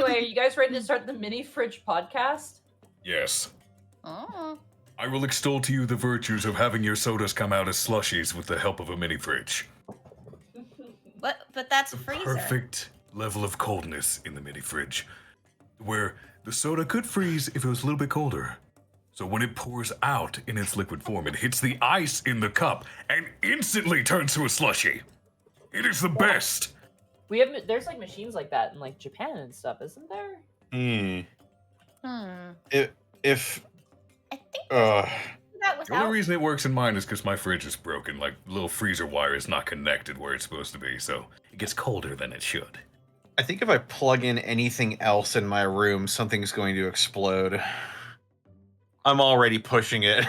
Anyway, are you guys ready to start the mini fridge podcast? Yes. Oh. I will extol to you the virtues of having your sodas come out as slushies with the help of a mini fridge. What? But that's The freezer. perfect level of coldness in the mini fridge, where the soda could freeze if it was a little bit colder. So when it pours out in its liquid form, it hits the ice in the cup and instantly turns to a slushie. It is the best. There's like machines like that in like Japan and stuff, isn't there? If I think uh that The only without. reason it works in mine is because my fridge is broken. Like, the little freezer wire is not connected where it's supposed to be, so it gets colder than it should. I think if I plug in anything else in my room, something's going to explode. I'm already pushing it.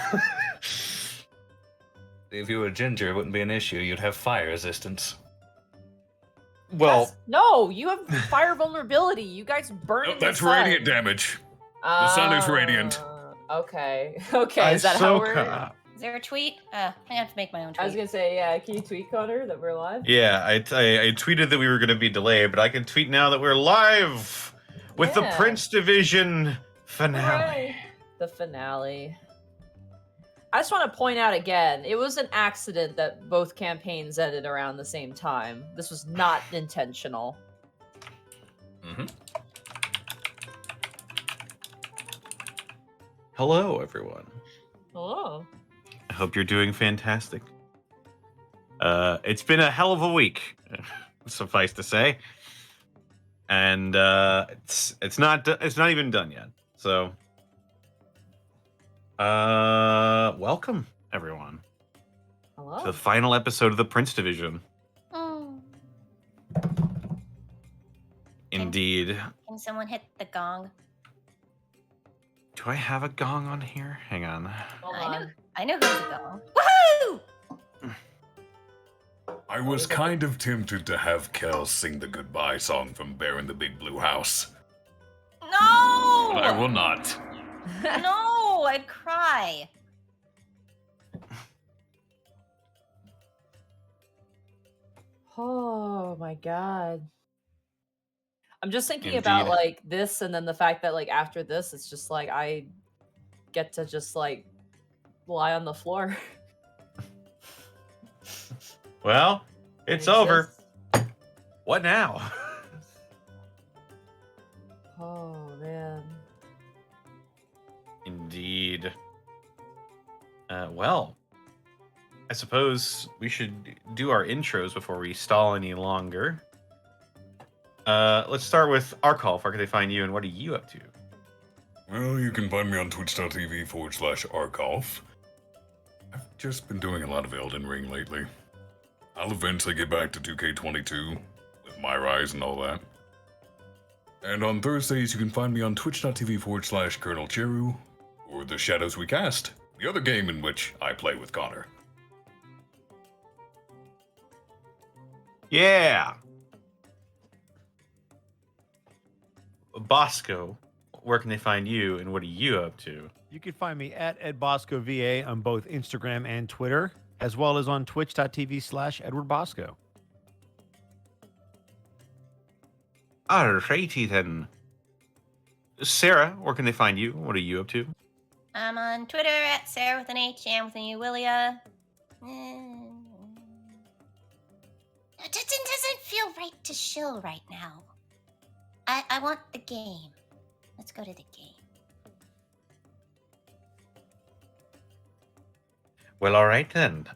If you were ginger, it wouldn't be an issue. You'd have fire resistance. Well, No, you have fire vulnerability. You guys burn. No, in the that's sun. radiant damage. The sun is radiant. Okay. Okay. Is that how we're? Is there a tweet? I have to make my own tweet. I was gonna say, yeah. Can you tweet, Connor, that we're live? Yeah, I tweeted that we were going to be delayed, but I can tweet now that we're live with the Yeah. Prince Division finale. Hooray. The finale. I just want to point out again, it was an accident that both campaigns ended around the same time. This was not intentional. Mm-hmm. Hello, everyone. Hello. I hope you're doing fantastic. It's been a hell of a week, suffice to say, and it's not even done yet. So, welcome everyone Hello. to the final episode of the Prince Division. Oh. Indeed. Can someone hit the gong? Do I have a gong on here? Hang on. Hold I know. on. I know who's the gong. Woohoo! I was kind of tempted to have Kel sing the goodbye song from Bear in the Big Blue House, No! but I will not. No, I'd cry. Oh my god. I'm just thinking Indeed. about like this, and then the fact that like after this, it's just like I get to just like lie on the floor. Well, it's And over. just- What now? Oh man. Indeed. Well, I suppose we should do our intros before we stall any longer. Let's start with Arkolf. Where can they find you, and what are you up to? Well, you can find me on twitch.tv/Arkolf. I've just been doing a lot of Elden Ring lately. I'll eventually get back to 2K22 with my rise and all that. And on Thursdays, you can find me on twitch.tv/Colonel Cheru, or The Shadows We Cast, the other game in which I play with Connor. Yeah. Bosco, where can they find you, and what are you up to? You can find me at EdBoscoVA on both Instagram and Twitter, as well as on twitch.tv/EdwardBosco. Alrighty then. Sarah, where can they find you? What are you up to? I'm on Twitter at Sarah with an H and with an U, Willia. It doesn't feel right to shill right now. I want the game. Let's go to the game. Well, all right then.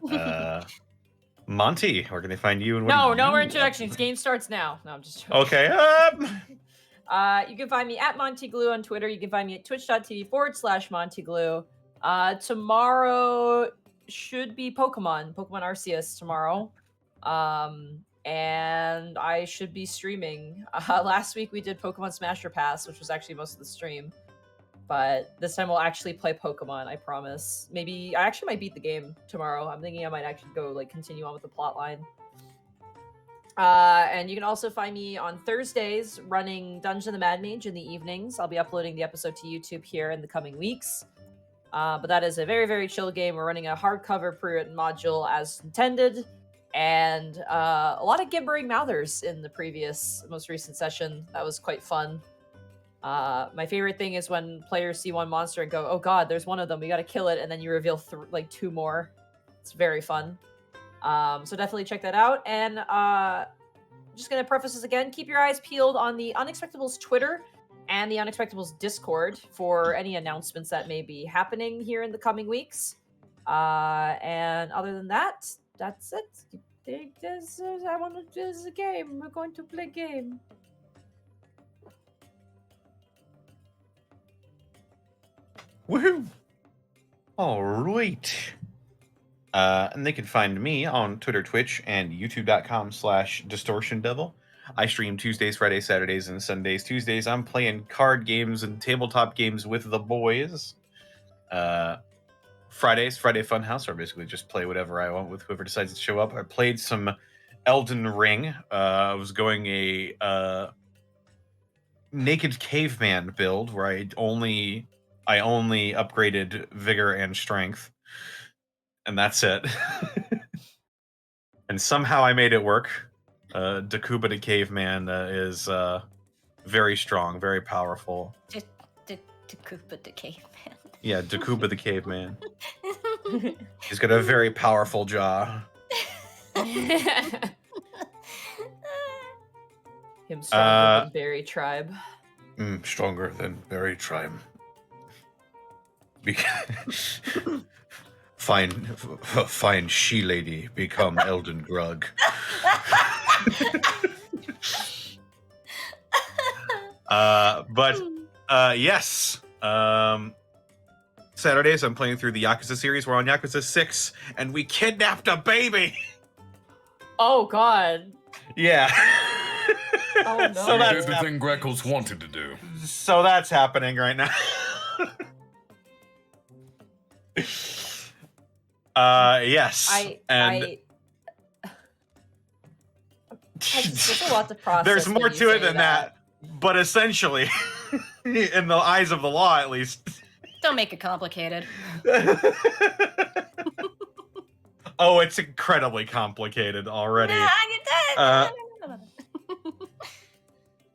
Monty, where can they find you? And what No, are no more you introductions. up to? Game starts now. No, I'm just joking. Okay. You can find me at MontyGlue on Twitter. You can find me at twitch.tv/MontyGlue. Tomorrow should be Pokemon Arceus tomorrow. And I should be streaming. Last week we did Pokemon Smasher Pass, which was actually most of the stream. But this time we'll actually play Pokemon, I promise. Maybe I actually might beat the game tomorrow. I'm thinking I might actually go like continue on with the plot line. And you can also find me on Thursdays running Dungeon of the Mad Mage in the evenings. I'll be uploading the episode to YouTube here in the coming weeks. But that is a very, very chill game. We're running a hardcover pre-written module as intended. And a lot of gibbering mouthers in the most recent session. That was quite fun. My favorite thing is when players see one monster and go, "Oh God, there's one of them. We got to kill it," and then you reveal like 2 more. It's very fun. So definitely check that out. And just gonna preface this again: keep your eyes peeled on the Unexpectables Twitter and the Unexpectables Discord for any announcements that may be happening here in the coming weeks. And other than that, that's it. I want to. This is a game. We're going to play a game. Woohoo! All right. And they can find me on Twitter, Twitch, and youtube.com/distortiondevil. I stream Tuesdays, Fridays, Saturdays, and Sundays. Tuesdays, I'm playing card games and tabletop games with the boys. Fridays, Friday Funhouse, where I basically just play whatever I want with whoever decides to show up. I played some Elden Ring. I was going a naked caveman build where I only upgraded vigor and strength, and that's it. And somehow I made it work. Dakuba the caveman is very strong, very powerful. Dakuba the caveman. Yeah, Dakuba the caveman. He's got a very powerful jaw. Him stronger than Berry Tribe. Stronger than Berry Tribe. Fine she lady, become Elden Grug. Yes. Saturdays I'm playing through the Yakuza series. We're on Yakuza 6, and we kidnapped a baby. Oh God. Yeah. Oh no. So You that's did the thing Greckles wanted to do. So that's happening right now. Yes. There's a lot to process. There's more when you to it say than that. But essentially, in the eyes of the law, at least. Don't make it complicated. Oh, it's incredibly complicated already.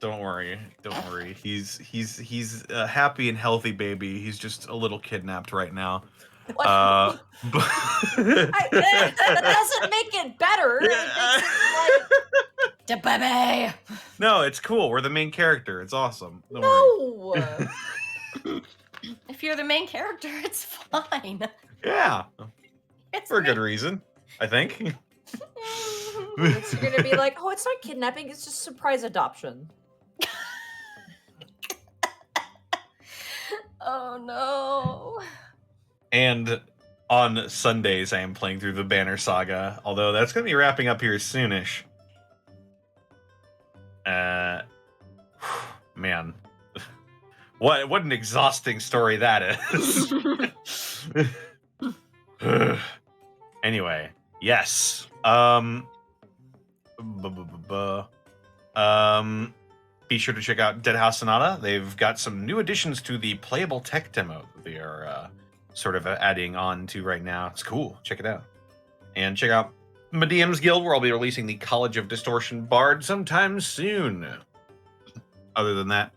Don't worry. He's a happy and healthy baby. He's just a little kidnapped right now. That doesn't make it better. It makes it like Da baby. No, it's cool. We're the main character. It's awesome. Don't worry. no. If you're the main character, it's fine. Yeah, It's for a good me. reason, I think. It's gonna be like, oh, it's not kidnapping. It's just surprise adoption. Oh no. And on Sundays, I am playing through the Banner Saga, although that's going to be wrapping up here soonish. Man, what an exhausting story that is. Anyway, yes. Be sure to check out Dead House Sonata. They've got some new additions to the playable tech demo that they are sort of adding on to right now. It's cool. Check it out. And check out Medium's Guild, where I'll be releasing the College of Distortion Bard sometime soon. Other than that,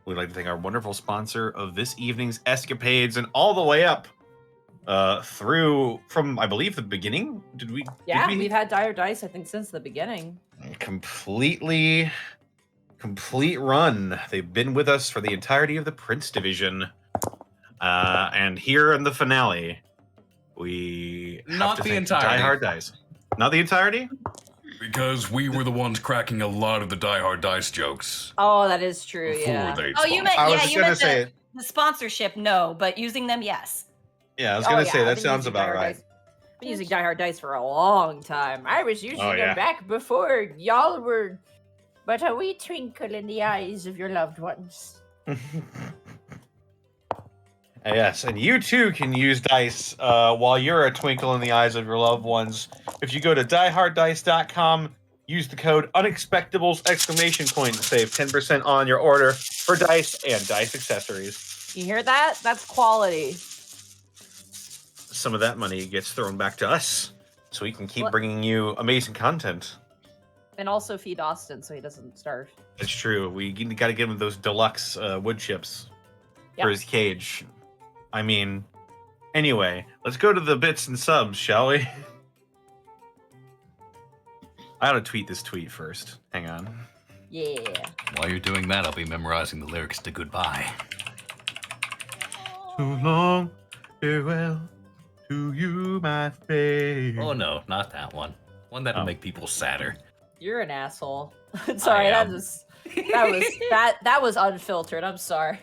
we'd like to thank our wonderful sponsor of this evening's escapades, and all the way up through from, I believe, the beginning. Yeah, we've had Dire Dice, I think, since the beginning. Complete run. They've been with us for the entirety of the Prince Division. And here in the finale, we Not have to the thank entirety. Die Hard Dice. Not the entirety? Because we were the ones cracking a lot of the Die Hard Dice jokes Oh, that is true. before Yeah. they Oh, you meant I was yeah, just you gonna meant say, the sponsorship, no, but using them, yes. yeah, I was Oh, gonna yeah, say I've that been sounds using about Die Hard right. Dice. I've been using Die Hard Dice for a long time. I was using Oh, yeah. them back before y'all were but a wee twinkle in the eyes of your loved ones. Yes, and you too can use dice while you're a twinkle in the eyes of your loved ones. If you go to dieharddice.com, use the code Unexpectables ! To save 10% on your order for dice and dice accessories. You hear that? That's quality. Some of that money gets thrown back to us, so we can keep What? bringing you amazing content. And also feed Austin so he doesn't starve. That's true. We got to give him those deluxe wood chips Yep. for his cage. I mean, anyway, let's go to the bits and subs, shall we? I ought to tweet this tweet first. Hang on. Yeah. While you're doing that, I'll be memorizing the lyrics to Goodbye. Too long, farewell to you, my babe. Oh no, not that one. One that'll make people sadder. You're an asshole. Sorry, I that am. was that was unfiltered. I'm sorry.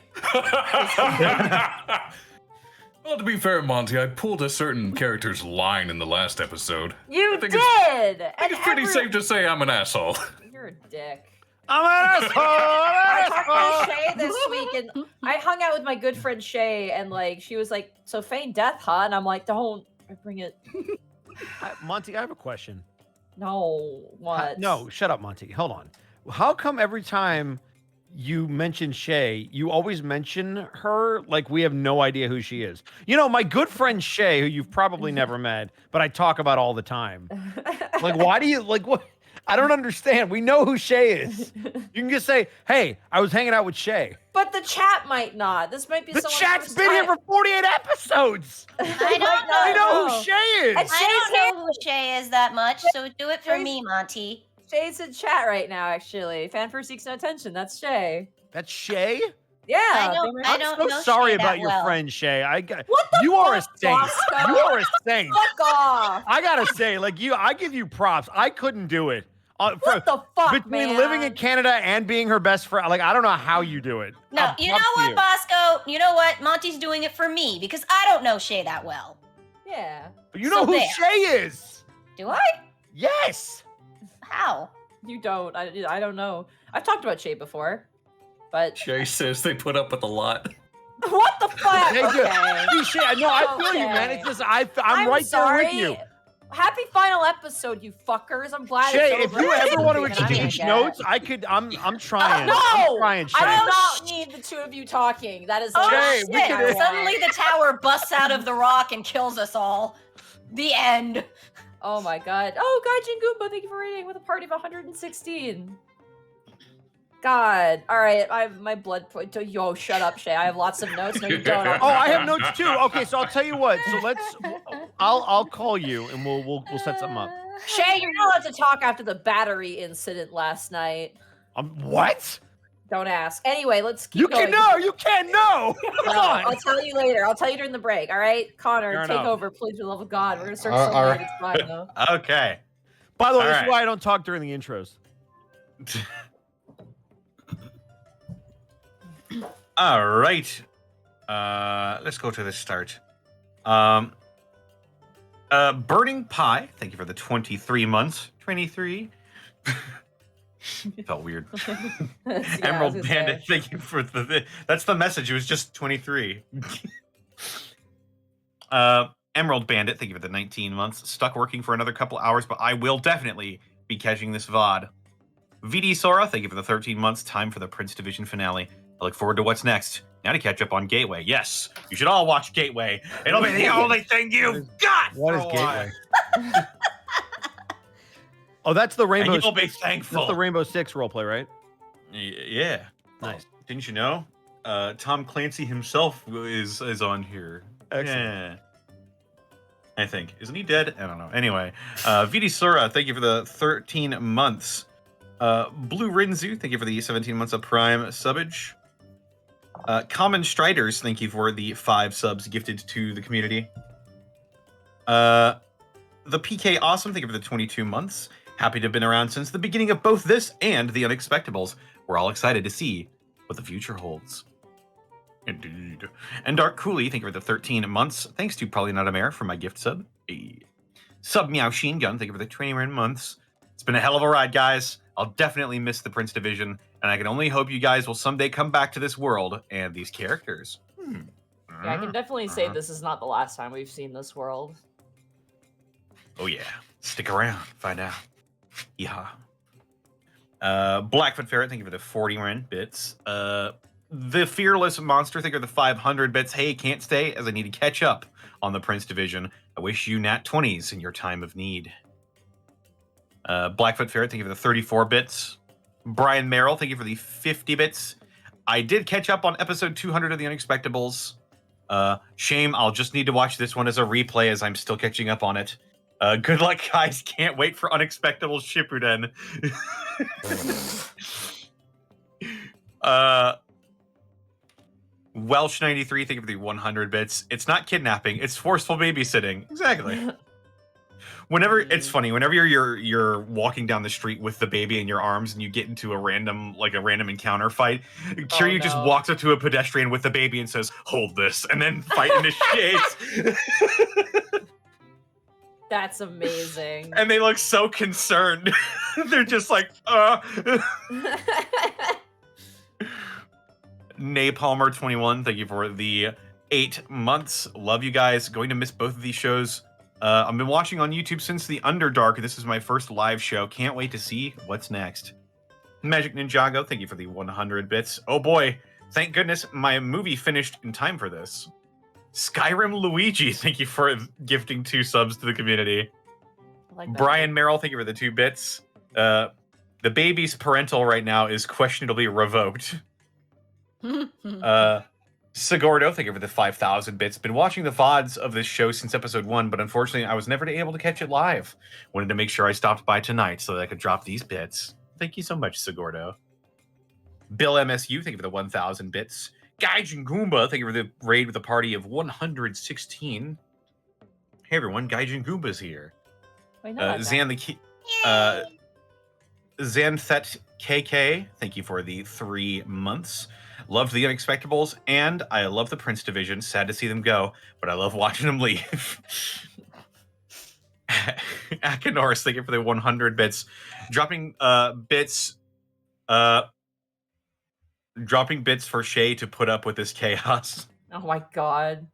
Well, to be fair, Monty, I pulled a certain character's line in the last episode. You I think did. I think it's pretty safe to say I'm an asshole. You're a dick. I'm an asshole. I talked to Shay this week, and I hung out with my good friend Shay, and like she was like, "So feign death, huh?" And I'm like, "Don't bring it." Monty, I have a question. No, what? No, shut up, Monty. Hold on. How come every time you mention Shay, you always mention her like we have no idea who she is? You know, my good friend Shay, who you've probably never met, but I talk about all the time. Like, why do you like what? I don't understand. We know who Shay is. You can just say, "Hey, I was hanging out with Shay." But the chat might not. This might be The someone's chat's first been here time. for 48 episodes. I don't I know know. who Shay is. And I don't know who Shay is that much, so do it for me, Monty. Shay's in chat right now, actually. Fan first seeks no attention. That's Shay. That's Shay. Yeah. I don't- they were- I I'm don't so know sorry Shay about that your well. friend Shay. What the You are a fuck, saint. Bosco? You are a saint. Fuck off. I gotta say, like I give you props. I couldn't do it. What the fuck, Between man? living in Canada and being her best friend, like I don't know how you do it. No, you know Props to what, you. Bosco? You know what? Monty's doing it for me because I don't know Shay that well. Yeah. But you know So who there. Shay is? Do I? Yes. How? You don't. I don't know. I've talked about Shay before, but Shay says they put up with a lot. what the fuck? They do. Okay. See, Shay, no, I feel you, man. Okay. It's just I'm right sorry. there with you. Happy final episode, you fuckers. I'm glad Shay, it's if over. you ever want to Treatment I'm gonna exchange get. notes, I could. I'm trying. No! I'm trying, Shay. I do not need the two of you talking. That is Oh, Shay, shit we shit. can- I want. Suddenly the tower busts out of the rock and kills us all. The end. Oh my god. Oh, Gaijin Goomba, thank you for reading with a party of 116. God. All right, I have my blood point. Yo, shut up, Shay. I have lots of notes. No, you don't. Oh, I have notes too. Okay, so I'll tell you what. So I'll call you and we'll set something up. Shay, you're not allowed to talk after the battery incident last night. What? Don't ask. Anyway, let's keep You going. can know. You can't know. Come No, on. I'll tell you later. I'll tell you during the break. All right, Connor, Fair take enough. over, please, for the love of God. We're gonna start all so late. right. It's fine though. Okay. By the way, All this right. is why I don't talk during the intros. All right. Let's go to the start. Burning Pie, thank you for the 23 months. 23. Felt weird. Yeah, I was Emerald gonna Bandit, say. thank you for that's the message. It was just 23. Emerald Bandit, thank you for the 19 months. Stuck working for another couple hours, but I will definitely be catching this VOD. VD Sora, thank you for the 13 months. Time for the Prince Division finale. I look forward to what's next. Now to catch up on Gateway. Yes, you should all watch Gateway. It'll be the only thing you've got. What for is a while. Gateway? Oh, that's the And Rainbow. you'll be Six- thankful. That's the Rainbow Six roleplay, right? Yeah. Nice. Didn't you know? Tom Clancy himself is on here. Excellent. Yeah. I think. Isn't he dead? I don't know. Anyway, VD Sora, thank you for the 13 months. Blue Rinzu, thank you for the 17 months of Prime subbage. Common Striders, thank you for the 5 subs gifted to the community. The PK Awesome, thank you for the 22 months. Happy to have been around since the beginning of both this and the Unexpectables. We're all excited to see what the future holds. Indeed. And Dark Cooley, thank you for the 13 months. Thanks to Probably Not a Mare for my gift sub. Hey. Sub Meow Sheen Gun, thank you for the 21 months. It's been a hell of a ride, guys. I'll definitely miss the Prince Division, and I can only hope you guys will someday come back to this world and these characters. Yeah, I can definitely say this is not the last time we've seen this world. Oh yeah. Stick around. Find out. Yeah. Blackfoot Ferret, thank you for the 40 rand bits. The Fearless Monster, thank you for the 500 bits. Hey, can't stay as I need to catch up on the Prince Division. I wish you nat 20s in your time of need. Blackfoot Ferret, thank you for the 34 bits. Brian Merrill, thank you for the 50 bits. I did catch up on episode 200 of the Unexpectables. Shame, I'll just need to watch this one as a replay as I'm still catching up on it. Good luck, guys. Can't wait for Unexpectables Shippuden. Welsh 93, thank you for the 100 bits. It's not kidnapping, it's forceful babysitting. Exactly. Whenever it's funny, whenever you're walking down the street with the baby in your arms and you get into a random encounter fight, Kiryu just walks up to a pedestrian with the baby and says, "Hold this," and then fight initiates. That's amazing. And they look so concerned. They're just like, Napalmer 21, thank you for the 8 months. Love you guys. Going to miss both of these shows. I've been watching on YouTube since the Underdark. This is my first live show. Can't wait to see what's next. Magic Ninjago, thank you for the 100 bits. Oh boy, thank goodness my movie finished in time for this. Skyrim Luigi, thank you for gifting 2 subs to the community. Like Brian Merrill, thank you for the 2 bits. The baby's parental right now is questionably revoked. Sigordo, thank you for the 5,000 bits. Been watching the VODs of this show since episode 1, but unfortunately I was never able to catch it live. Wanted to make sure I stopped by tonight so that I could drop these bits. Thank you so much, Sigordo. Bill MSU, thank you for the 1,000 bits. Gaijin Goomba, thank you for the raid with a party of 116. Hey everyone, Gaijin Goomba's here. Xanthet KK, thank you for the 3 months. Loved the Unexpectables, and I love the Prince Division. Sad to see them go, but I love watching them leave. Akinoris, thank you for the 100 bits. Dropping bits for Shay to put up with this chaos. Oh my god.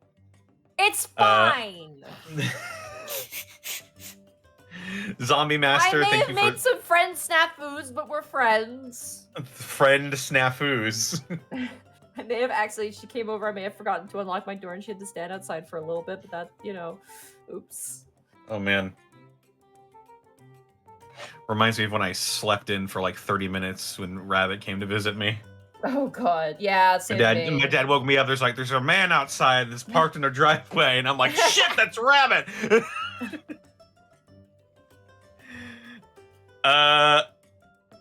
It's fine! Zombie Master, I may thank have you made for some friend snafus, but we're friends. friend snafus. I may have actually, she came over, I may have forgotten to unlock my door and she had to stand outside for a little bit, but that, oops. Oh man. Reminds me of when I slept in for like 30 minutes when Rabbit came to visit me. Oh god, yeah, same thing. My dad woke me up, there's a man outside that's parked in their driveway, and I'm like, shit, that's Rabbit!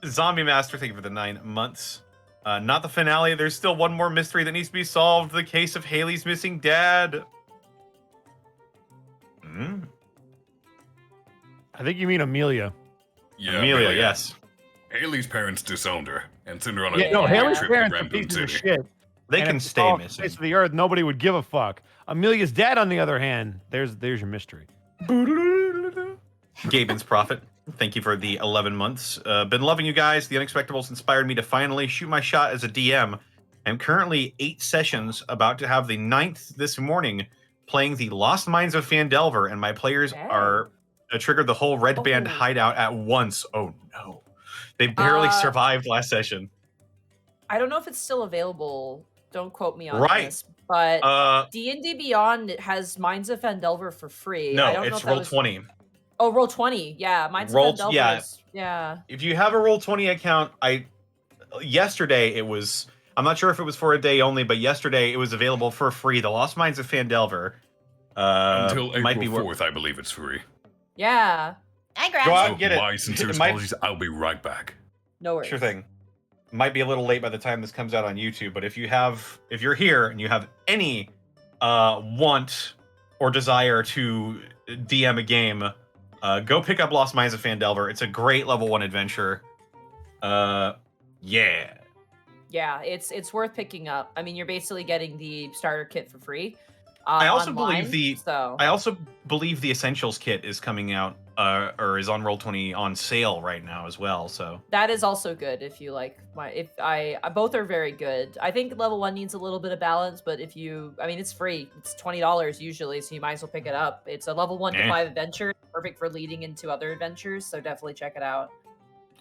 Zombie Master, thank you for the 9 months. Not the finale. There's still one more mystery that needs to be solved. The case of Haley's missing dad. I think you mean Amelia. Yeah, Amelia, yes. Haley's parents disowned her and sent her on a Yeah, no, Yeah. Haley's trip to parents are Grand Boom pieces of City. shit. They And can if it's stay off the missing. face of the earth, nobody would give a fuck. Amelia's dad, on the other hand, there's your mystery. Gaben's Prophet, thank you for the 11 months. Been loving you guys. The Unexpectables inspired me to finally shoot my shot as a DM. I'm currently 8 sessions, about to have the 9th this morning, playing the Lost Mines of Phandelver, and my players are triggered the whole red band hideout at once. Oh no. They barely survived last session. I don't know if it's still available. Don't quote me on Right. this, but D&D D&D Beyond has Mines of Phandelver for free. I No, don't know it's if that was... Roll20. Oh, Roll20. Yeah, Mines Roll- of Phandelver yeah. is... Yeah. If you have a Roll20 account, yesterday it was, I'm not sure if it was for a day only, but yesterday it was available for free. The Lost Mines of Phandelver. Until April might be 4th, I believe it's free. Yeah. I grabbed Go out it. and get it. My sincere It might- apologies. I'll be right back. No worries. Sure thing. Might be a little late by the time this comes out on YouTube, but if you're here and you have any want or desire to DM a game, go pick up Lost Mines of Phandelver. It's a great level 1 adventure. Yeah. Yeah, it's worth picking up. I mean, you're basically getting the starter kit for free. I also online, believe so I also believe the Essentials kit is coming out or is on Roll20 on sale right now as well. So that is also good if you like both are very good. I think level 1 needs a little bit of balance, but it's free. It's $20 usually, so you might as well pick it up. It's a level 1 to 5 adventure, perfect for leading into other adventures, so definitely check it out.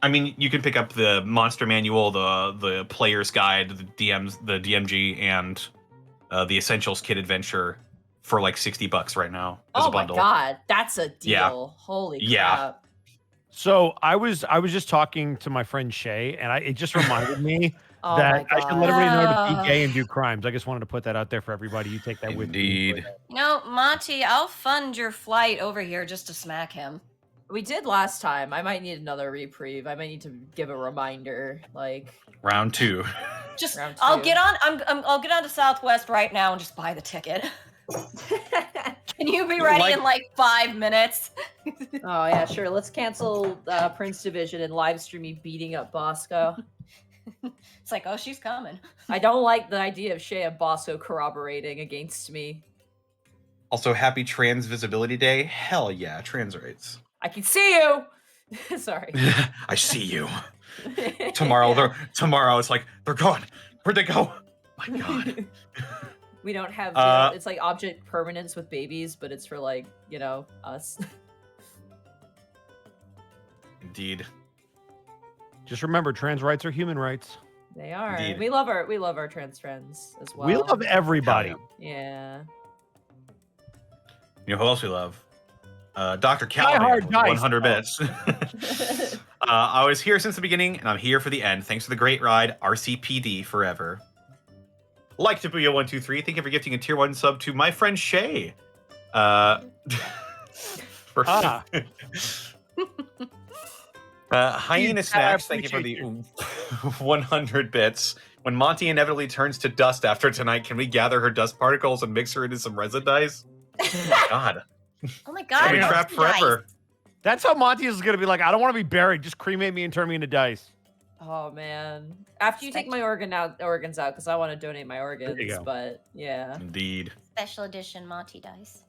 I mean, you can pick up the monster manual, the player's guide, the DMG, and the Essentials kit adventure for like $60 right now as a Oh my bundle. god, that's a deal. Yeah. Holy Yeah. crap. So I was just talking to my friend Shay, and it just reminded me Oh that my I should god. let everybody know to be gay and do crimes. I just wanted to put that out there for everybody. You take that with you. Indeed. You know, Monty, I'll fund your flight over here just to smack him. We did last time. I might need another reprieve. I might need to give a reminder. Like Round 2. Just, Round I'll two. get on. I'll get on to Southwest right now and just buy the ticket. Can you be ready in like 5 minutes? Oh yeah, sure. Let's cancel Prince Division and live stream me beating up Bosco. It's like, oh, she's coming. I don't like the idea of Shay and Bosco corroborating against me. Also, happy Trans Visibility Day. Hell yeah, trans rights. I can see you. Sorry. I see you. Tomorrow it's like, they're gone. Where'd they go? My God. We don't have it's like object permanence with babies, but it's for like, us. Indeed. Just remember, trans rights are human rights. They are. Indeed. We love our trans friends as well. We love everybody. Yeah. You know who else we love? Dr. Hard Callahan, Dice. 100 bits. I was here since the beginning, and I'm here for the end. Thanks for the great ride. RCPD forever. Like Tabuya123, thank you for gifting a tier 1 sub to my friend Shay. Hyena Snacks, thank you for the 100 bits. When Monty inevitably turns to dust after tonight, can we gather her dust particles and mix her into some resin dice? Oh my God. Oh my I'll God. be Yeah. trapped forever. That's how Monty is going to be like, I don't want to be buried. Just cremate me and turn me into dice. Oh man. After you take my organs out, because I want to donate my organs. go. But yeah. Indeed. Special edition Monty dice.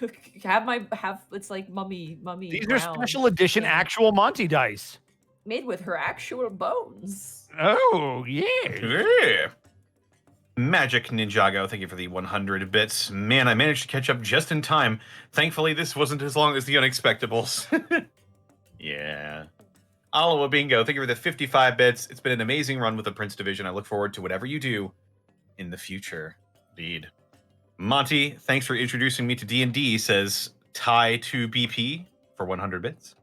It's like mummy. These brown. are special edition Yeah. actual Monty dice. Made with her actual bones. Oh, yeah. Yeah. Magic Ninjago, thank you for the 100 bits. Man, I managed to catch up just in time. Thankfully, this wasn't as long as the Unexpectables. Yeah. Alawa Bingo, thank you for the 55 bits. It's been an amazing run with the Prince Division. I look forward to whatever you do in the future. Indeed. Monty, thanks for introducing me to D&D, says Ty2BP for 100 bits.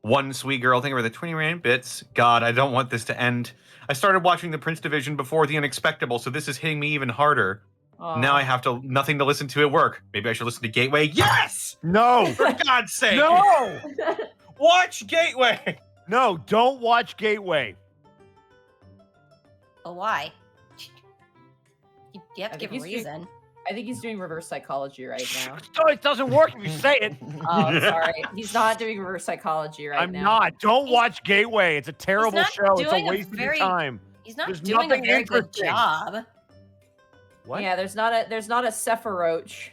One Sweet Girl, thank you for the 29 bits. God, I don't want this to end. I started watching the Prince Division before the Unexpectables, so this is hitting me even harder. Aw. Now I have nothing to listen to at work. Maybe I should listen to Gateway. Yes! No. For God's sake! No. Watch Gateway! No, don't watch Gateway. Oh, why? You have I to give a think he's reason. I think he's doing reverse psychology right now. No, it doesn't work if you say it. Oh, sorry. He's not doing reverse psychology right I'm now. not. Don't watch Gateway. It's a terrible not show. It's a doing a waste of your very- time. He's not There's doing a nothing very good interesting. job. What? Yeah, there's not a Sephiroth.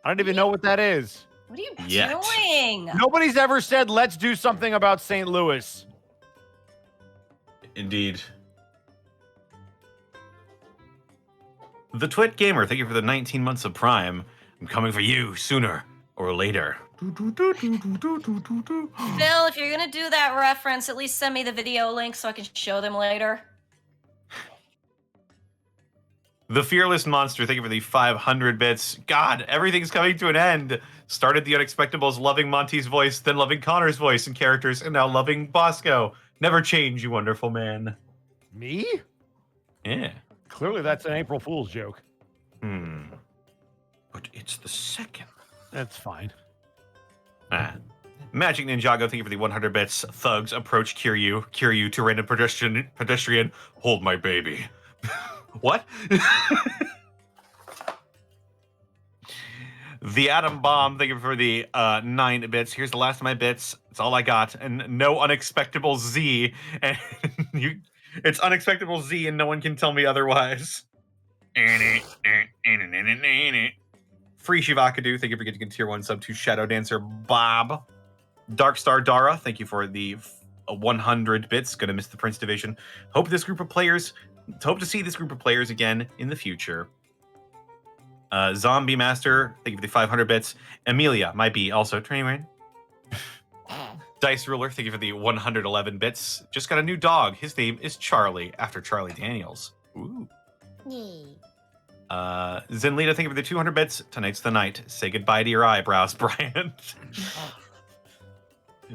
I don't even know what that is. What are you Yet. doing? Nobody's ever said, let's do something about St. Louis. Indeed. The Twit Gamer, thank you for the 19 months of Prime. I'm coming for you sooner or later. Phil, if you're gonna do that reference, at least send me the video link so I can show them later. The Fearless Monster, thank you for the 500 bits. God, everything's coming to an end. Started the Unexpectables loving Monty's voice, then loving Connor's voice and characters, and now loving Bosco. Never change, you wonderful man. Me? Yeah. Clearly, that's an April Fool's joke. But it's the second. That's fine. Magic Ninjago, thank you for the 100 bits. Thugs approach Kiryu to random pedestrian. Hold my baby. What? The Atom Bomb, thank you for the 9 bits. Here's the last of my bits. It's all I got. And no Unexpectable Z. And it's Unexpectable Z and no one can tell me otherwise. Free Shivakadu, thank you for getting a tier 1 sub to Shadow Dancer Bob. Darkstar Dara, thank you for the 100 bits. Gonna miss the Prince Division. Hope to see this group of players again in the future. Zombie Master, thank you for the 500 bits. Amelia, my B, also training rain. Dice Ruler, thank you for the 111 bits. Just got a new dog. His name is Charlie, after Charlie Daniels. Ooh. Yay. Zenlita, thank you for the 200 bits. Tonight's the night. Say goodbye to your eyebrows, Brian.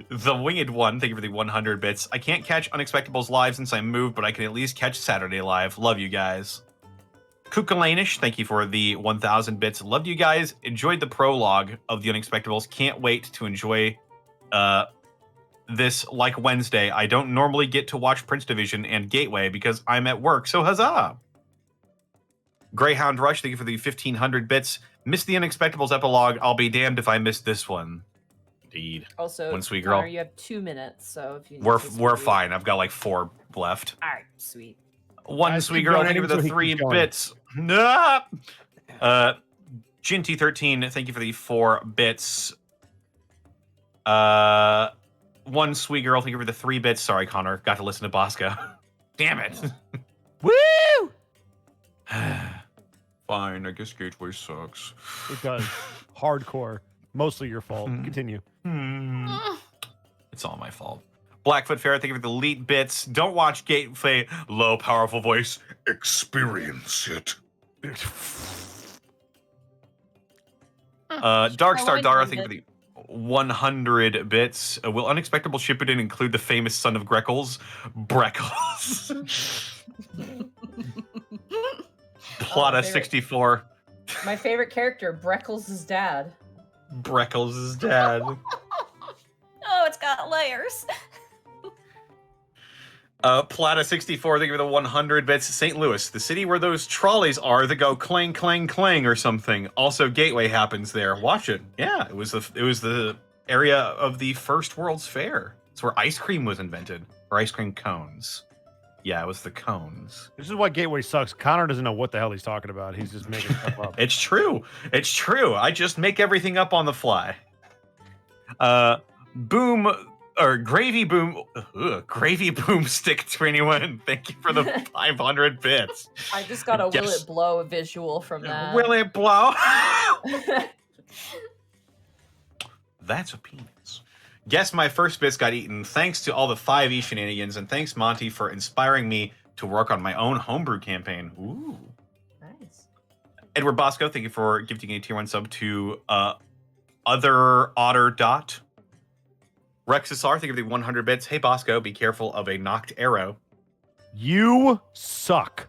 The Winged One, thank you for the 100 bits. I can't catch Unexpectables live since I moved, but I can at least catch Saturday live. Love you guys. Kukalanish, thank you for the 1,000 bits. Loved you guys. Enjoyed the prologue of the Unexpectables. Can't wait to enjoy this like Wednesday. I don't normally get to watch Prince Division and Gateway because I'm at work, so huzzah! Greyhound Rush, thank you for the 1,500 bits. Missed the Unexpectables epilogue. I'll be damned if I missed this one. Indeed. Also, One sweet Connor, girl. you have 2 minutes, so if you need We're to we're speak- fine. I've got like 4 left. All right, sweet. One Guys, sweet keep girl, thank you donating for the so he 3 keeps going. bits. Nah. Ginty13, thank you for the 4 bits. One sweet girl, thank you for the 3 bits. Sorry, Connor, got to listen to Bosco. Damn it. Woo! Fine, I guess Gateway sucks. It does. Hardcore. Mostly your fault. Continue. It's all my fault. Blackfoot Fair, thank you for the elite bits. Don't watch Gateway. Low, powerful voice. Experience it. Dark Star I Dara, named thank you for the 100 bits. Will Unexpectable Shippuden include the famous son of Greckles? Breckles. Plata favorite. 64. My favorite character, Breckles' dad. Breckles' dad. Oh, it's got layers. Plata 64, thank you for the 100 bits. St. Louis, the city where those trolleys are that go clang, clang, clang or something. Also, Gateway happens there. Watch it. Yeah, it was the area of the first World's Fair. It's where ice cream was invented, or ice cream cones. Yeah, it was the cones. This is why Gateway sucks. Connor doesn't know what the hell he's talking about. He's just making stuff up. It's true. It's true. I just make everything up on the fly. Boom or Gravy Boom Stick 21. Thank you for the 500 bits. I just got a Will Yes. It Blow visual from that. Will it blow? That's a penis. Guess my first bits got eaten. Thanks to all the 5e shenanigans, and thanks Monty for inspiring me to work on my own homebrew campaign. Ooh. Nice. Edward Bosco, thank you for gifting a tier 1 sub to Other Otter Dot. Rexisar, thank you for the 100 bits. Hey Bosco, be careful of a knocked arrow. You suck.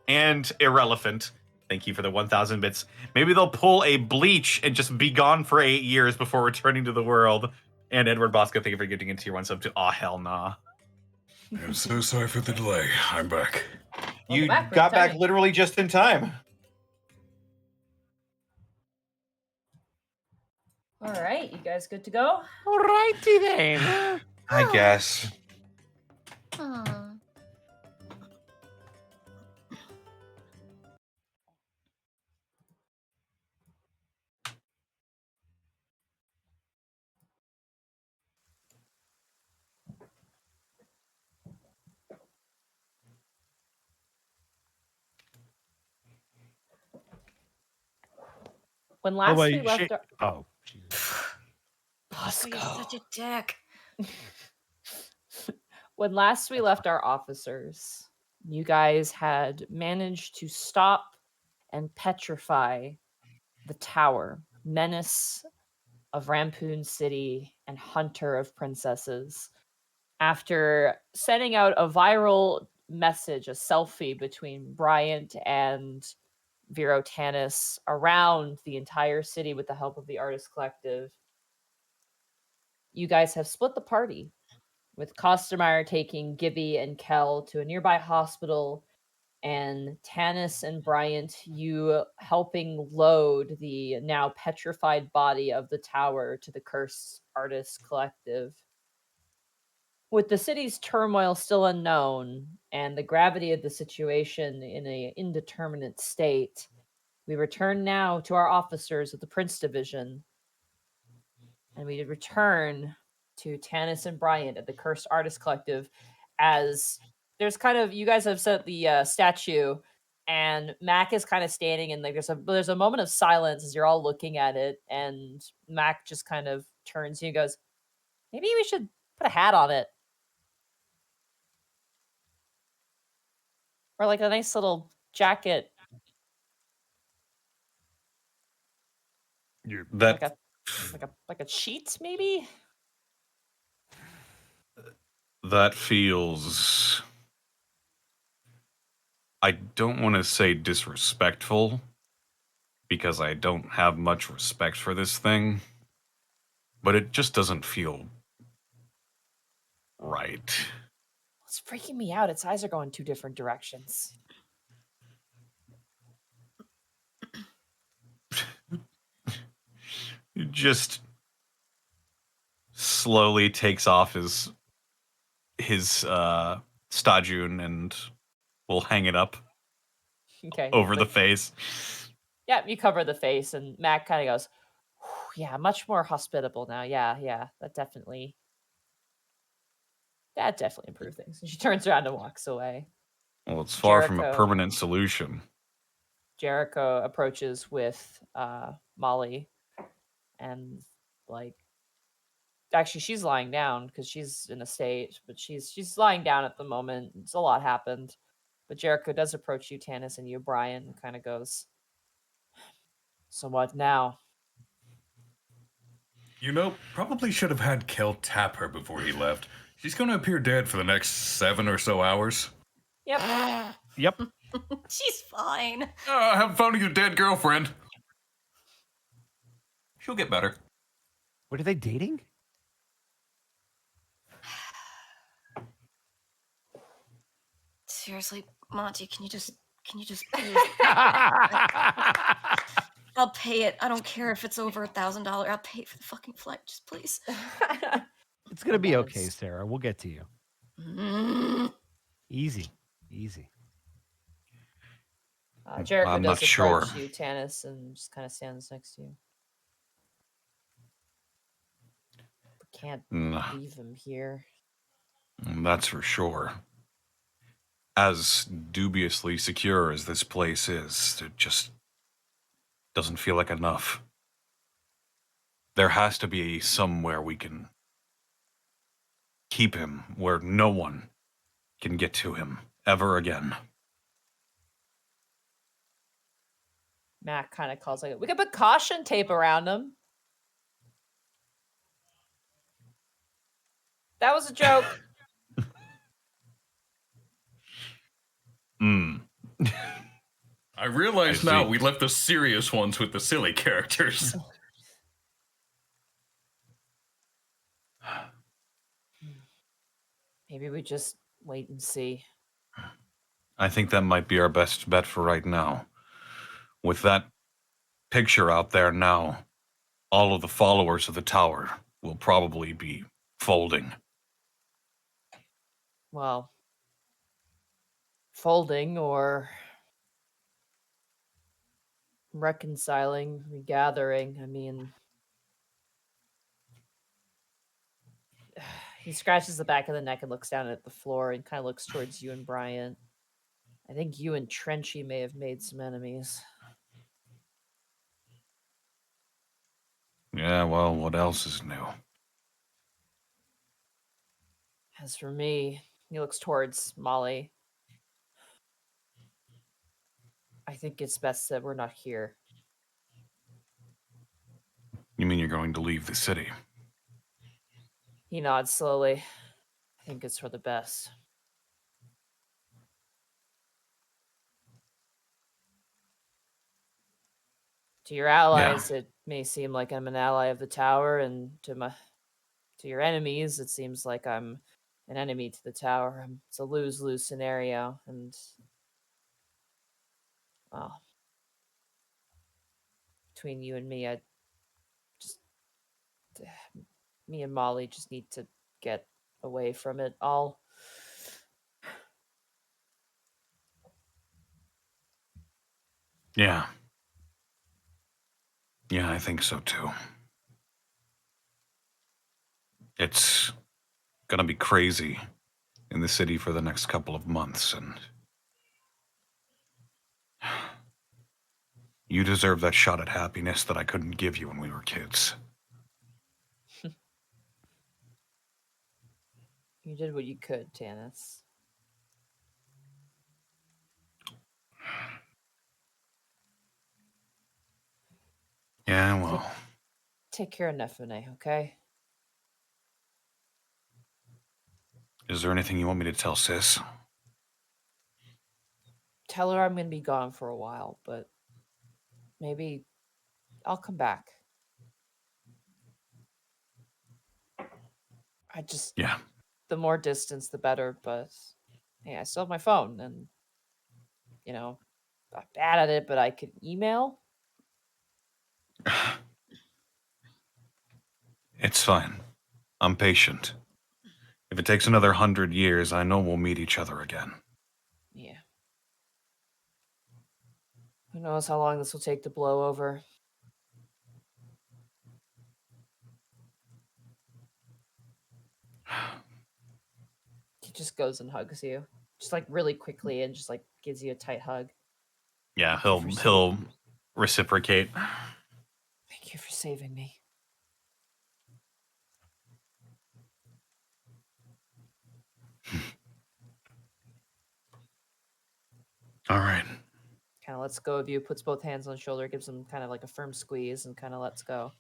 And Irrelevant, thank you for the 1,000 bits. Maybe they'll pull a Bleach and just be gone for 8 years before returning to the world. And Edward Bosco, thank you for gifting a tier 1 sub to Aw Hell Nah. I'm so sorry for the delay. I'm back. You back, got back timing. literally just in time. All right, you guys good to go? Alrighty then. I guess. Hmm. When By the last way, we left our... Oh, Jesus. You're such a dick. When last we left our officers, you guys had managed to stop and petrify the tower, menace of Rampoon City and hunter of princesses, after sending out a viral message, a selfie between Bryant and Vero Tanis around the entire city with the help of the Artist Collective. You guys have split the party, with Kostermeyer taking Gibby and Kel to a nearby hospital, and Tanis and Bryant, you helping load the now petrified body of the tower to the Cursed Artists Collective. With the city's turmoil still unknown and the gravity of the situation in an indeterminate state, we return now to our officers of the Prince Division, and we return to Tanis and Bryant at the Cursed Artist Collective, as there's kind of, you guys have set the statue, and Mac is kind of standing, and like there's a moment of silence as you're all looking at it, and Mac just kind of turns to you and goes, maybe we should put a hat on it. Or like a nice little jacket, That like a sheet, maybe? That feels... I don't want to say disrespectful, because I don't have much respect for this thing, but it just doesn't feel right. It's freaking me out. Its eyes are going two different directions. It just slowly takes off his Stajun and will hang it up Okay. over the face. Yeah, you cover the face, and Mac kind of goes, "Whew, yeah, much more hospitable now. Yeah, that definitely improved things." And she turns around and walks away. Well, it's far from a Jericho. permanent solution. Jericho approaches with Molly, and like, actually, she's lying down because she's in a state, but she's lying down at the moment. It's a lot happened, but Jericho does approach you, Tanis, and you, Brian, and kind of goes, "So what now?" You know, probably should have had Kel tap her before he left. She's gonna appear dead for the next 7 or so hours. Yep. Yep. She's fine. Have fun with your dead girlfriend. She'll get better. What are they dating? Seriously, Monty, can you just please? I'll pay it. I don't care if it's over $1,000. I'll pay for the fucking flight. Just please. It's gonna be okay, Balance. Sarah. We'll get to you. Mm. Easy. Jericho I'm does not sure. approach you, Tanis, and just kind of stands next to you. We can't leave him here. That's for sure. As dubiously secure as this place is, it just doesn't feel like enough. There has to be somewhere we can keep him where no one can get to him ever again. Mac kind of calls like, "We could put caution tape around him." That was a joke. I realize I now see. we left the serious ones with the silly characters. Maybe we just wait and see. I think that might be our best bet for right now. With that picture out there now, all of the followers of the tower will probably be folding. Well, folding or reconciling, regathering. I mean, he scratches the back of the neck and looks down at the floor and kind of looks towards you and Bryant. I think you and Trenchy may have made some enemies. Yeah, well, what else is new? As for me, he looks towards Molly. I think it's best that we're not here. You mean you're going to leave the city? He nods slowly. I think it's for the best. To your allies, it may seem like I'm an ally of the tower, and to your enemies, it seems like I'm an enemy to the tower. It's a lose-lose scenario, and well, between you and me, me and Molly just need to get away from it all. Yeah. Yeah, I think so too. It's gonna be crazy in the city for the next couple of months, and you deserve that shot at happiness that I couldn't give you when we were kids. You did what you could, Tanis. Yeah, well, Take care of Nefene, okay? Is there anything you want me to tell Sis? Tell her I'm going to be gone for a while, but maybe I'll come back. I just, Yeah. the more distance, the better, but hey, I still have my phone and, you know, I'm bad at it, but I could email. It's fine. I'm patient. If it takes another 100 years, I know we'll meet each other again. Yeah. Who knows how long this will take to blow over. He just goes and hugs you. Just like really quickly and just like gives you a tight hug. Yeah, Thank you for he'll reciprocate. Thank you for saving me. All right. Kind of lets go of you, puts both hands on his shoulder, gives him kind of like a firm squeeze, and kind of lets go.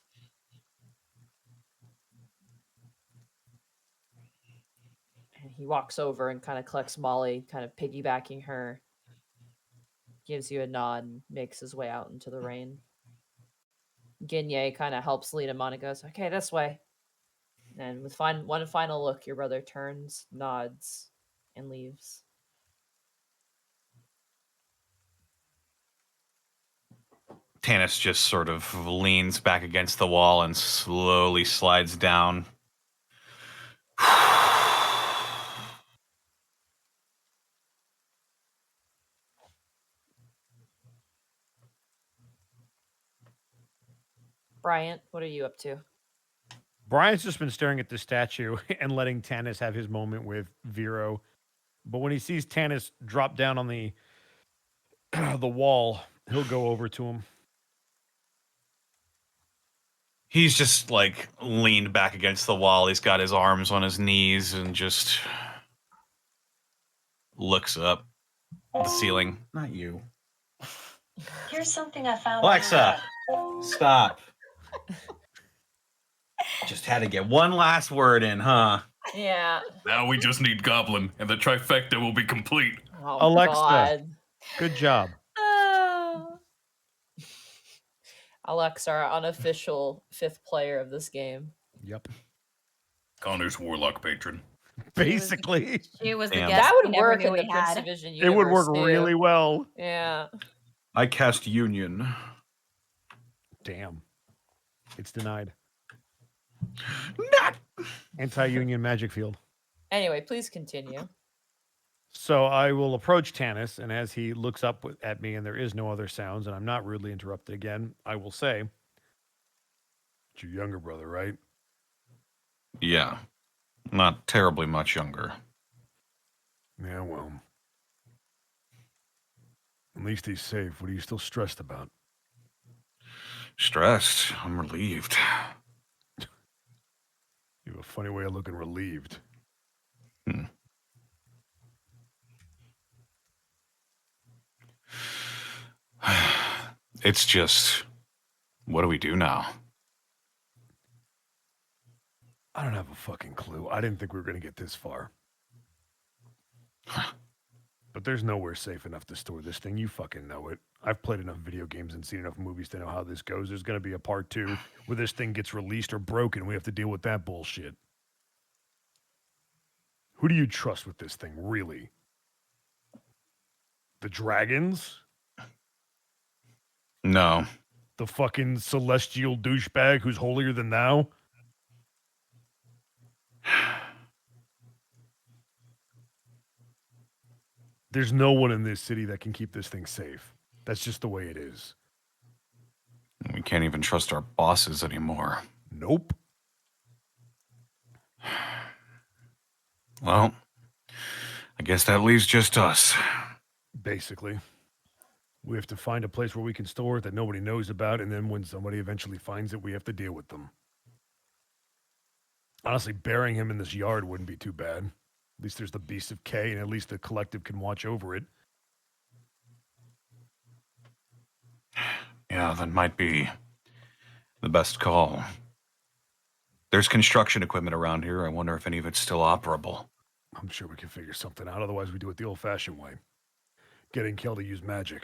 And he walks over and kind of collects Molly, kind of piggybacking her, gives you a nod, and makes his way out into the rain. Ginye kind of helps lead him on and goes, okay, this way. And with one final look, your brother turns, nods, and leaves. Tanis just sort of leans back against the wall and slowly slides down. Bryant, what are you up to? Brian's just been staring at the statue and letting Tanis have his moment with Vero. But when he sees Tanis drop down on the the wall, he'll go over to him. He's just like leaned back against the wall. He's got his arms on his knees and just looks up at the ceiling. Not you. Here's something I found. Alexa, stop. Just had to get one last word in, huh? Yeah. Now we just need Goblin, and the trifecta will be complete. Oh, Alexa. God. Good job. Alexa, our unofficial 5th player of this game. Yep. Connor's warlock patron. Basically. She was the Damn. guest That we would never work knew in the we Prince had. Division It would universe, work too. really well. Yeah. I cast Union. Damn. It's denied. Not. Anti-union magic field. Anyway, please continue. So I will approach Tanis, and as he looks up at me and there is no other sounds, and I'm not rudely interrupted again, I will say, it's your younger brother, right? Yeah. Not terribly much younger. Yeah, well. At least he's safe. What are you still stressed about? Stressed. I'm relieved. You have a funny way of looking relieved. It's just, what do we do now? I don't have a fucking clue. I didn't think we were going to get this far. But there's nowhere safe enough to store this thing. You fucking know it. I've played enough video games and seen enough movies to know how this goes. There's going to be a part 2 where this thing gets released or broken. We have to deal with that bullshit. Who do you trust with this thing, really? The dragons? No. The fucking celestial douchebag who's holier than thou? There's no one in this city that can keep this thing safe. That's just the way it is. We can't even trust our bosses anymore. Nope. Well, I guess that leaves just us. Basically. We have to find a place where we can store it that nobody knows about, and then when somebody eventually finds it, we have to deal with them. Honestly, burying him in this yard wouldn't be too bad. At least there's the Beast of K, and at least the collective can watch over it. Yeah, that might be the best call. There's construction equipment around here. I wonder if any of it's still operable. I'm sure we can figure something out. Otherwise, we do it the old-fashioned way. Getting Kel to use magic.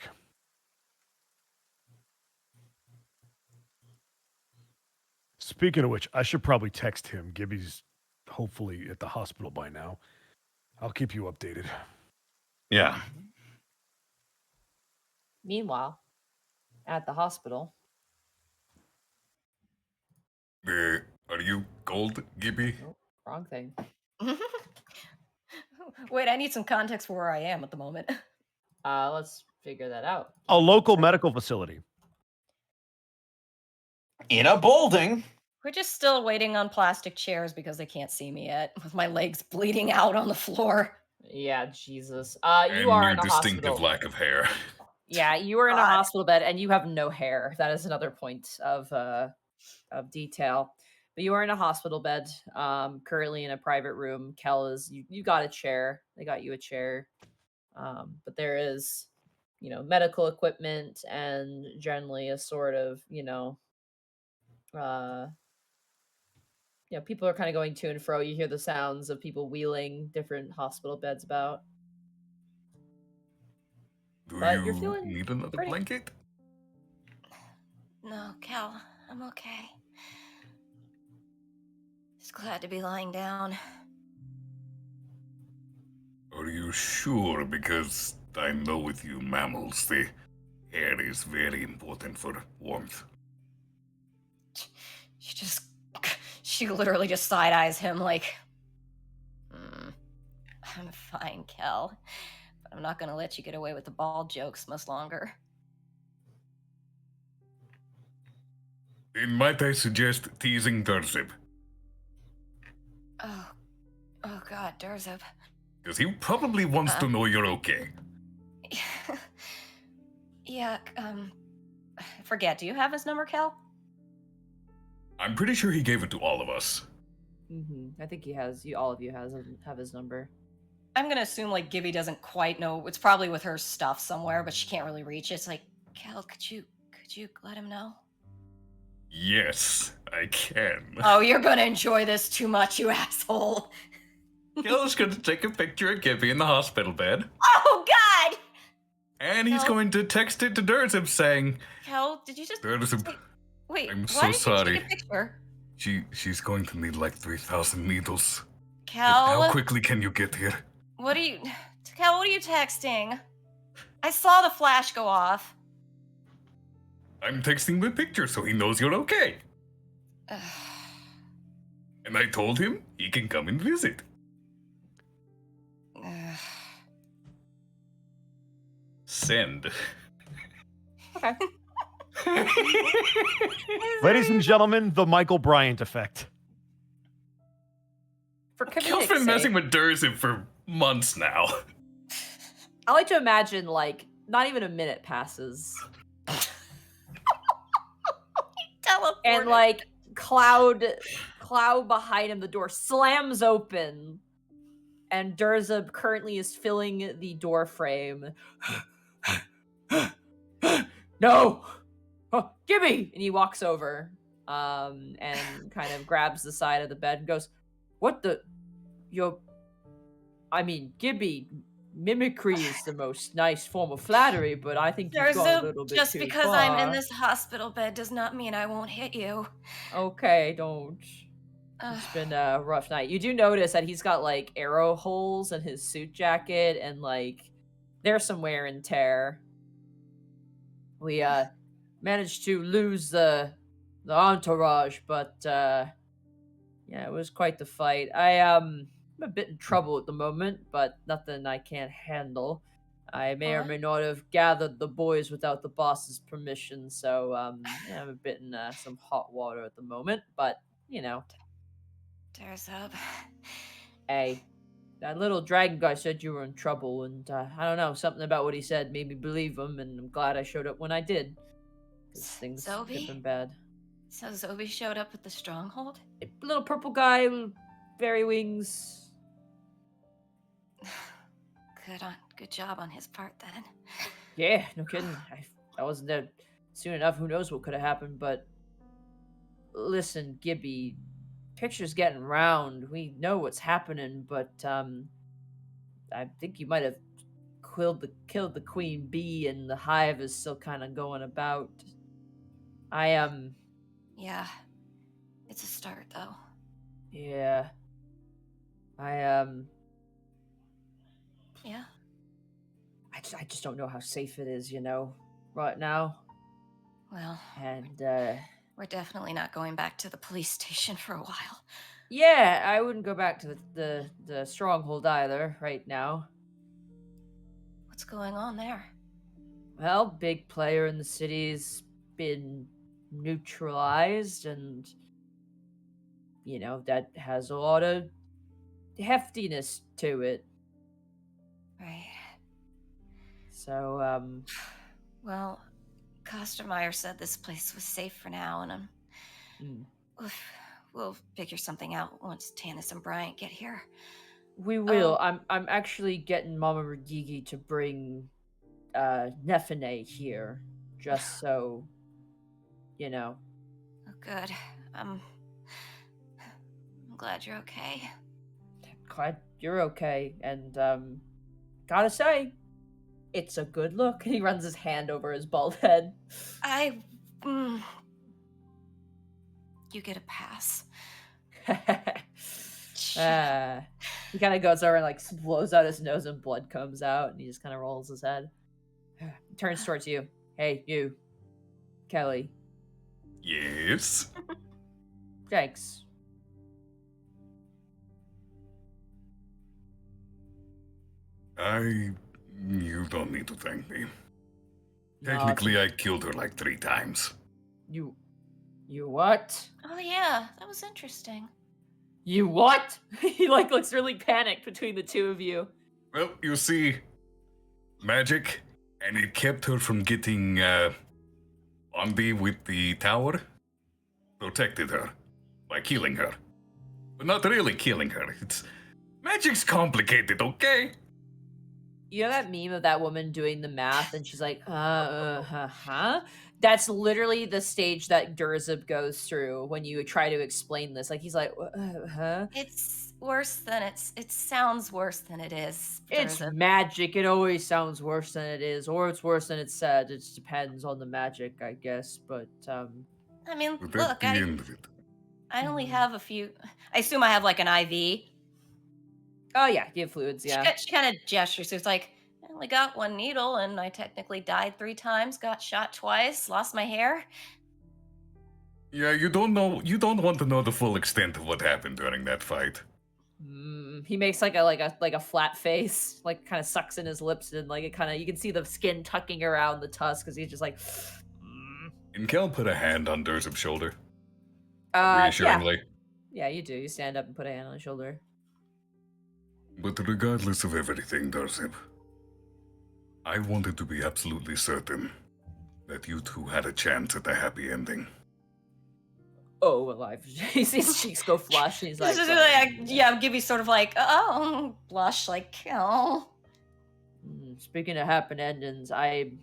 Speaking of which, I should probably text him. Gibby's hopefully at the hospital by now. I'll keep you updated. Yeah. Meanwhile, at the hospital. Are you gold, Gibby? Nope, wrong thing. Wait, I need some context for where I am at the moment. Let's figure that out. A local medical facility. In a building. We're just still waiting on plastic chairs because they can't see me yet, with my legs bleeding out on the floor. Yeah, Jesus. And You are your in a distinctive hospital. lack of hair. Yeah, you are in a God. hospital bed and you have no hair. That is another point of detail. But you are in a hospital bed, currently in a private room. Kel is you got a chair. They got you a chair. But there is, medical equipment and generally a sort of, people are kind of going to and fro. You hear the sounds of people wheeling different hospital beds about. Do But you're you feeling need another pretty- blanket? No, Cal, I'm okay. Just glad to be lying down. Are you sure? Because I know with you mammals, the hair is very important for warmth. She literally just side eyes him like, I'm fine, Kel, but I'm not gonna let you get away with the bald jokes much longer. Then might I suggest teasing Durzib? Oh God, Durzib. Because he probably wants to know you're okay. Yeah, I forget, do you have his number, Kel? I'm pretty sure he gave it to all of us. I think he has. All of you have his number. I'm gonna assume like Gibby doesn't quite know. It's probably with her stuff somewhere, but she can't really reach it. It's like, Kel, could you let him know? Yes, I can. Oh, you're gonna enjoy this too much, you asshole. Kel's going to take a picture of Gibby in the hospital bed. Oh God! And he's Kel? going to text it to Durzib saying, Kel, did you just Durzib, wait? I'm why so did you sorry. take a picture? She's going to need like 3,000 needles. Kel, How quickly can you get here? Kel, what are you texting? I saw the flash go off. I'm texting the picture so he knows you're okay. And I told him he can come and visit. Send. Okay. Ladies and gentlemen, the Michael Bryant effect. For Kel's comedic been sake, messing with Durzib for months now. I like to imagine like not even a minute passes, and like cloud behind him, the door slams open, and Durzib currently is filling the door frame. No, oh, Gibby, and he walks over, and kind of grabs the side of the bed and goes, "What the? Gibby, mimicry is the most nice form of flattery, but I think you've gone a little bit Just too because far. I'm in this hospital bed does not mean I won't hit you. Okay, don't. It's been a rough night. You do notice that he's got like arrow holes in his suit jacket, and like there's some wear and tear. We managed to lose the entourage, but yeah, it was quite the fight. I'm a bit in trouble at the moment, but nothing I can't handle. I may or What? may not have gathered the boys without the boss's permission, so yeah, I'm a bit in some hot water at the moment, but Durzib. Hey, that little dragon guy said you were in trouble, and I don't know, something about what he said made me believe him, and I'm glad I showed up when I did. Because things could have Zobi? been bad. So Zobi showed up at the stronghold? Little purple guy, fairy wings. Good job on his part then. Yeah, no kidding. I wasn't there soon enough. Who knows what could have happened, but listen, Gibby, picture's getting round. We know what's happening, but I think you might have killed the queen bee, and the hive is still kind of going about. Yeah. It's a start, though. Yeah. Yeah. I just don't know how safe it is, right now. Well, And we're definitely not going back to the police station for a while. yeah, I wouldn't go back to the stronghold either right now. What's going on there? Well, big player in the city's been neutralized, and that has a lot of heftiness to it. Right. So, Well, Kostermeyer said this place was safe for now, and we'll figure something out once Tanis and Bryant get here. we will. I'm actually getting Mama Regigi to bring Nefene here, just so Oh, good. I'm glad you're okay. Glad you're okay. And gotta say, it's a good look. He runs his hand over his bald head. You get a pass. He kind of goes over and like blows out his nose and blood comes out, and he just kind of rolls his head. He turns towards you. Hey, you, Kelly. Yes? Thanks. You don't need to thank me. No, Technically, I killed her like 3 times. You what? Oh yeah, that was interesting. You what? He like looks really panicked between the two of you. Well, you see, magic, and it kept her from getting on with the tower. Protected her by killing her. But not really killing her. Magic's complicated, okay? You know that meme of that woman doing the math and she's like, huh? That's literally the stage that Durzib goes through when you try to explain this. Like, he's like, huh? It's worse than it sounds worse than it is. It's Durzib. magic. It always sounds worse than it is, or it's worse than it's said. It just depends on the magic, I guess. But, I mean, But look, at the end of it. I only have a few. I assume I have like an IV. Oh, yeah, you have fluids, yeah. She kind of gestures. It's like, I only got 1 needle, and I technically died 3 times, got shot twice, lost my hair. Yeah, you don't want to know the full extent of what happened during that fight. He makes like a flat face, like kind of sucks in his lips, and like it kind of, you can see the skin tucking around the tusk because he's just like. And Kel put a hand on Durzib's shoulder. Yeah. Reassuringly. Yeah, you do. You stand up and put a hand on his shoulder. But regardless of everything, Durzib, I wanted to be absolutely certain that you two had a chance at a happy ending. Oh, alive. He sees his cheeks go flush, and he's like, yeah, Gibby's sort of like, oh, blush, like, oh. Speaking of happy endings, again,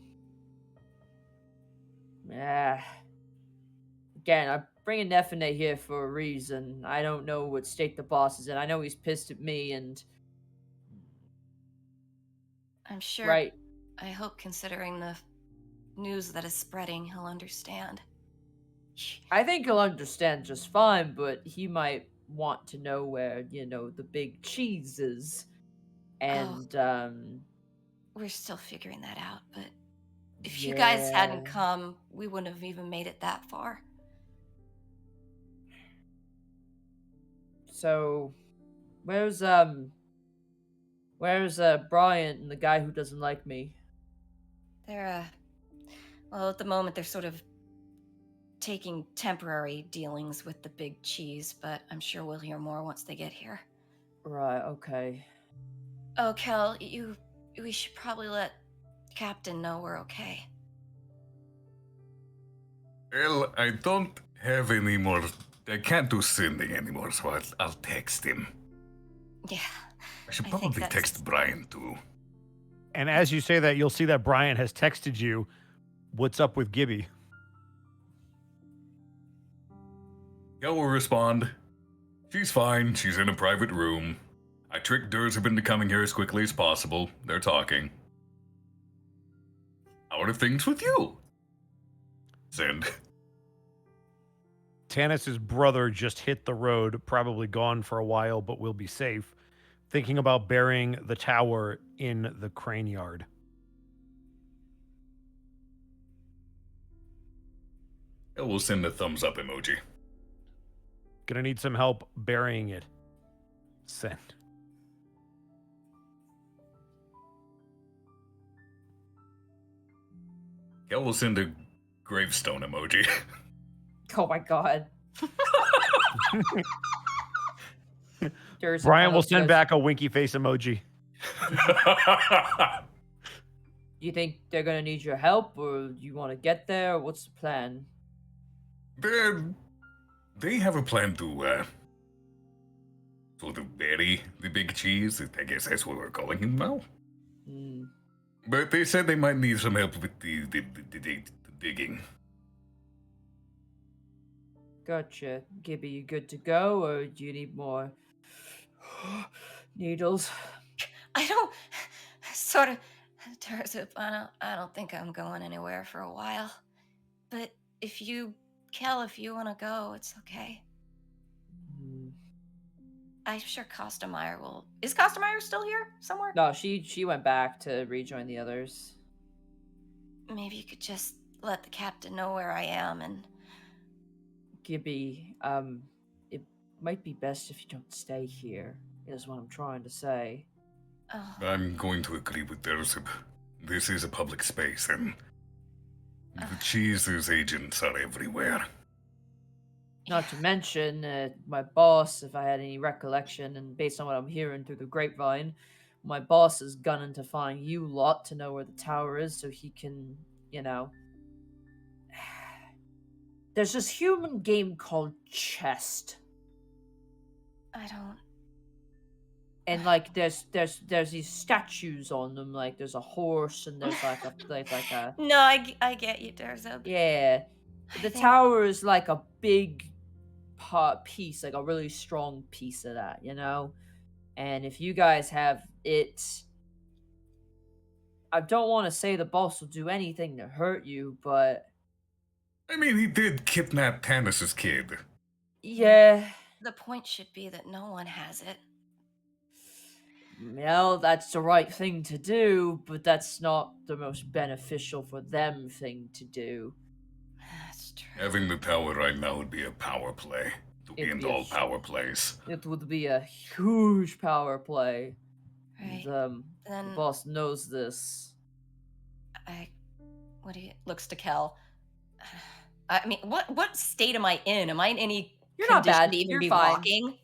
I'm bringing Nefene here for a reason. I don't know what state the boss is in. I know he's pissed at me, and I'm sure. Right. I hope, considering the news that is spreading, he'll understand. I think he'll understand just fine, but he might want to know where, the big cheese is. And, we're still figuring that out, but if you guys hadn't come, we wouldn't have even made it that far. So, where's Bryant and the guy who doesn't like me? They're, well, at the moment, they're sort of taking temporary dealings with the big cheese, but I'm sure we'll hear more once they get here. Right, okay. Oh, Kel, we should probably let Captain know we're okay. Well, I don't have any more. I can't do sending anymore, so I'll text him. Yeah. I should probably text Brian too. And as you say that, you'll see that Brian has texted you, "What's up with Gibby?" Kel will respond. She's fine. She's in a private room. I tricked Durzib into coming here as quickly as possible. They're talking. How are things with you? Send. Tanis's brother just hit the road, probably gone for a while, but will be safe. Thinking about burying the tower in the crane yard. I will send a thumbs up emoji. Gonna need some help burying it. Send. I will send a gravestone emoji. Oh my god. Brian will send back a winky face emoji. Do you think they're gonna need your help, or do you want to get there? What's the plan? They have a plan to sort of bury the big cheese. I guess that's what we're calling him now. Hmm. But they said they might need some help with the digging. Gotcha. Gibby, you good to go, or do you need more needles? I don't sort of Tarzip, I don't think I'm going anywhere for a while. But if you want to go, it's okay. Hmm. I'm sure Kostemeyer will. Is Kostemeyer still here somewhere? No, she went back to rejoin the others. Maybe you could just let the captain know where I am and. Gibby, it might be best if you don't stay here, is what I'm trying to say. Oh. I'm going to agree with Durzib. This is a public space, and the cheese's agents are everywhere. Not to mention, my boss, if I had any recollection, and based on what I'm hearing through the grapevine, my boss is gunning to find you lot to know where the tower is so he can, you know. There's this human game called Chest. I don't. And like there's these statues on them, like there's a horse and there's like a No, I get you, Tarzip. yeah. The think- tower is like a big piece, like a really strong piece of that, you know? And if you guys have it, I don't want to say the boss will do anything to hurt you, but I mean, he did kidnap Tanis's kid. yeah. The point should be that no one has it. Well, that's the right thing to do, but that's not the most beneficial for them thing to do. That's true. Having the tower right now would be a power play. To It'd end be a all power plays. It would be a huge power play. Right. And, the Then boss knows this. looks to Kel. I mean, what state am I in? Am I in any You're not condition bad. to even You're be fine. walking?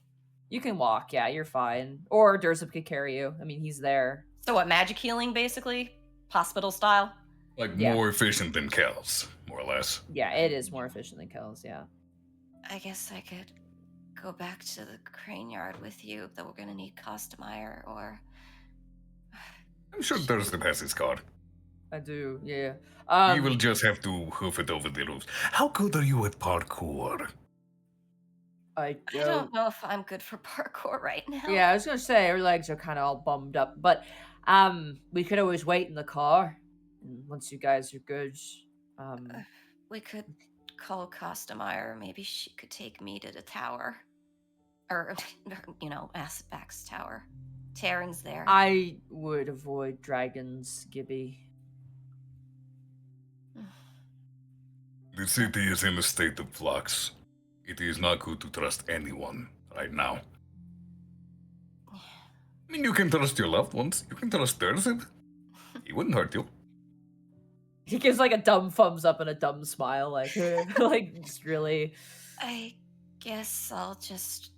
You can walk, yeah, you're fine. Or Durzip could carry you. I mean, he's there. So what, magic healing, basically? Hospital style? Like, Yeah. more efficient than Kel's, more or less. Yeah, it is more efficient than Kel's, yeah. I guess I could go back to the crane yard with you, though we're gonna need Kostemeyer or... I'm sure Durzib has his card. I do, yeah. He will just have to hoof it over the roofs. How good are you at parkour? I don't know if I'm good for parkour right now. Yeah, I was gonna say her legs are kind of all bummed up, but we could always wait in the car. And once you guys are good, We could call Kostemeyer. Maybe she could take me to the tower. Or, Aspect's tower. Taryn's there. I would avoid dragons, Gibby. The city is in a state of flux. It is not good to trust anyone right now. I mean, you can trust your loved ones. You can trust Durzib. He wouldn't hurt you. He gives like a dumb thumbs up and a dumb smile, like like just really. I guess I'll just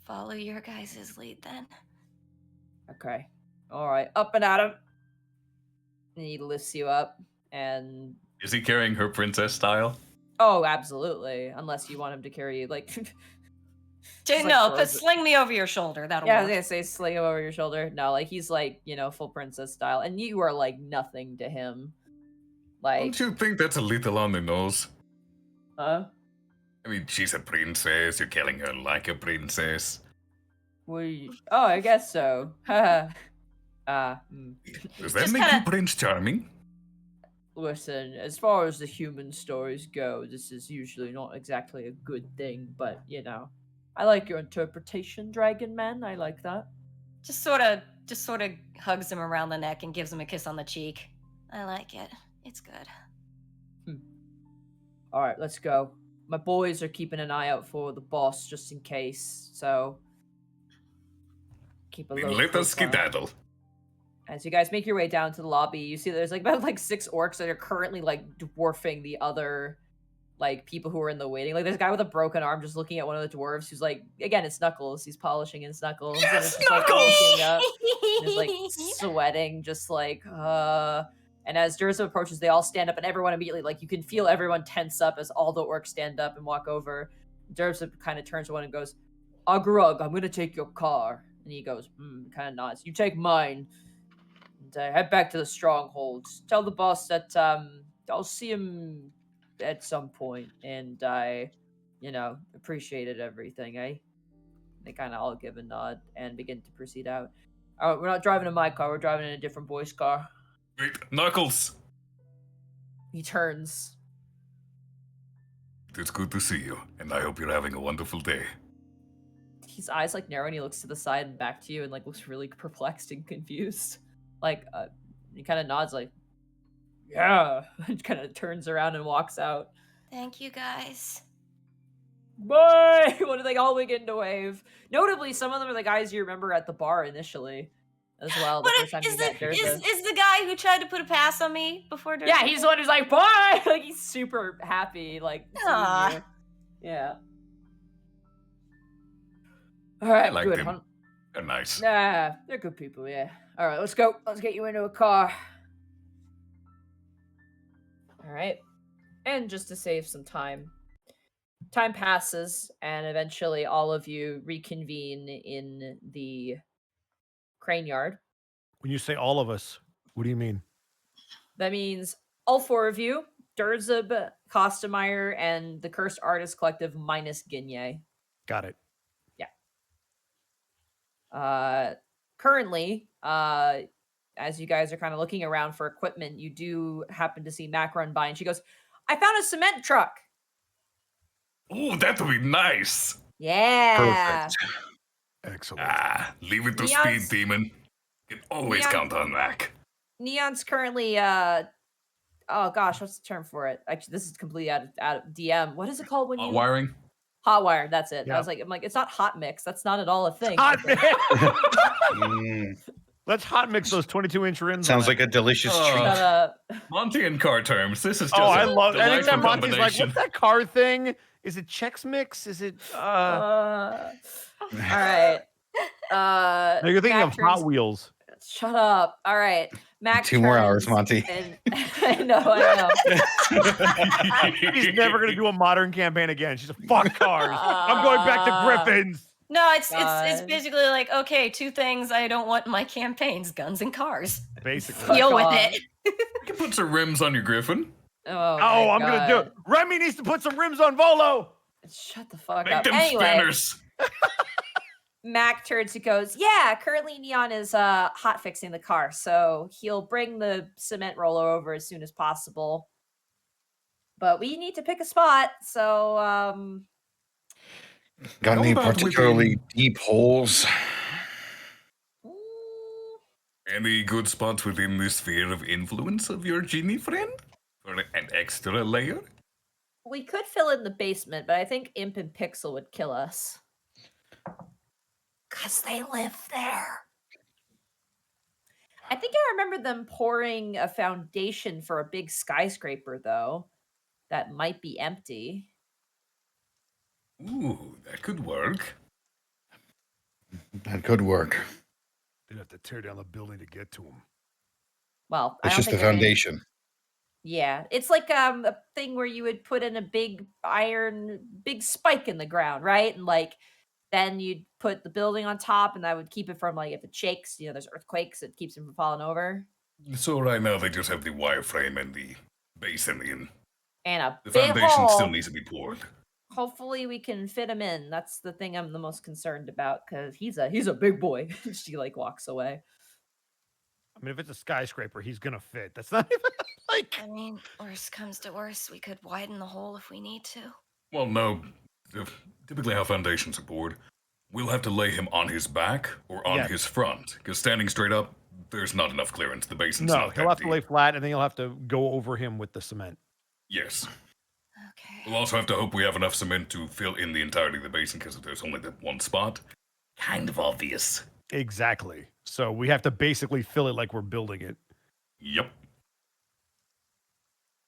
follow your guys' lead then. Okay. All right. Up and at him. And he lifts you up and. Is he carrying her princess style? Oh, absolutely. Unless you want him to carry you, like. But sling me over your shoulder. That'll Yeah, I work. was gonna say sling him over your shoulder. No, like he's like, full princess style. And you are like nothing to him. Like. Don't you think that's a little on the nose? Huh? I mean, she's a princess. You're killing her like a princess. Oh, I guess so. Does Just that make kinda- you Prince Charming? Listen, as far as the human stories go, this is usually not exactly a good thing, but I like your interpretation, Dragon Man. I like that. Just sort of hugs him around the neck and gives him a kiss on the cheek. I like it. It's good. All right, let's go. My boys are keeping an eye out for the boss just in case, so keep a Then low let us profile. skedaddle. As you guys make your way down to the lobby, you see there's about 6 orcs that are currently dwarfing the other people who are in the waiting. There's a guy with a broken arm just looking at one of the dwarves who's again, it's Knuckles. He's polishing his knuckles. Yes, and it's just, Knuckles! looking up. He's sweating, just And as Durza approaches, they all stand up, and everyone immediately, you can feel everyone tense up as all the orcs stand up and walk over. Durza kind of turns to one and goes, Agrug, I'm gonna take your car. And he goes, kind of nods. You take mine. And head back to the stronghold. Tell the boss that I'll see him at some point, and I, appreciated everything, eh? They kind of all give a nod and begin to proceed out. All right, we're not driving in my car. We're driving in a different boy's car. Wait, Knuckles! He turns. It's good to see you, and I hope you're having a wonderful day. His eyes narrow, and he looks to the side and back to you, and looks really perplexed and confused. He kind of nods, yeah. And kind of turns around and walks out. Thank you, guys. Bye! What do they all begin to wave? Notably, some of them are the guys you remember at the bar initially, as well. The first time you met Durza. Is the guy who tried to put a pass on me before Durza? Yeah, he's the one who's bye! He's super happy, Aw. seeing you. Yeah. Alright, I like good. them. They're nice. Nah, they're good people, yeah. Alright, let's go. Let's get you into a car. Alright. And just to save some time passes, and eventually all of you reconvene in the crane yard. When you say all of us, what do you mean? That means all 4 of you, Durzub, Kostemeyer, and the Cursed Artist Collective minus Ginye. Got it. Currently, as you guys are kind of looking around for equipment, you do happen to see Mac run by, and she goes, I found a cement truck. Ooh, that would be nice. Yeah. Perfect. Excellent. Leave it to Neon's- Speed Demon. You can always Neon- count on Mac. Neon's currently, oh gosh, what's the term for it? Actually, this is completely out of DM. What is it called when you... Wiring? Hot wire, that's it. Yeah. I was I'm it's not hot mix. That's not at all a thing. Hot mix. Mm, Let's hot mix those 22-inch rims. sounds like a delicious Oh. treat. Shut up. Monty and car terms. This is just I a love. delightful Anytime Monty's like, combination. "What's that car thing? Is it Chex Mix? Is it?" All right. No, you're thinking Mac of Hot turns- Wheels. Shut up. All right. Mac 2 more hours, turns Monty. and- I know. She's never gonna do a modern campaign again. She's a fuck cars. I'm going back to Griffins. No, it's God. basically okay, 2 things I don't want in my campaigns: guns and cars. Basically. Fuck Deal with off. it. You can put some rims on your Griffin. Oh, Oh, my I'm gonna do it. God. Remy needs to put some rims on Volo. Shut the fuck Make up. them Anyway, spinners. Mac turns and goes, yeah, currently Neon is hot fixing the car, so he'll bring the cement roller over as soon as possible. But we need to pick a spot, so Got How any about particularly within- deep holes? mm, Any good spots within the sphere of influence of your genie friend? For an extra layer? we could fill in the basement, but I think Imp and Pixel would kill us. 'Cause they live there. I think I remember them pouring a foundation for a big skyscraper, though. That might be empty. Ooh, that could work. That could work. They'd have to tear down the building to get to him. Well, I It's don't just the think they're gonna- foundation. Yeah, it's like a thing where you would put in a big big spike in the ground, right? And then you'd put the building on top, and that would keep it from if it shakes, there's earthquakes, it keeps it from falling over. So right now they just have the wireframe and the basin in. And a The big foundation hole. still needs to be poured. hopefully we can fit him in. That's the thing I'm the most concerned about because he's a big boy. She like walks away. I mean, if it's a skyscraper, he's gonna fit. That's not even like. I mean, worst comes to worst, we could widen the hole if we need to. Well, no. Typically, how foundations are poured, we'll have to lay him on his back or on Yes. his front, because standing straight up, there's not enough clearance. The basin's No, not he'll that have deep. to lay flat, and then you'll have to go over him with the cement. Yes. Okay. We'll also have to hope we have enough cement to fill in the entirety of the basin, because if there's only that one spot, kind of obvious. Exactly. So we have to basically fill it like we're building it. Yep.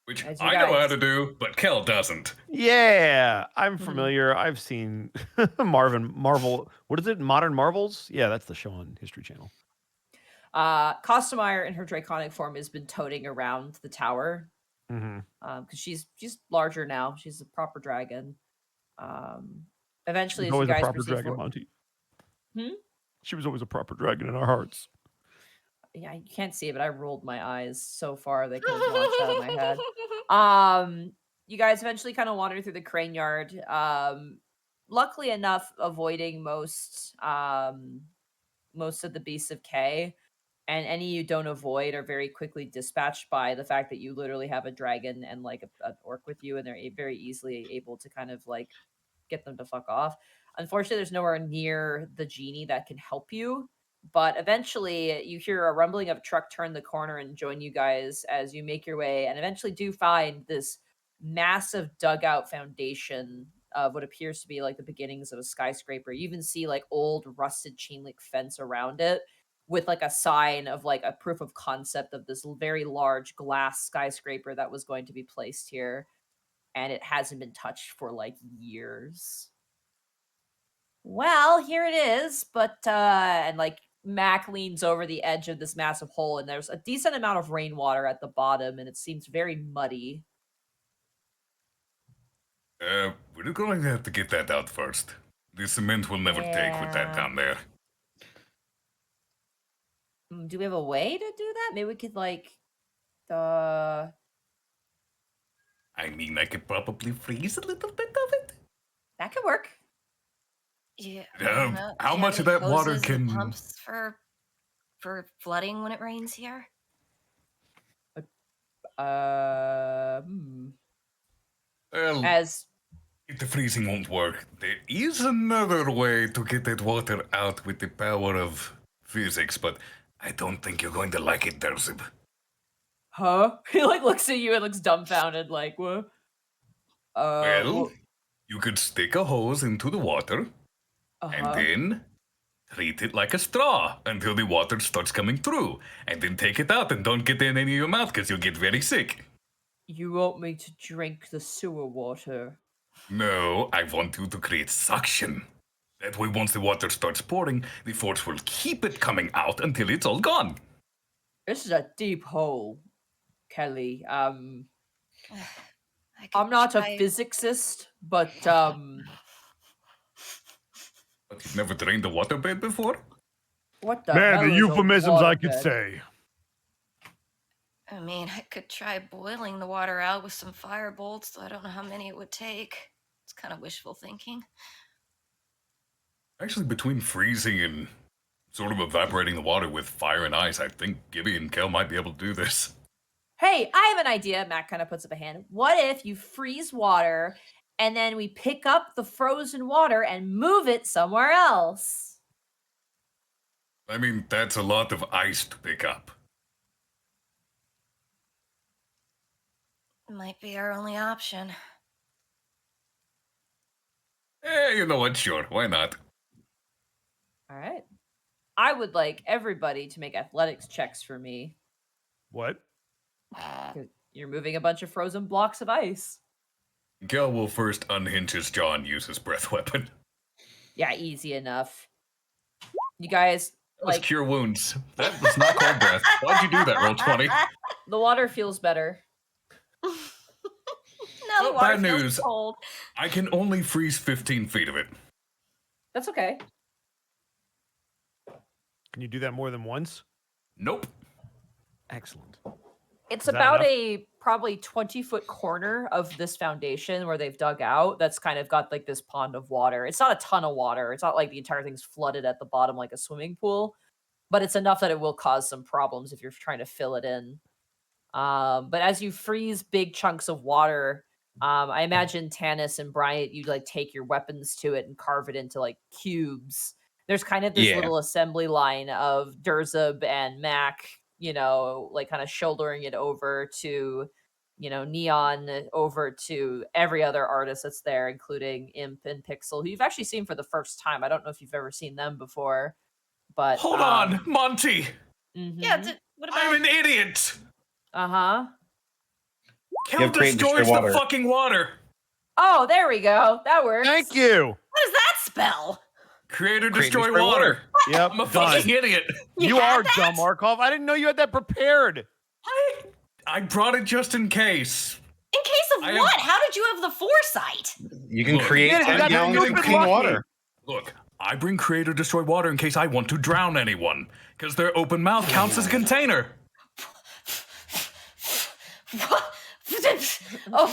Which As you I know how guys- to do, but Kel doesn't. Yeah, I'm Mhm. familiar. I've seen Marvel. What is it? Modern Marvels? Yeah, that's the show on History Channel. Costumeyer in her draconic form has been toting around the tower Mm-hmm. because she's larger now. She's a proper dragon. Eventually, She's as you always a guys proper proceed dragon, forward, Monty. Hmm? She was always a proper dragon in our hearts. yeah, you can't see it, but I rolled my eyes so far they could have launched out of my head. You guys eventually kind of wander through the crane yard. Luckily enough, avoiding most of the beasts of K. And any you don't avoid are very quickly dispatched by the fact that you literally have a dragon and like an orc with you, and they're very easily able to kind of like get them to fuck off. Unfortunately, there's nowhere near the genie that can help you. But eventually, you hear a rumbling of a truck turn the corner and join you guys as you make your way, and eventually do find this massive dugout foundation of what appears to be like the beginnings of a skyscraper. You even see like old rusted chain link fence around it with like a sign of like a proof of concept of this very large glass skyscraper that was going to be placed here, and it hasn't been touched for like years. Well, here it is, but and like Mac leans over the edge of this massive hole, and there's a decent amount of rainwater at the bottom, and it seems very muddy. We're going to have to get that out first. The cement will never take with that Yeah. down there. Do we have a way to do that? Maybe we could like I mean, I could probably freeze a little bit of it. that could work. Yeah. I Um, don't know. how Do you much have of any that water hoses and can- pumps for flooding when it rains here? Well, As if the freezing won't work, there is another way to get that water out with the power of physics, but I don't think you're going to like it, Derzib. huh? He like looks at you and looks dumbfounded, like what? Well, you could stick a hose into the water and uh-huh. then treat it like a straw until the water starts coming through, and then take it out and don't get it in any of your mouth because you'll get very sick. You want me to drink the sewer water? No, I want you to create suction. That way, once the water starts pouring, the force will keep it coming out until it's all gone. This is a deep hole, Kelly. I could I'm not try- a physicist, but But you've never drained a waterbed before? what the Man, hell the is a euphemisms I could waterbed? say. I mean, I could try boiling the water out with some fire bolts, though I don't know how many it would take. It's kind of wishful thinking. Actually, between freezing and sort of evaporating the water with fire and ice, I think Gibby and Kel might be able to do this. Hey, I have an idea. Matt kind of puts up a hand. What if you freeze water and then we pick up the frozen water and move it somewhere else? I mean, that's a lot of ice to pick up. Might be our only option. You know what? Sure, why not? All right. I would like everybody to make athletics checks for me. What? 'Cause you're moving a bunch of frozen blocks of ice. Kel will first unhinge his jaw and use his breath weapon. Yeah, easy enough. You guys, That was like, cure wounds. That was not cold breath. Why'd you do that, roll 20? the water feels better. No, Well, the water bad feels news. cold. I can only freeze 15 feet of it. That's okay. Can you do that more than once? Nope. Excellent. It's Is that about enough? a probably 20-foot corner of this foundation where they've dug out that's kind of got like this pond of water. It's not a ton of water. It's not like the entire thing's flooded at the bottom like a swimming pool, but it's enough that it will cause some problems if you're trying to fill it in. But as you freeze big chunks of water, I imagine Tanis and Bryant, you like take your weapons to it and carve it into like cubes. There's kind of this Yeah. little assembly line of Durzub and Mac, like kind of shouldering it over to, Neon, over to every other artist that's there, including Imp and Pixel, who you've actually seen for the first time. I don't know if you've ever seen them before, but Hold on, Monty! Yeah, mhm. what about I'm an idiot! Uh-huh. Kel have created destroys destroy the water. fucking water! Oh, there we go. That works. Thank you. what does that spell? Creator Create destroy destroy water! Yep, I'm a done. fucking idiot! You had are that? dumb, Markov. I didn't know you had that prepared. I brought it just in case. In case of I what? have- How did you have the foresight? You can Look, create yeah, 10 that's gallons stupid of clean lucky. water. Look, I bring Creator destroy water in case I want to drown anyone, because their open mouth counts as a container. What? Oh,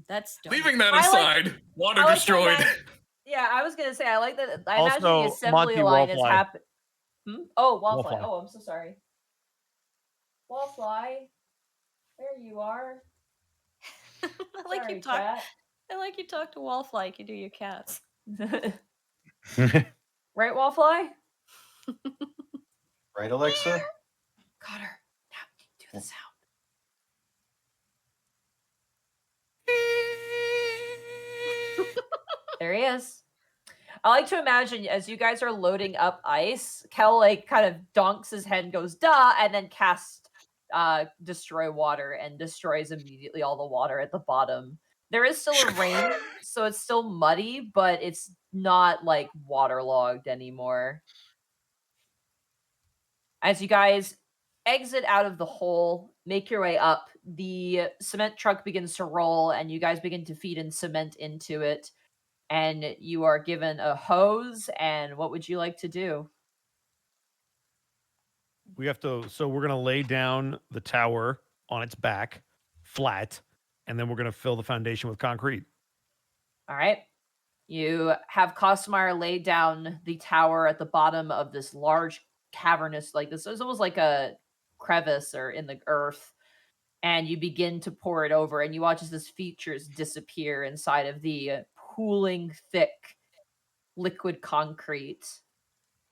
that's dumb. Leaving that I like- aside, water I like destroyed. that- Yeah, I was gonna say I like that. I imagine Also, the assembly Monty line is Wallfly. happening. Oh, Wallfly. Wallfly. Oh, I'm so sorry. Wallfly, there you are. I like Sorry, you talk. chat. I like you talk to Wallfly like you do your cats. Right, Wallfly? Right, Alexa? Got her. Now do the sound. There he is. I like to imagine as you guys are loading up ice, Kel like kind of donks his head and goes duh, and then casts destroy water and destroys immediately all the water at the bottom. There is still a rain, so it's still muddy, but it's not like waterlogged anymore. As you guys exit out of the hole, make your way up, the cement truck begins to roll, and you guys begin to feed in cement into it. And you are given a hose, and what would you like to do? We have to. So we're gonna lay down the tower on its back, flat, and then we're gonna fill the foundation with concrete. All right. You have Costmeyer lay down the tower at the bottom of this large cavernous, like this is almost like a crevice or in the earth, and you begin to pour it over, and you watch as this features disappear inside of the pooling thick liquid concrete.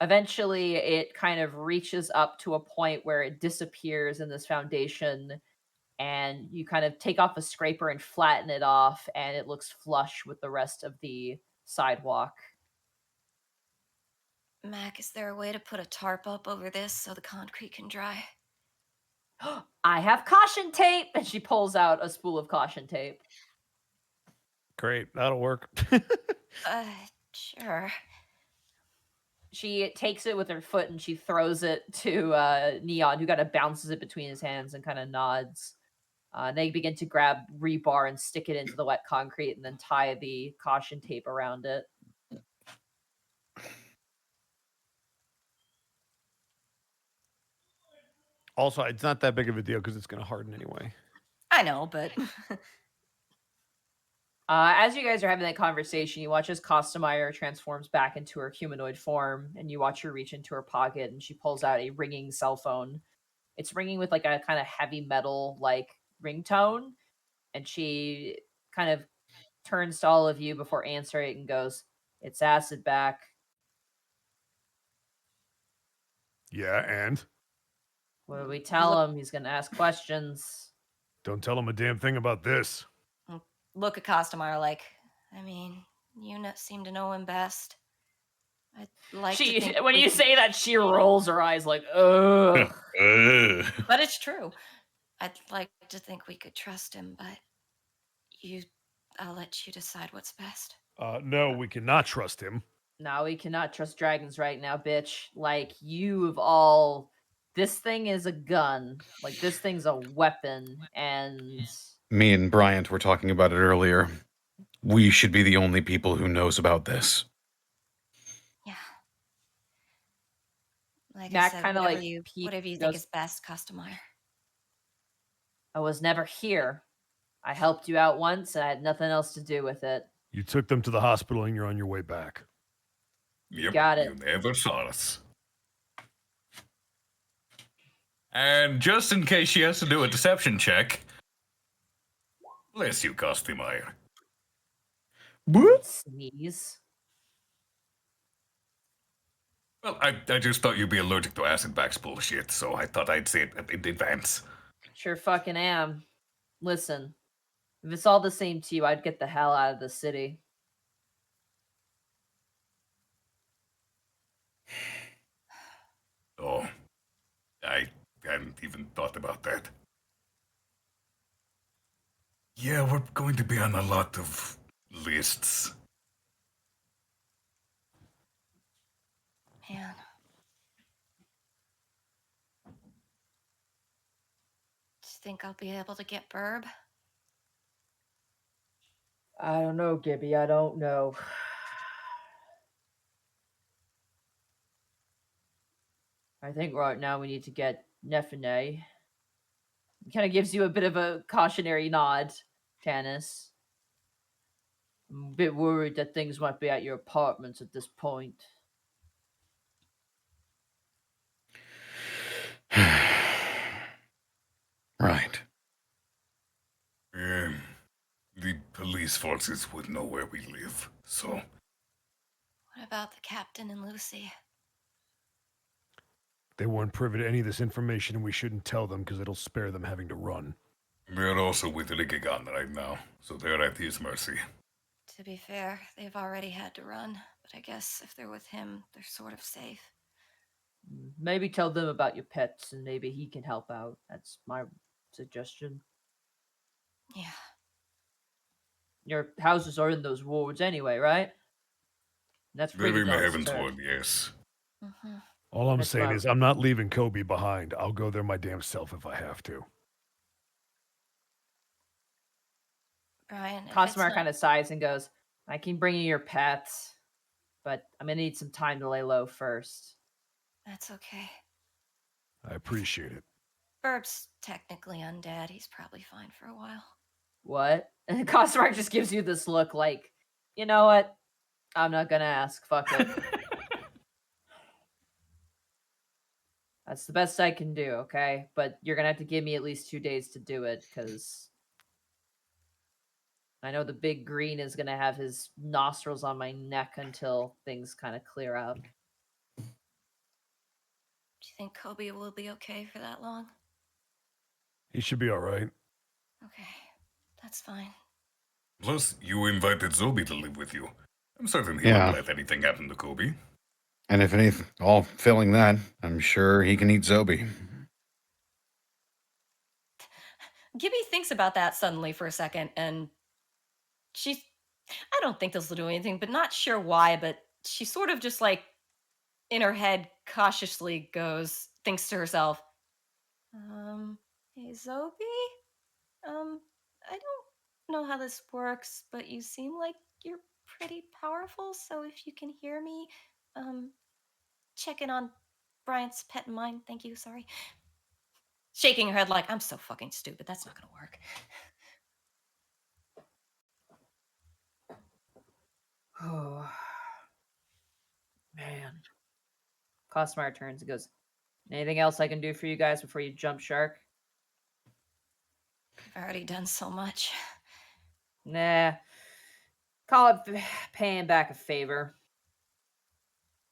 Eventually, it kind of reaches up to a point where it disappears in this foundation, and you kind of take off a scraper and flatten it off, and it looks flush with the rest of the sidewalk. Mac, is there a way to put a tarp up over this so the concrete can dry? I have caution tape, and she pulls out a spool of caution tape. Great, that'll work. Sure. She takes it with her foot and she throws it to Neon, who kind of bounces it between his hands and kind of nods. They begin to grab rebar and stick it into the wet concrete and then tie the caution tape around it. Also, it's not that big of a deal because it's gonna harden anyway. I know, but As you guys are having that conversation, you watch as Costmeyer transforms back into her humanoid form, and you watch her reach into her pocket, and she pulls out a ringing cell phone. It's ringing with like a kind of heavy metal like ringtone, and she kind of turns to all of you before answering and goes, "It's Acid back." Yeah, and What do we tell him? He's gonna ask questions. don't tell him a damn thing about this. look at Costmeyer like, I mean, you seem to know him best. I'd like to think When we you could- say that, she rolls her eyes like, ugh. But it's true. I'd like to think we could trust him, but I'll let you decide what's best. No, we cannot trust him. No, we cannot trust dragons right now, bitch. Like, you have all... This thing is a gun. Like, this thing's a weapon, and... Me and Bryant were talking about it earlier. We should be the only people who knows about this. Yeah. Like I Mac said, kind of whatever like you peeps whatever you and think goes, is best, Customer. I was never here. I helped you out once and I had nothing else to do with it. You took them to the hospital and you're on your way back. You Yep, got it. you never saw us. And just in case she has to do a deception check, bless you, Customer. Sneeze. Well, I just thought you'd be allergic to acid backs bullshit, so I thought I'd say it in advance. Sure fucking am. Listen, if it's all the same to you, I'd get the hell out of the city. Oh, I hadn't even thought about that. Yeah, we're going to be on a lot of lists. Man. Do you think I'll be able to get Burb? I don't know, Gibby. I don't know. I think right now we need to get Nefene. Kind of gives you a bit of a cautionary nod, Tannis. I'm a bit worried that things might be at your apartments at this point. Right. The police forces would know where we live, so What about the captain and Lucy? They weren't privy to any of this information, and we shouldn't tell them because it'll spare them having to run. they're also with Rikigan right now, so they're at his mercy. To be fair, they've already had to run, but I guess if they're with him, they're sort of safe. Maybe tell them about your pets and maybe he can help out. That's my suggestion. Yeah. Your houses are in those wards anyway, right? That's They're pretty in the close Heavens to- Ward, yes. Mm-hmm. All I'm That's saying my- is I'm not leaving Kobe behind. I'll go there my damn self if I have to. Brian, if it's Cosmar not- kind of sighs and goes, I can bring you your pets, but I'm going to need some time to lay low first. That's okay. I appreciate it. Burb's technically undead. He's probably fine for a while. What? And Cosmar just gives you this look like, you know what? I'm not going to ask. Fuck it. That's the best I can do, okay? But you're going to have to give me at least 2 days to do it, because I know the big green is going to have his nostrils on my neck until things kind of clear up. Do you think Kobe will be okay for that long? He should be all right. Okay, that's fine. Plus, you invited Zobi to live with you. I'm certain he Yeah. won't let anything happen to Kobe. And if anything, all failing that, I'm sure he can eat Zobi. Gibby thinks about that suddenly for a second, and I don't think this will do anything, but not sure why, but she sort of just like, in her head, cautiously thinks to herself, hey, Zobi? I don't know how this works, but you seem like you're pretty powerful, so if you can hear me, check in on Bryant's pet and mine. Thank you, sorry. Shaking her head like, I'm so fucking stupid. That's not gonna work. Oh, man. Cosmar turns and goes, anything else I can do for you guys before you jump shark? I've already done so much. Nah. Call it paying back a favor.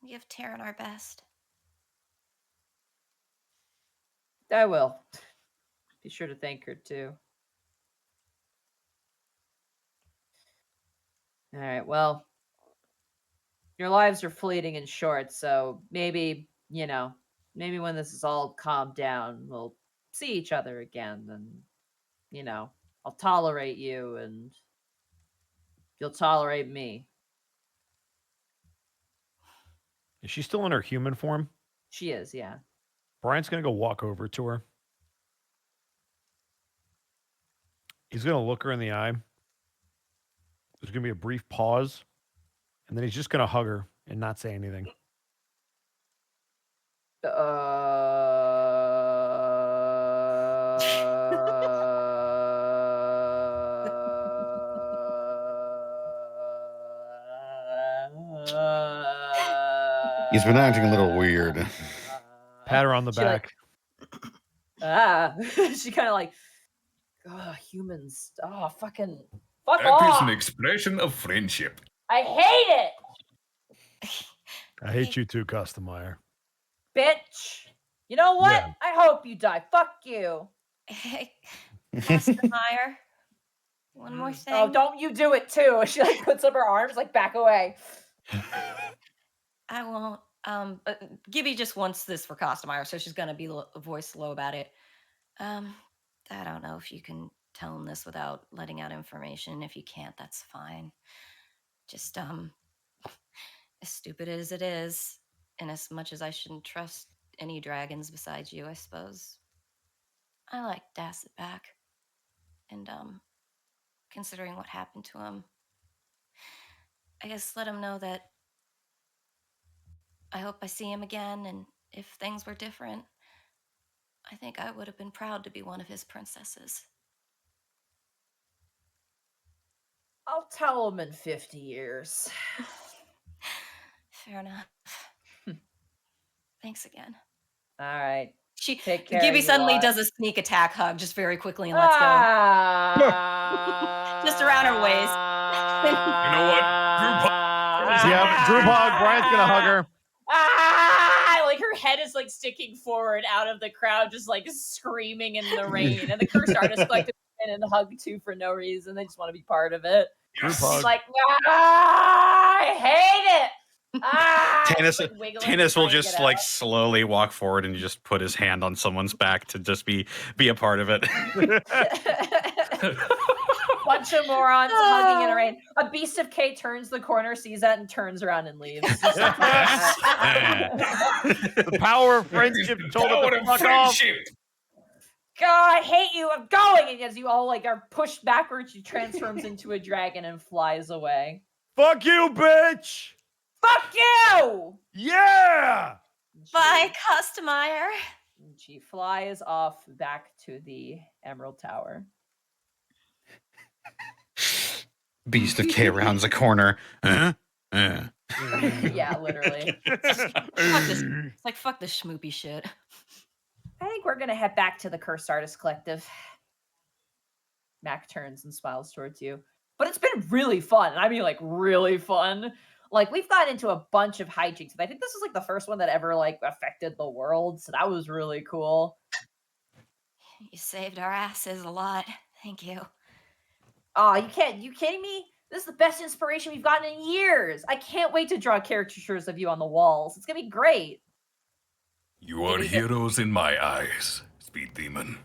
Give Taryn our best. I will. Be sure to thank her, too. All right, well, your lives are fleeting and short, so maybe, maybe when this is all calmed down, we'll see each other again, and, I'll tolerate you, and you'll tolerate me. Is she still in her human form? She is, yeah. Brian's going to go walk over to her. He's going to look her in the eye. There's going to be a brief pause, and then he's just going to hug her and not say anything. He's been acting a little weird. Pat her on the She, like, back. she kind of like, oh, humans. Oh, fuck That is off. an expression of friendship. I hate it, I hate you too, Costameyer. bitch. You know what? Yeah. I hope you die. Fuck you. Hey, Meyer. One more thing. Oh, don't you do it too. She like puts up her arms, like back away. I won't. Gibby just wants this for Costameyer, so she's gonna be voice low about it. I don't know if you can tell him this without letting out information. If you can't, that's fine. Just as stupid as it is, and as much as I shouldn't trust any dragons besides you, I suppose, I like Dacet back. And considering what happened to him, I guess let him know that I hope I see him again, and if things were different, I think I would have been proud to be one of his princesses. I'll tell him in 50 years. Fair enough. Thanks again. All right. Take care, Gibby you suddenly lot. does a sneak attack hug just very quickly and lets go. Just around her waist. You know what? Group Yeah, group hug. Brian's gonna hug her. Like her head is like sticking forward out of the crowd, just like screaming in the rain. And the cursed artist collective and hug too for no reason. They just want to be part of it. Group She's hug. like, I hate it. Tannis will just like slowly walk forward and just put his hand on someone's back to just be a part of it. Bunch of morons hugging in the rain. A beast of K turns the corner, sees that, and turns around and leaves. Just like The power of friendship told her to fuck off. God, I hate you. I'm going. And as you all like are pushed backwards, she transforms into a dragon and flies away. Fuck you, bitch! Fuck you! Yeah! Bye, Costameyer. She flies off back to the Emerald Tower. Beast of K rounds the corner. Yeah, literally. It's like, fuck this schmoopy shit. I think we're gonna head back to the Cursed Artist Collective. Mac turns and smiles towards you. But it's been really fun. I mean, like, really fun. Like, we've gotten into a bunch of hijinks. I think this is like the first one that ever like affected the world. So that was really cool. You saved our asses a lot. Thank you. Oh, you kidding me? This is the best inspiration we've gotten in years. I can't wait to draw caricatures of you on the walls. It's gonna be great. You are heroes in my eyes, Speed Demon.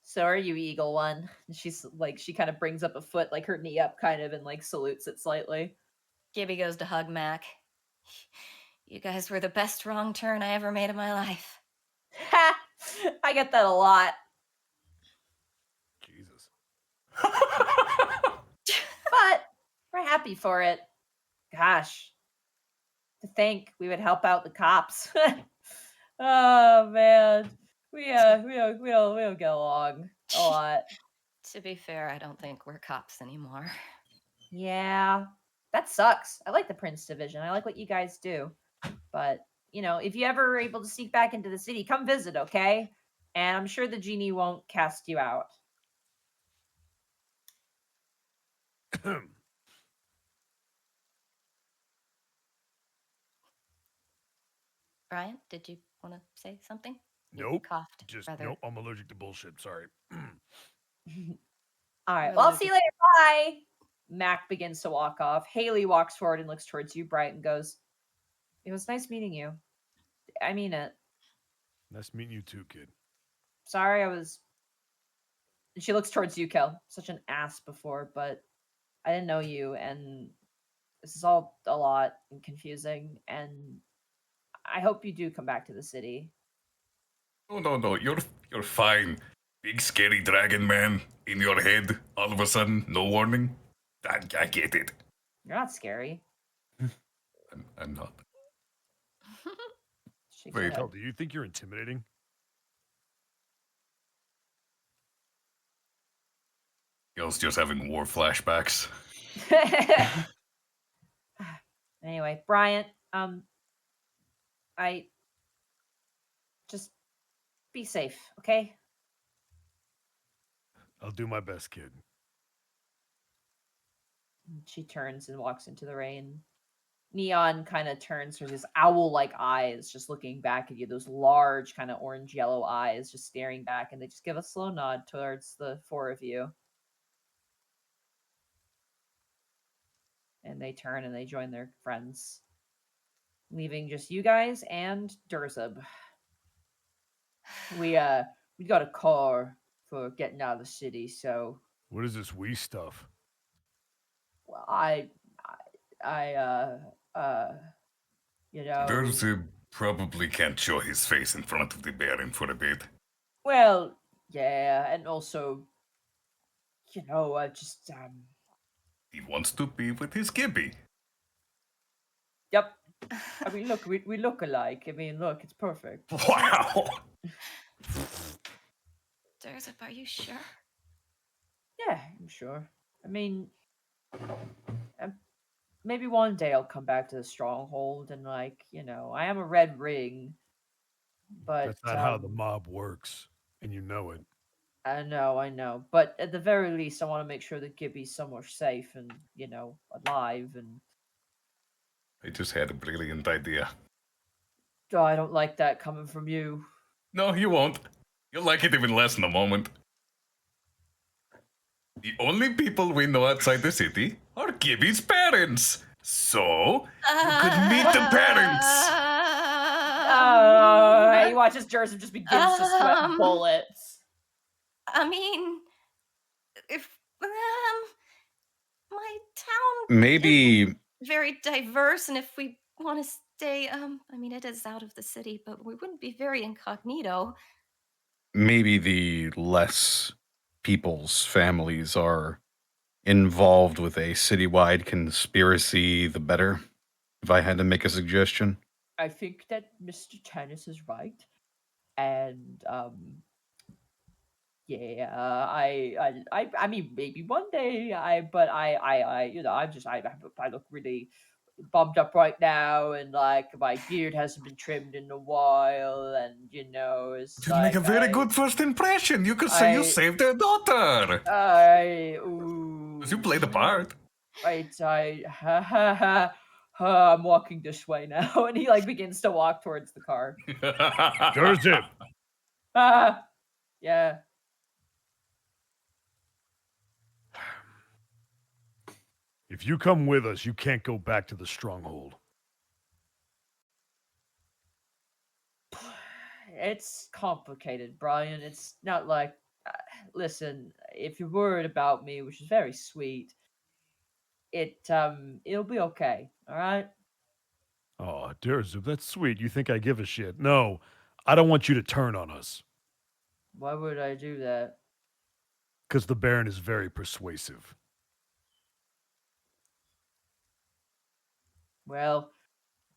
So are you, Eagle One. She's like, she kind of brings up a foot, like her knee up kind of, and like salutes it slightly. Gibby goes to hug Mac. You guys were the best wrong turn I ever made in my life. Ha! I get that a lot. Jesus. But we're happy for it. Gosh. To think we would help out the cops. Oh man. We don't get along a lot. To be fair, I don't think we're cops anymore. Yeah. That sucks. I like the Prince Division. I like what you guys do. But, you know, if you ever are able to sneak back into the city, come visit, okay? And I'm sure the genie won't cast you out. Brian, did you want to say something? You Nope. coughed. Just rather. nope. I'm allergic to bullshit. Sorry. All right. Well, I'll see you later. Bye. Mac begins to walk off. Haley walks forward and looks towards you, Bright, and goes, "It was nice meeting you. I mean it. Nice meeting you too, kid. Sorry I was..." And she looks towards you, Kel. Such an ass before, but I didn't know you, and this is all a lot and confusing, and I hope you do come back to the city. No, you're fine. Big scary dragon man in your head all of a sudden, no warning. I get it. You're not scary. I'm not. Shakes Wait. her Hell, do you think you're intimidating? Gil's just having war flashbacks. head. Anyway, Bryant, I just be safe, okay? I'll do my best, kid. She turns and walks into the rain. Neon kind of turns for his owl-like eyes, just looking back at you. Those large, kind of orange-yellow eyes, just staring back, and they just give a slow nod towards the four of you. And they turn and they join their friends, leaving just you guys and Durzub. We got a car for getting out of the city, so What is this we stuff? well, you know, Durzub probably can't show his face in front of the Baron for a bit. well, yeah, and also, you know, just He wants to be with his Gibby. yep. I mean, look, we look alike. I mean, look, it's perfect. Wow! Durzub, are you sure? Yeah, I'm sure. I mean, maybe one day I'll come back to the stronghold and, like, you know, I am a red ring, but That's not how the mob works, and you know it. I know. But at the very least, I want to make sure that Gibby's somewhere safe and, you know, alive. And I just had a brilliant idea. oh, I don't like that coming from you. No, you won't. You'll like it even less in a moment. The only people we know outside the city are Gibby's parents. So, you could meet the parents. He watches Joseph just begins to sweat bullets. I mean, if my town Maybe isn't very diverse, and if we want to stay, I mean, it is out of the city, but we wouldn't be very incognito. maybe the less people's families are involved with a citywide conspiracy, the better. If I had to make a suggestion. I think that Mr. Tennis is right, and yeah, I mean, maybe one day, you know, I look really bummed up right now, and like my beard hasn't been trimmed in a while, and you know, it's You'd make like a very good first impression. You could say you I- saved their daughter. Ooh, Because you play the part. right, I'm walking this way now, and he like begins to walk towards the car. Durzub, Yeah. if you come with us, you can't go back to the stronghold. It's complicated, Brian. It's not like, listen, if you're worried about me, which is very sweet, it'll be okay. All right. Oh, Durzub, that's sweet. You think I give a shit? No, I don't want you to turn on us, Why would I do that? because the Baron is very persuasive. Well,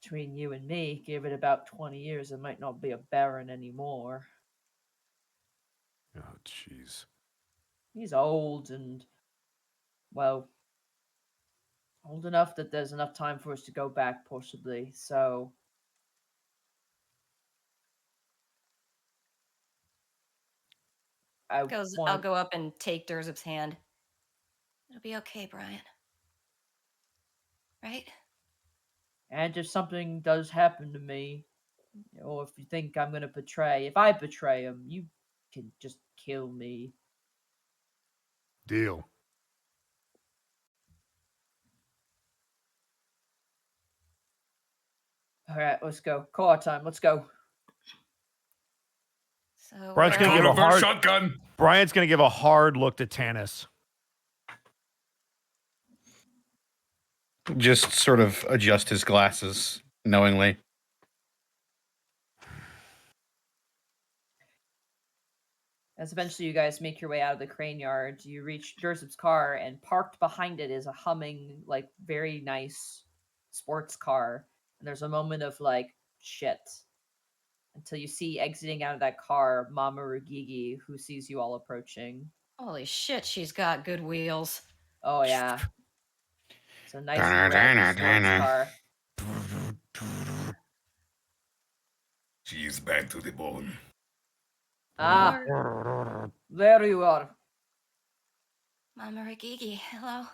between you and me, give it about 20 years, it might not be a baron anymore. Oh, jeez. He's old and, well, old enough that there's enough time for us to go back, possibly. So, I'll go up and take Durzub's hand. It'll be okay, Brian. Right? And if something does happen to me, or if you think I'm gonna if I betray him, you can just kill me. Deal. All right, let's go. Car time. Let's go. So Brian's gonna give a Reverse hard shotgun. Brian's going to give a hard look to Tanis. Just sort of adjust his glasses knowingly. As eventually you guys make your way out of the crane yard, you reach Durzub's car, and parked behind it is a humming, like, very nice sports car. And there's a moment of, like, shit. until you see exiting out of that car Mama Rugigi, who sees you all approaching. Holy shit, she's got good wheels. Oh yeah. It's a nice brand new sports car. She's bad to the bone. Ah, Or there you are. Mama Ragigi, hello.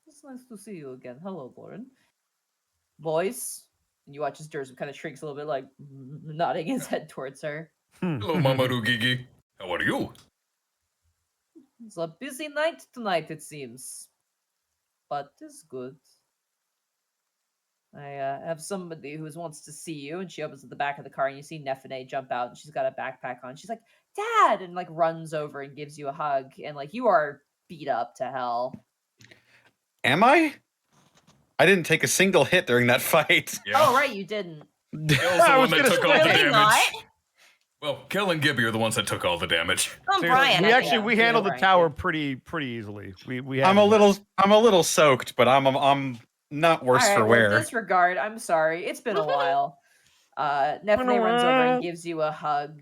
It's nice to see you again. Hello, Lauren. Boys, and you watch as Dursum kind of shrinks a little bit, like nodding his head towards her. Hello, Mama Rugigi. How are you? It's a busy night tonight, it seems, but it's good. I have somebody who wants to see you, and she opens at the back of the car, and you see Nefene jump out, and she's got a backpack on. She's like, "Dad!" and like runs over and gives you a hug, and like you are beat up to hell. Am I? I didn't take a single hit during that fight. Yeah. Oh right, you didn't. Kill's the one that took all the Really damage. not? Well, Kill and Gibby are the ones that took all the damage. Brian. We I actually think. we handled the Brian tower did. pretty easily. We I'm a handled it. little soaked, but I'm not worse All right, for well, wear. disregard. I'm sorry. It's been a while. Nefene runs over and gives you a hug.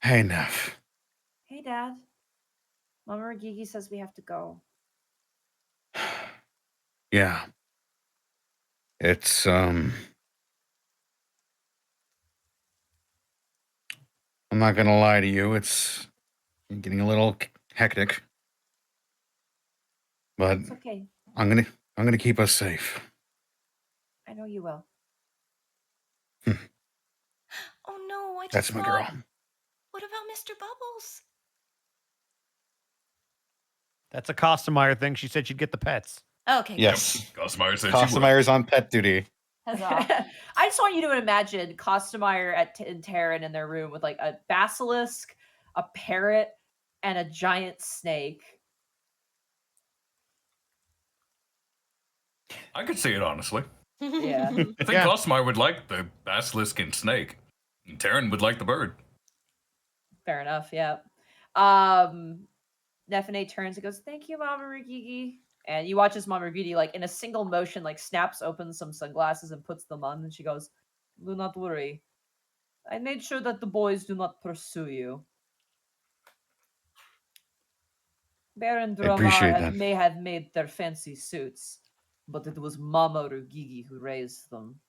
Hey, Neff. Hey, Dad. Mama Ragigi says we have to go. Yeah. It's I'm not gonna lie to you. It's getting a little hectic, but It's okay. I'm gonna keep us safe. I know you will. Oh no, I just That's my thought, girl. what about Mr. Bubbles? That's a Costomeyer thing. She said she'd get the pets. Okay. Yes. Cosmeyer said she would. Costomeyer's on pet duty. Huzzah. I just want you to imagine Costomeyer and Terran in their room with like a basilisk, a parrot, and a giant snake. I could see it, honestly. Yeah. I think Yeah. Cosmeyer would like the basilisk and snake. And Taryn would like the bird. Fair enough. Yeah. Nefene turns and goes, "Thank you, Mama Rugigi." And you watch as Mama Rugigi, like in a single motion, like snaps open some sunglasses and puts them on. And she goes, "Do not worry. I made sure that the boys do not pursue you. Baron I appreciate Dramar that. may have made their fancy suits, but it was Mama Rugigi who raised them."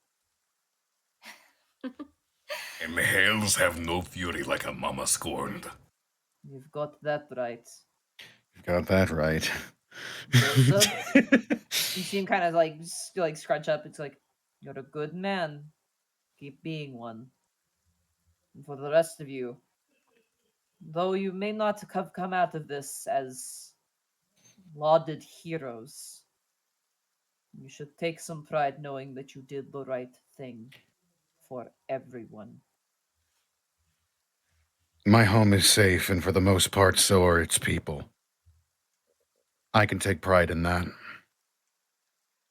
And the hells have no fury like a mama scorned. You've got that right. You've got that right. You see him kind of like scrunch up. It's like, "You're a good man. Keep being one. And for the rest of you, though you may not have come out of this as lauded heroes, you should take some pride knowing that you did the right thing for everyone." My home is safe, and for the most part, so are its people. I can take pride in that.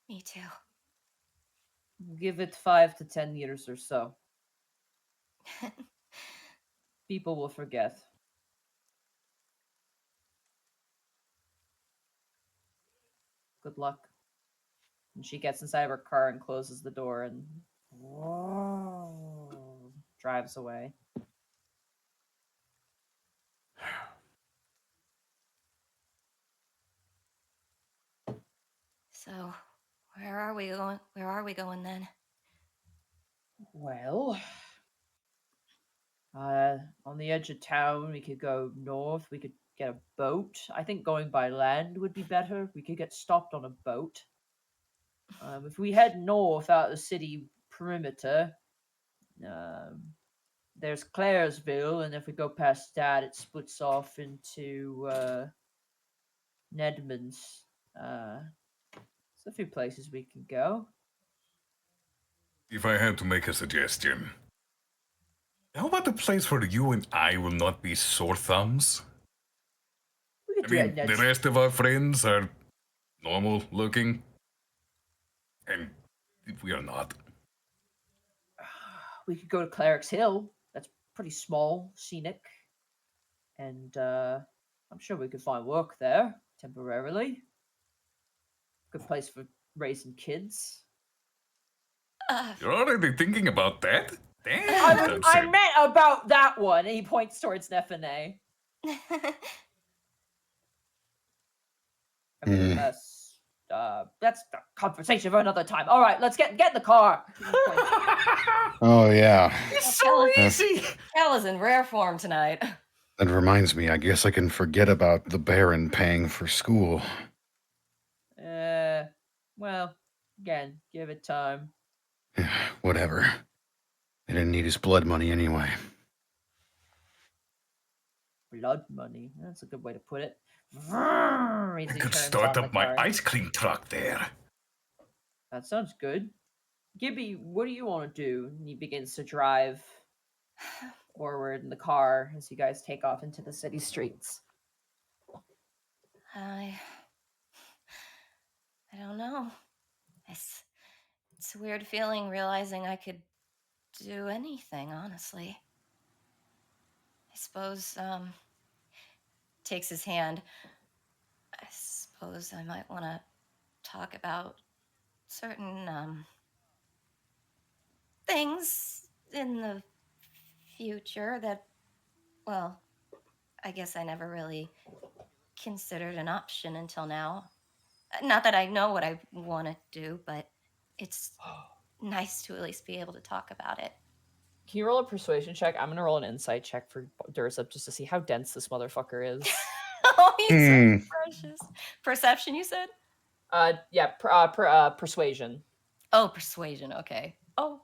Me too. Give it 5 to 10 years or so. People will forget. Good luck. And she gets inside of her car and closes the door and drives away. So, where are we going? Where are we going then? Well, on the edge of town, we could go north. We could get a boat. I think going by land would be better. We could get stopped on a boat. If we head north out the city perimeter, there's Claresville, and if we go past that, it splits off into Nedmond's. There's a few places we can go. If I had to make a suggestion, how about a place where you and I will not be sore thumbs? We could I do mean, that the rest of our friends are normal looking, and we are not. We could go to Cleric's Hill. That's pretty small, scenic, and I'm sure we could find work there temporarily. Good place for raising kids. You're already thinking about that? Damn, I Dunson. meant about that one. And he points towards Nefene. I mean, that's a conversation for another time. All right, let's get in the car. Oh, yeah. It's so easy. Kel is in rare form tonight. That reminds me, I guess I can forget about the Baron paying for school. Well, again, give it time. Whatever. I didn't need his blood money anyway. Blood money. That's a good way to put it. I could start up my ice cream truck there. That sounds good. Gibby, what do you want to do? And he begins to drive forward in the car as you guys take off into the city streets. I don't know. It's a weird feeling realizing I could do anything, honestly. I suppose, takes his hand. I suppose I might want to talk about certain, things in the future that, well, I guess I never really considered an option until now. Not that I know what I want to do, but it's nice to at least be able to talk about it. Can you roll a persuasion check? I'm gonna roll an insight check for Dursup just to see how dense this motherfucker is. Oh, he's so precious. Perception, you said? Yeah, persuasion. Oh, persuasion. Okay. Oh,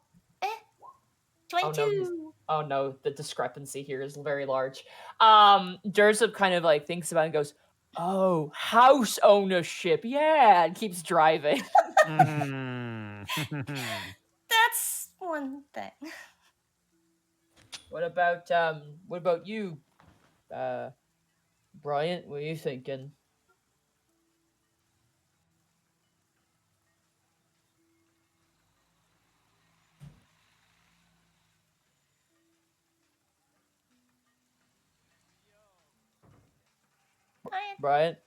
22. Oh no, the discrepancy here is very large. Dursup kind of like thinks about it and goes, "Oh, house ownership, yeah," and keeps driving. That's one thing. What about you, Bryant? What are you thinking? Bryant?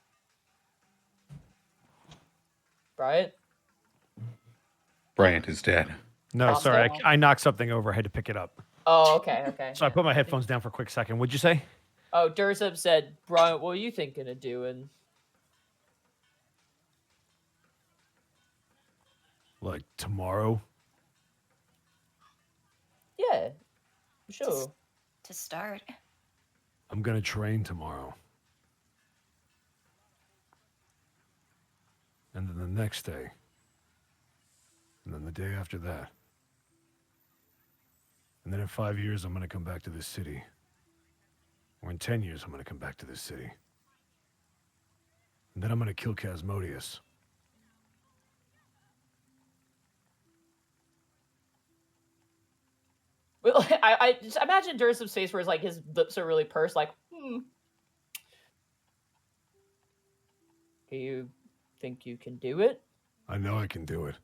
Bryant is dead. No, sorry. I knocked something over. I had to pick it up. Oh, okay. So I put my headphones down for a quick second. What'd you say? Oh, Dursup said, Bryant, what are you thinking of doing? Like tomorrow? Yeah, sure. To start. I'm gonna train tomorrow. And then the next day. And then the day after that. And then in 5 years, I'm gonna come back to this city. Or in 10 years, I'm gonna come back to this city. And then I'm gonna kill Casmodius. Well, I just imagine Dursup's face where it's like his lips are really pursed, like, Do you think you can do it? I know I can do it.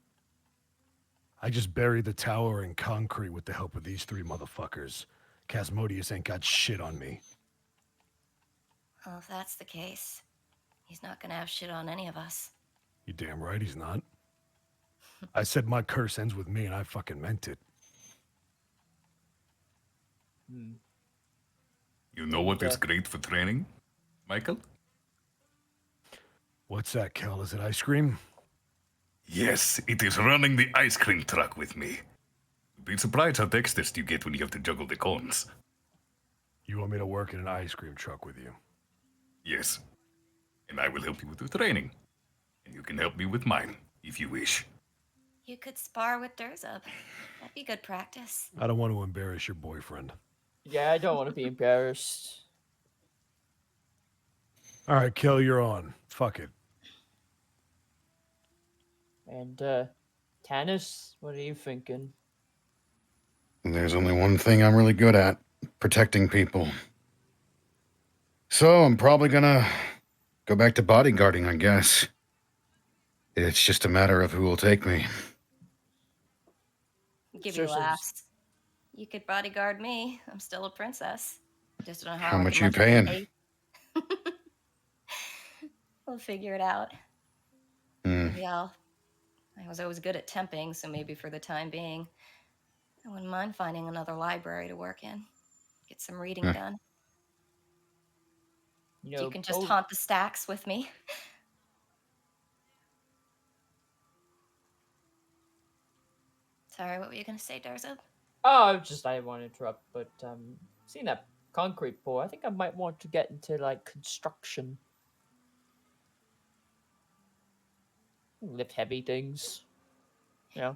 I just buried the tower in concrete with the help of these three motherfuckers. Casmodius ain't got shit on me. Well, if that's the case, he's not gonna have shit on any of us. You damn right he's not. I said my curse ends with me, and I fucking meant it. You know what is great for training, Michael? What's that, Kel? Is it ice cream? Yes, it is running the ice cream truck with me. You'd be surprised how dexterous you get when you have to juggle the cones. You want me to work in an ice cream truck with you? Yes. And I will help you with the training. And you can help me with mine, if you wish. You could spar with Dursup. That'd be good practice. I don't want to embarrass your boyfriend. Yeah, I don't want to be embarrassed. All right, Kel, you're on. Fuck it. And, Tanis, what are you thinking? There's only one thing I'm really good at. Protecting people. So I'm probably gonna go back to bodyguarding, I guess. It's just a matter of who will take me. Give you laughs. You could bodyguard me. I'm still a princess. Just don't know How much you paying? We'll figure it out. Hmm. Maybe I'll I was always good at temping, so maybe for the time being, I wouldn't mind finding another library to work in. Get some reading Hmm. done. You You know, can just haunt the stacks with me. Sorry, what were you gonna say, Darza? I didn't want to interrupt, but seeing that concrete pour, I think I might want to get into like construction. Lift heavy things. Yeah.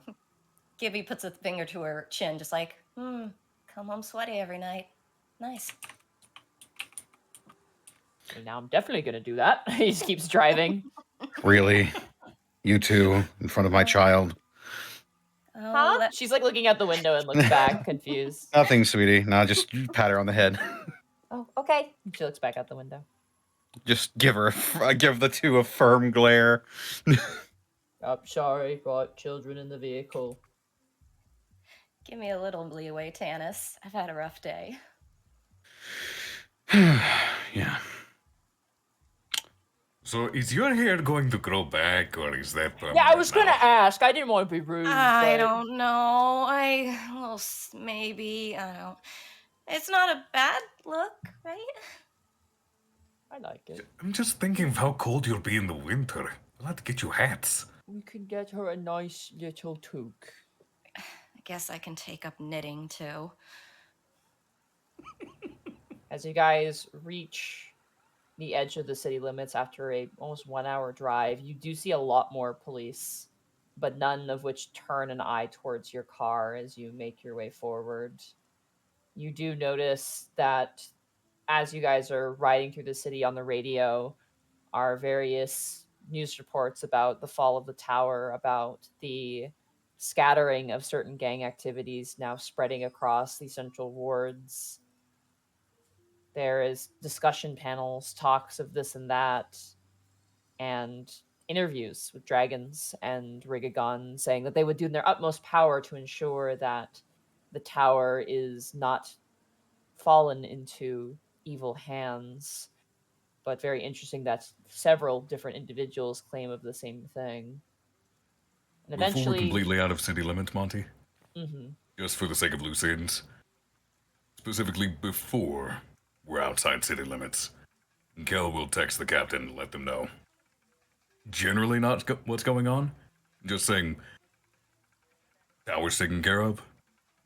Gibby puts a finger to her chin, just like, come home sweaty every night. Nice. I mean, now I'm definitely gonna do that. He just keeps driving. Really? You two in front of my child? Oh, let's She's like looking out the window and looks back, confused. Nothing, sweetie. No, just pat her on the head. Oh, okay. She looks back out the window. Just give the two a firm glare. I'm sorry, brought children in the vehicle. give me a little leeway, Tanis. I've had a rough day. Yeah. So is your hair going to grow back, or is that permanent Yeah, I was gonna now? ask. I didn't want to be rude. I but... don't know. Well, maybe. I don't. It's not a bad look, right? I like it. I'm just thinking of how cold you'll be in the winter. We'll have to get you hats. We can get her a nice little toque. I guess I can take up knitting too. As you guys reach the edge of the city limits after a almost 1 hour drive, you do see a lot more police, but none of which turn an eye towards your car as you make your way forward. You do notice that as you guys are riding through the city on the radio are various news reports about the fall of the tower, about the scattering of certain gang activities now spreading across the central wards. There is discussion panels, talks of this and that, and interviews with dragons and Rigagon saying that they would do their utmost power to ensure that the tower is not fallen into evil hands. But very interesting that several different individuals claim of the same thing. And Before we're eventually, completely out of city limits, Monty, mhm, just for the sake of loose ends, specifically before we're outside city limits, Kel will text the captain and let them know. Generally not what's going on, just saying, tower's taken care of,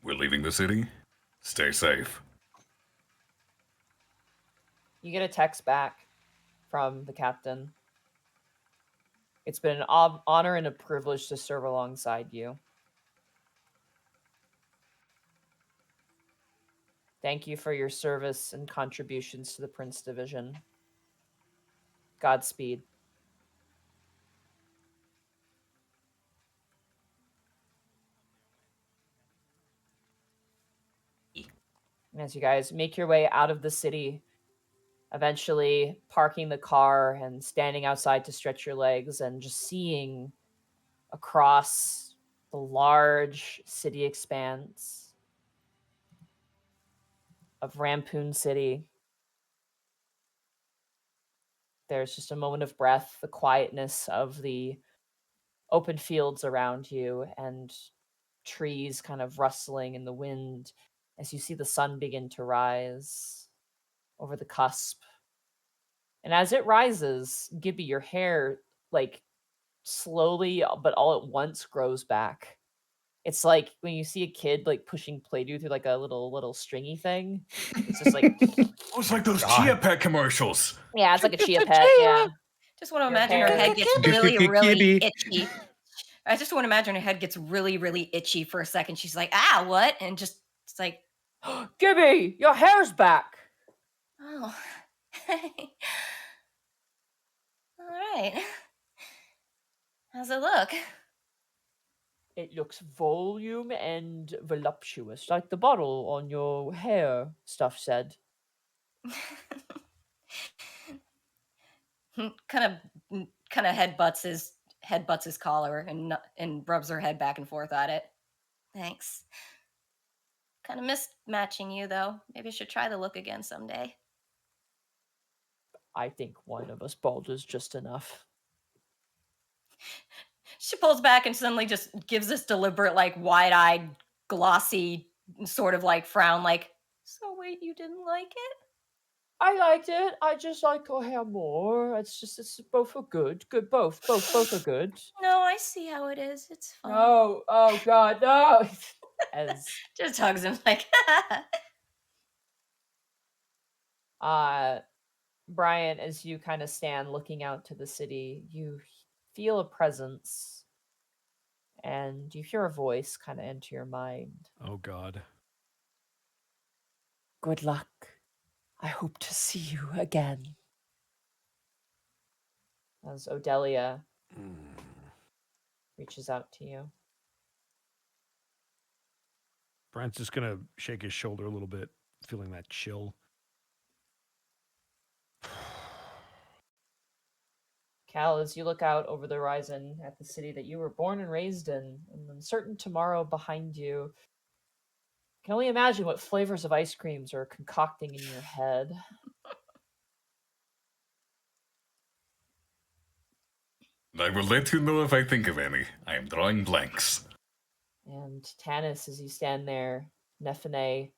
we're leaving the city, stay safe. you get a text back from the captain. It's been an honor and a privilege to serve alongside you. Thank you for your service and contributions to the Prince Division. Godspeed. And as you guys make your way out of the city, eventually parking the car and standing outside to stretch your legs and just seeing across the large city expanse of Rampoon City, there's just a moment of breath, the quietness of the open fields around you, and trees kind of rustling in the wind as you see the sun begin to rise over the cusp. And as it rises, Gibby, your hair like slowly but all at once grows back. It's like when you see a kid like pushing Play-Doh through like a little stringy thing. It's just like Oh, it's like those Chia Pet commercials. yeah, it's like a chia pet. Yeah. Just want to Your imagine her hair. head gets really, really Gibby. itchy. I just want to imagine her head gets really, really itchy for a second. She's like, ah, what? And just, it's like, Gibby, your hair's back. oh, hey. All right. How's it look? It looks volume and voluptuous, like the bottle on your hair stuff said. kind of headbutts his collar and rubs her head back and forth at it. Thanks. Kind of missed matching you though. Maybe I should try the look again someday. I think one of us bald is just enough. She pulls back and suddenly just gives this deliberate, like, wide-eyed, glossy sort of like frown, like, so wait, you didn't like it? I liked it. I just like her hair more. It's both are good. Good, both are good. No, I see how it is. It's fine. No, oh God, no. As Just hugs him like, Brian, as you kind of stand looking out to the city, you feel a presence, and you hear a voice kind of enter your mind. Oh God. Good luck. I hope to see you again. As Odelia reaches out to you. Brian's just gonna shake his shoulder a little bit, feeling that chill. Cal, as you look out over the horizon at the city that you were born and raised in, an uncertain tomorrow behind you, I can only imagine what flavors of ice creams are concocting in your head. I will let you know if I think of any. I am drawing blanks. And Tanis, as you stand there, Nephine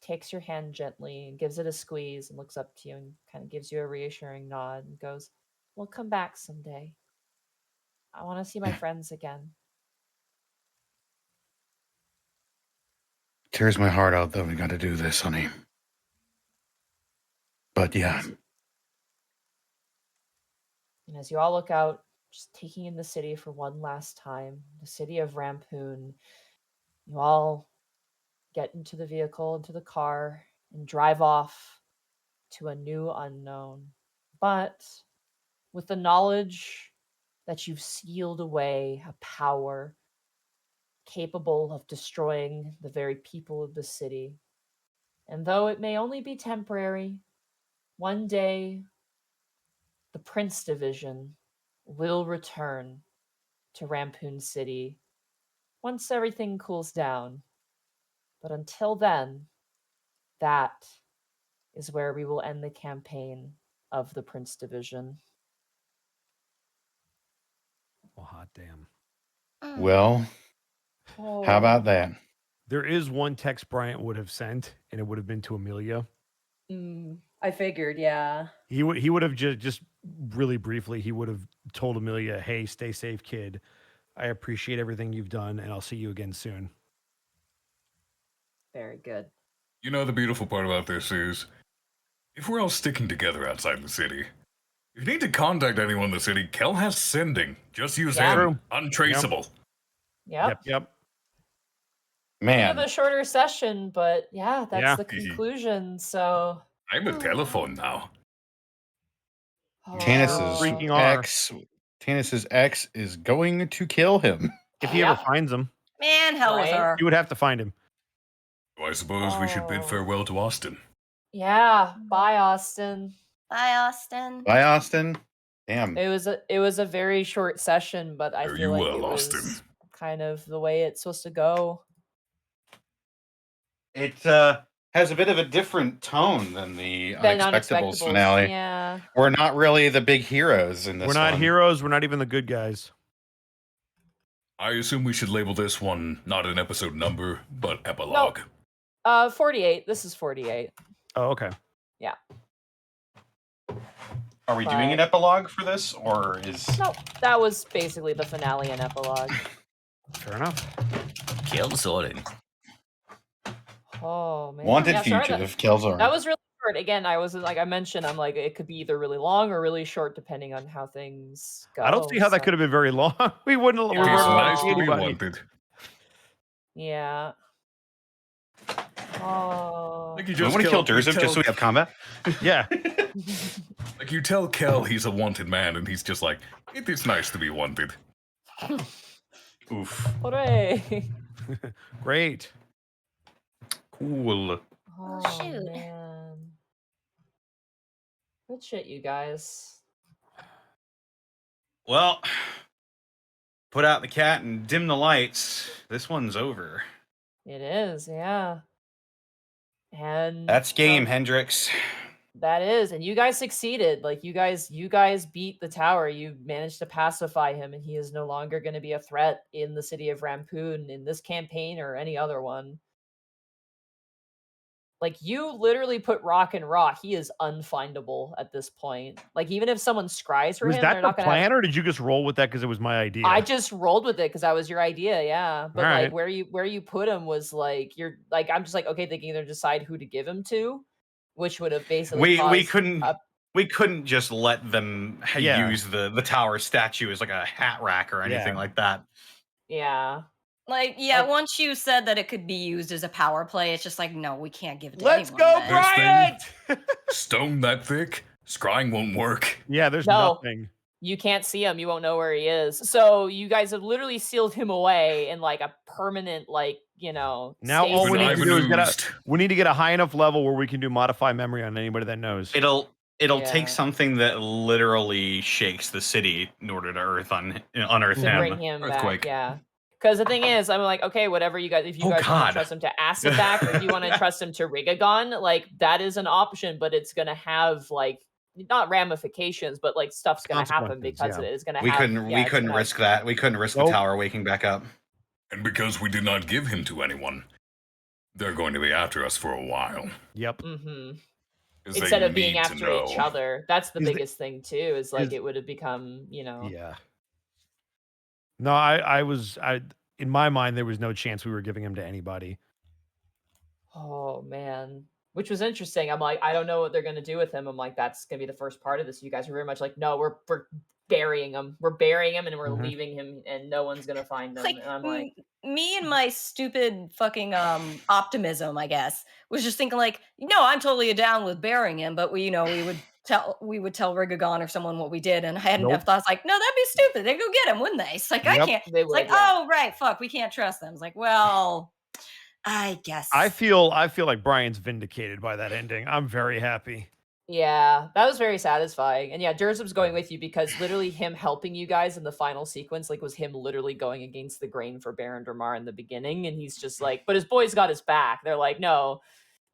takes your hand gently and gives it a squeeze and looks up to you and kind of gives you a reassuring nod and goes, "We'll come back someday. I want to see my friends again." Tears my heart out that we got to do this, honey. But yeah, And as you all look out, just taking in the city for one last time, the city of Rampoon, you all get into the vehicle, into the car, and drive off to a new unknown. But with the knowledge that you've sealed away a power capable of destroying the very people of the city. And though it may only be temporary, one day the Prince Division will return to Rampoon City once everything cools down. But until then, that is where we will end the campaign of the Prince Division. Oh, hot damn. well, how about that? There is one text Bryant would have sent, and it would have been to Amelia. I figured, yeah. He would have just really briefly, he would have told Amelia, "Hey, stay safe, kid. I appreciate everything you've done, and I'll see you again soon." Very good. You know, the beautiful part about this is, if we're all sticking together outside the city, if you need to contact anyone in the city, Kel has sending. Just use Yeah. him. True. Untraceable. Yep. Yep. We have Man, a shorter session, but yeah, that's Yeah. the conclusion. So I'm a telephone now. Freaking are. Tannis's ex is going to kill him. If he ever finds him, man, hell with Right? her. you would have to find him. I suppose we should bid Oh. farewell to Austin. Yeah, bye, Austin. Bye, Austin. Bye, Austin. Damn. It was a very short session, but I Fare feel you like well, it was Austin. kind of the way it's supposed to go. It has a bit of a different tone than the Then Unexpectables finale. Yeah. We're not really the big heroes in this We're not one. heroes. We're not even the good guys. I assume we should label this one not an episode number, but epilogue. 48. This is 48. Oh, okay. Yeah. Are we doing an epilogue for this, or is... Nope. That was basically the finale and epilogue. Fair enough. Kill Soren. Oh man. Wanted Yeah, sorry, fugitive, Kelzor. that was really short. Again, I was like I mentioned, I'm like it could be either really long or really short depending on how things go. I don't see how that so- could have been very long. We wouldn't It we is weren't allowed nice see to be anybody. wanted. Yeah. Oh. Like you I just want to kill you Durzum just so we have combat. Yeah. Like you tell Kel he's a wanted man, and he's just like, it is nice to be wanted. Oof. Hooray. Great. Cool. Oh, shoot. man. Good shit, you guys. Well, put out the cat and dim the lights. This one's over. It is, yeah. And That's game, so- Hendrix. That is, and you guys succeeded. Like you guys beat the tower. You managed to pacify him, and he is no longer going to be a threat in the city of Rampoon in this campaign or any other one. Like you literally put Rock in Raw. He is unfindable at this point. Like even if someone scries for Was him, that they're the not going to have. plan, or did you just roll with that because it was my idea? I just rolled with it because that was your idea, yeah. But like Alright. where you put him was like you're like I'm just like okay, they can either decide who to give him to, which would have basically We caused couldn't just let them Yeah. use the tower statue as like a hat rack or anything Yeah. like that. yeah. Like, yeah, once you said that it could be used as a power play, it's just like, no, we can't give it to Let's anyone. go, then. Bryant! Stone that thick, scrying won't work. Yeah, there's No. nothing. You can't see him. You won't know where he is. So you guys have literally sealed him away in like a permanent, like Now all we stasis. need to do is we need to get a high enough level where we can do modify memory on anybody that knows. It'll Yeah. take something that literally shakes the city in order to unearth to him. bring him Earthquake. back. Yeah. Because the thing is, I'm like, okay, whatever you guys, if you Oh, guys want God. to trust him to acid back, or if you want to trust him to Rigagon, like that is an option, but it's gonna have like not ramifications, but like stuff's gonna happen Consequences, because yeah. it is gonna We have. couldn't yeah, we it's couldn't gonna have- risk that. We couldn't risk Nope. the tower waking back up. And because we did not give him to anyone, they're going to be after us for a while. Yep. Mhm. 'Cause Instead they of being need to after each know. other, that's the Is the- biggest thing too. Is like is- it would have become, Yeah. No, I in my mind there was no chance we were giving him to anybody. Oh man. Which was interesting. I'm like, I don't know what they're gonna do with him. I'm like, that's gonna be the first part of this. You guys are very much like, no, we're burying him. We're burying him and we're Mhm. leaving him and no one's gonna find him. Like, and I'm like, me and my stupid fucking optimism, I guess, was just thinking like, no, I'm totally down with burying him, but we would tell Rigagon or someone what we did, and I hadn't Nope. have thoughts like, no, that'd be stupid. They'd go get him, wouldn't they? It's like I Yep. can't. They It's like, would, yeah. oh right, fuck, we can't trust them. It's like, well, I guess. I feel like Brian's vindicated by that ending. I'm very happy. yeah, that was very satisfying. And yeah, Jerzum's going with you because literally him helping you guys in the final sequence, like was him literally going against the grain for Baron Dermar in the beginning. And he's just like, but his boys got his back. They're like, no,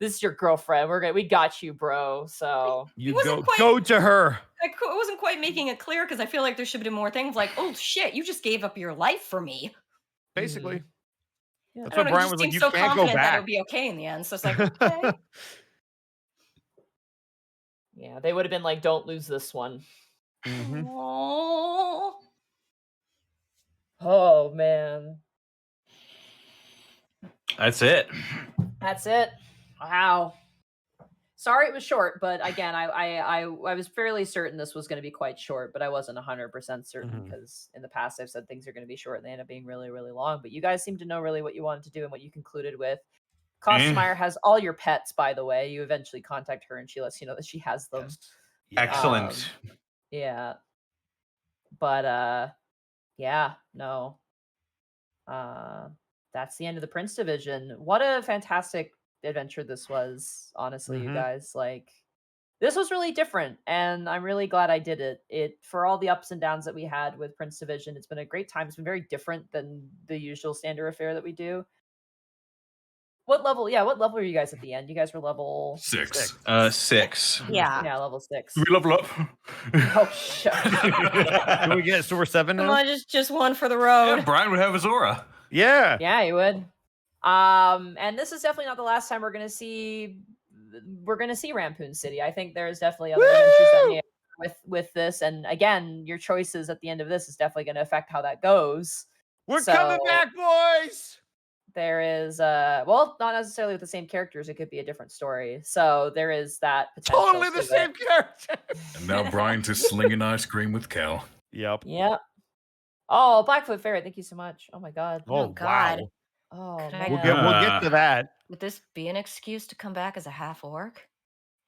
this is your girlfriend. We got you, bro. So You wasn't go to her. I wasn't quite making it clear because I feel like there should have been more things like, oh shit, you just gave up your life for me. Basically. Yeah. That's I don't what know, he Brian just was like, seemed you so can't go confident that it back. would be okay in the end. So it's like, okay. yeah, they would have been like, don't lose this one. Mhm. Aww. Oh man. That's it. That's it. Wow. Sorry it was short, but again, I was fairly certain this was going to be quite short, but I wasn't 100% certain Mhm. because in the past I've said things are going to be short and they end up being really, really long. But you guys seem to know really what you wanted to do and what you concluded with. Kostmeyer has all your pets, by the way. You eventually contact her and she lets you know that she has them. Excellent. Yeah. But yeah, no. That's the end of the Prince division. What a fantastic adventure this was, honestly, you Mhm. guys. Like this was really different and I'm really glad I did it. It for all the ups and downs that we had with Prince division, it's been a great time. It's been very different than the usual standard affair that we do. What level were you guys at the end? You guys were level 6. 6. Yeah. Yeah, level 6. We level up. Oh shit. Do we get so we're 7 Come now? on, just one for the road. Yeah, Brian would have his aura. Yeah. Yeah, you would. And this is definitely not the last time we're gonna see Rampoon City. I think there's definitely other adventures that may with this. And again, your choices at the end of this is definitely gonna affect how that goes. We're coming So- back, boys. There is well, not necessarily with the same characters, it could be a different story. So there is that potential. Totally the to same it. character. And now Brian's just slinging ice cream with Cal. Yep. Yep. Oh, Blackfoot Ferret, thank you so much. Oh my god. Oh, God. wow. Oh Could I- man. We'll get to that. Would this be an excuse to come back as a half orc?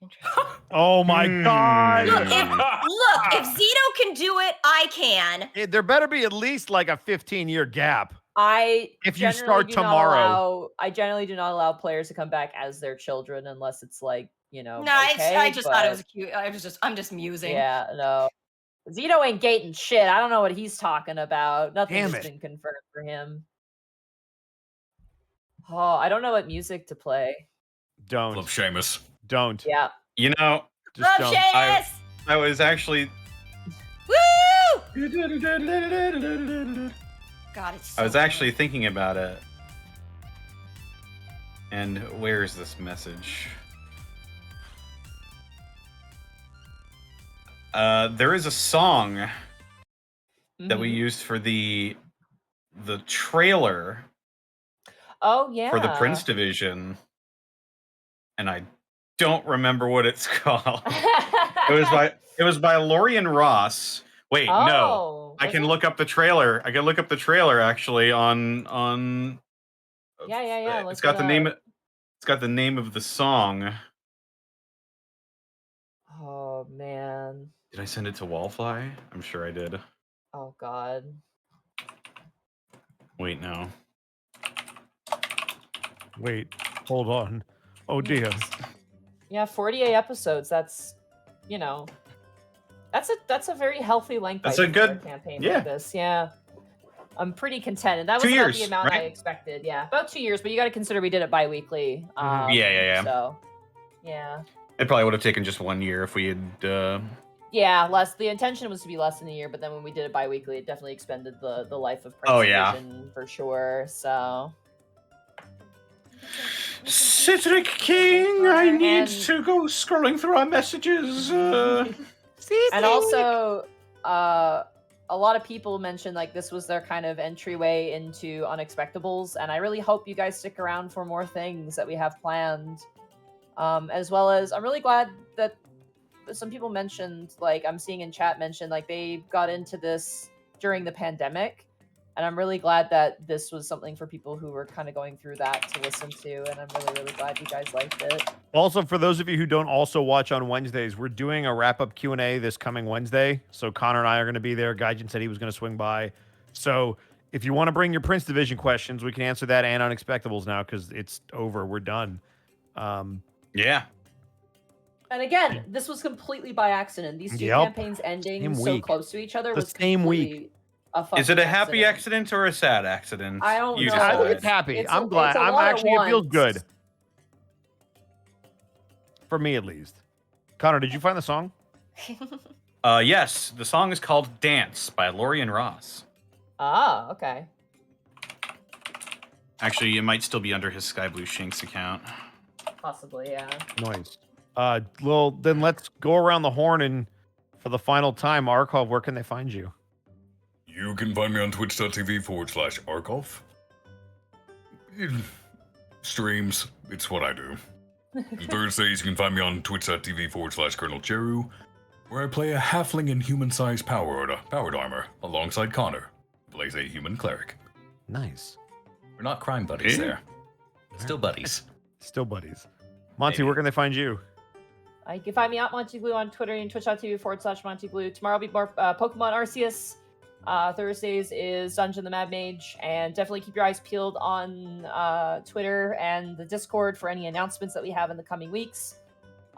Interesting. Oh my god. Look, if Zito can do it, I can. There better be at least like a 15-year gap. I If you generally start do not tomorrow. I generally do not allow players to come back as their children unless it's like, No, okay, I just thought it was but- cute. I'm just musing. Yeah, no. Zito ain't gating shit. I don't know what he's talking about. Nothing Damn has it. been confirmed for him. Oh, I don't know what music to play. Love Don't. Seamus. Don't. Yeah. You know, Just Love jump. Shay! I was actually. Woo! God, it's so I was actually thinking about it. And where's this message? There is a song that we Mhm. used for the trailer Oh yeah. for the Prince division, and I don't remember what it's called. It was by Lorian Ross. Wait, no. Oh, I was can it? look up the trailer. I can look up the trailer actually on Yeah. it's Look got it the name up. it's got the name of the song. Oh man. Did I send it to Wallfly? I'm sure I did. Oh god. Wait, no. Wait, hold on. Oh dear. Yeah, 48 episodes. That's, you know, that's a very healthy length. That's I a think, for good- campaign yeah. like this. Yeah, I'm pretty content, and that 2 was about years, the amount I right? expected. Yeah, about 2 years, but you got to consider we did it bi-weekly. Yeah. So, yeah. It probably would have taken just 1 year if we had. Yeah, less. The intention was to be less than a year, but then when we did it bi-weekly, it definitely expended the life of Prince Oh, yeah. Division for sure. So. Cedric King, I need And- to go scrolling through our messages. And also, a lot of people mentioned like this was their kind of entryway into Unexpectables, and I really hope you guys stick around for more things that we have planned. As well as, I'm really glad that some people mentioned, like I'm seeing in chat mentioned, like they got into this during the pandemic, and I'm really glad that this was something for people who were kind of going through that to listen to, and I'm really glad you guys liked it. Also, for those of you who don't also watch on Wednesdays, we're doing a wrap-up Q&A this coming Wednesday. So Connor and I are going to be there. Gaijin said he was going to swing by. So if you want to bring your Prince Division questions, we can answer that and Unexpectables now because it's over. We're done. Yeah. And again, this was completely by accident. These two Yep. campaigns ending Same so week. close to each other The was same week. completely a fucking Is it a happy accident. accident or a sad accident? I don't You know. I think decide. it's happy. It's I'm a- glad. it's a I'm lot at actually, it feels once. good. For me, at least. Connor, did you find the song? Yes, the song is called Dance by Lorian Ross. Ah, okay. Actually, it might still be under his Sky Blue Shinx account. Possibly, yeah. Nice. Then let's go around the horn and for the final time, Arkov, where can they find you? You can find me on twitch.tv/Arkov. Streams, it's what I do. And Thursdays, you can find me on twitch.tv/Colonel Cheru, where I play a halfling in human-sized powered armor alongside Connor, who plays a human cleric. Nice. We're not crime buddies Yeah. there. Still buddies. Still buddies. Monty, Maybe. where can they find you? You can find me at Monty Blue on Twitter and twitch.tv/Monty Blue. Tomorrow will be more Pokemon Arceus. Thursdays is Dungeon the Mad Mage, and definitely keep your eyes peeled on Twitter and the Discord for any announcements that we have in the coming weeks.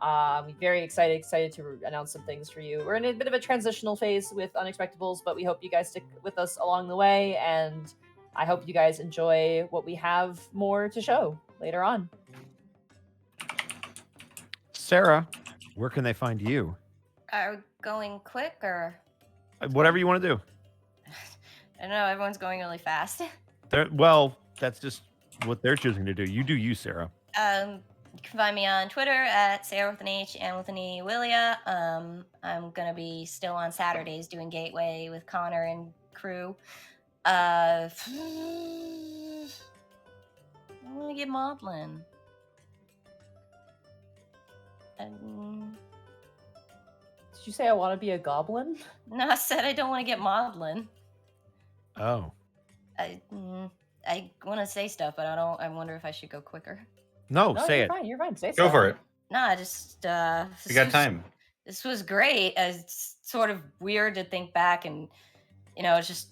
We're very excited to announce some things for you. We're in a bit of a transitional phase with Unexpectables, but we hope you guys stick with us along the way, and I hope you guys enjoy what we have more to show later on. Sarah, where can they find you? Are we going quick or? Whatever you want to do. I don't know. Everyone's going really fast. Well, that's just what they're choosing to do. You do you, Sarah. You can find me on Twitter at Sarah with an H and with an E Willia. I'm gonna be still on Saturdays doing Gateway with Connor and crew. I want to get maudlin. Did you say I want to be a goblin? No, I said I don't want to get maudlin. Oh. I want to say stuff, but I don't. I wonder if I should go quicker. No, No, say you're it. fine. You're fine. Say Go so. for it. No, I just. You got time. This was great. It's sort of weird to think back and, just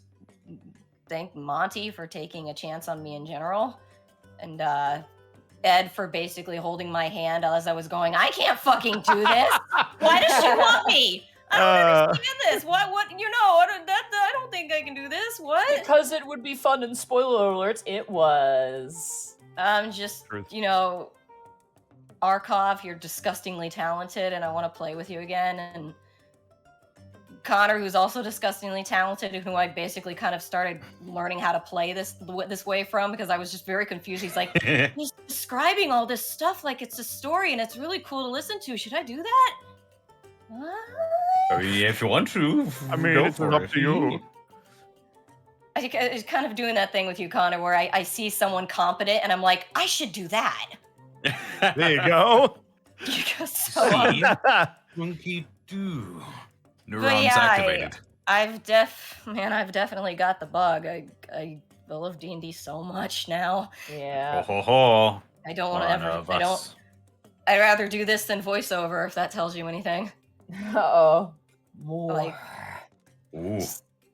thank Monty for taking a chance on me in general, and Ed for basically holding my hand as I was going. I can't fucking do this. Why does she want me? I don't understand this. What? I don't think I can do this. What? Because it would be fun, and spoiler alerts, it was. Just, Truth. Arkov, you're disgustingly talented, and I want to play with you again. And Connor, who's also disgustingly talented, and who I basically kind of started learning how to play this way from, because I was just very confused. He's like, he's describing all this stuff like it's a story, and it's really cool to listen to. Should I do that? If you want to, I mean, go it's for up it. to you. I was kind of doing that thing with you, Connor, where I see someone competent, and I'm like, I should do that. There you go. See? Monkey do. Neurons yeah, activated. I've definitely got the bug. I love D&D so much now. Yeah. Ho ho ho. I don't want to One ever. of I don't. us. I'd rather do this than voiceover, if that tells you anything. Uh-oh. More. Like, Ooh.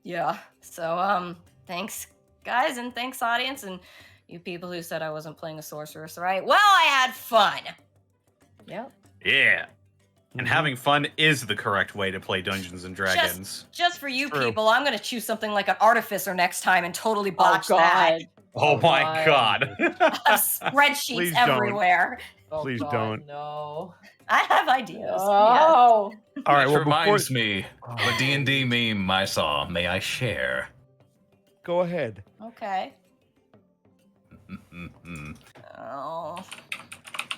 yeah. So thanks guys, and thanks audience, and you people who said I wasn't playing a sorceress, right? Well, I had fun. Yep. Yeah. And having fun is the correct way to play Dungeons and Dragons. Just for you True. people, I'm gonna choose something like an artificer next time and totally botch oh, that. God. Oh my god. I have spreadsheets Please don't. everywhere. Oh, Please God, don't. No. I have ideas. Yes. Oh. All right, Which well, before... reminds me of a D&D meme I saw. May I share? Go ahead. Okay. Mm-mm-mm. Oh.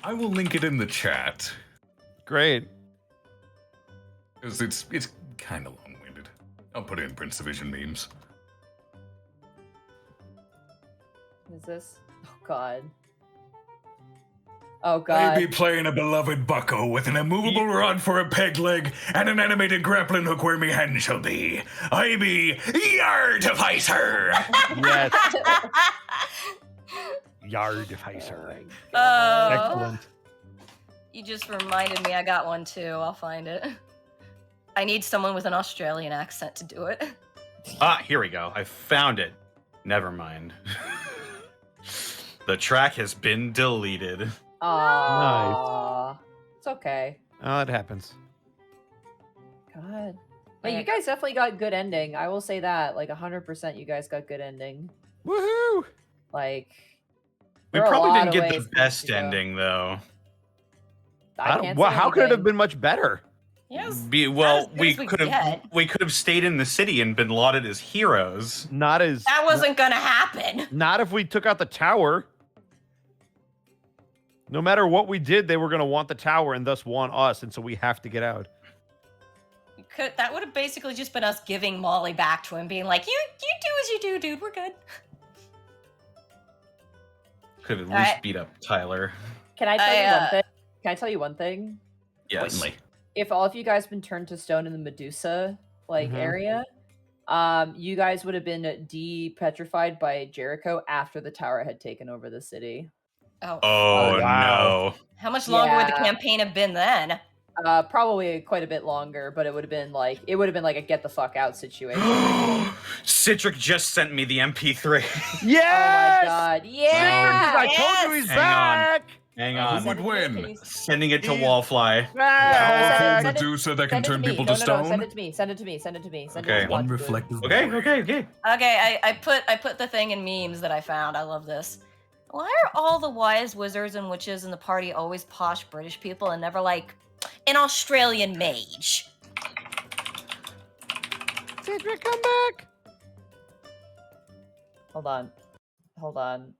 I will link it in the chat. Great. Because it's kind of long-winded. I'll put it in Prince Division memes. Is this? Oh, God. Oh, I God. be playing a beloved bucko with an immovable rod for a peg leg and an animated grappling hook where me hand shall be. I be Yartificer! Yes. Yardificer. Oh. Excellent. You just reminded me I got one too. I'll find it. I need someone with an Australian accent to do it. Ah, here we go. I found it. Never mind. The track has been deleted. Aww. It's okay. Oh, it happens. God. But you guys definitely got good ending. I will say that. Like 100% you guys got good ending. Woohoo! Like We there are a probably lot didn't of get ways the this best could go. ending, though. I can't Well, say how could it have anything. been much better? Yes. Well, good we as we could have get. we could have stayed in the city and been lauded as heroes. Not as. That wasn't gonna happen. Not if we took out the tower. No matter what we did, they were going to want the tower and thus want us, and so we have to get out. That would have basically just been us giving Molly back to him, being like, "You do as you do, dude. We're good." Could have at All least right. beat up Tyler. Can I tell you one thing? Can I tell you one thing? Yes. Blatantly. If all of you guys been turned to stone in the Medusa area, you guys would have been de-petrified by Jericho after the tower had taken over the city. Oh. Oh wow. no. How much longer would the Yeah. campaign have been then? Probably quite a bit longer, but it would have been like a get the fuck out situation. Citric just sent me the MP3. Yes! Oh my God! Yeah! I told you he's Hang on. back! Hang Who on. would win? Can you- Sending it to He's- Wallfly. Yeah, Powerful send it- Medusa that can Send it to turn me. people No, to no, stone? no, send it to me. Send it to me. Send it to me. Send it Okay. to me. One Watch it. reflective Okay, boy. okay. Okay, I put the thing in memes that I found. I love this. Why are all the wise wizards and witches in the party always posh British people and never like an Australian mage? Cedric, come back! Hold on.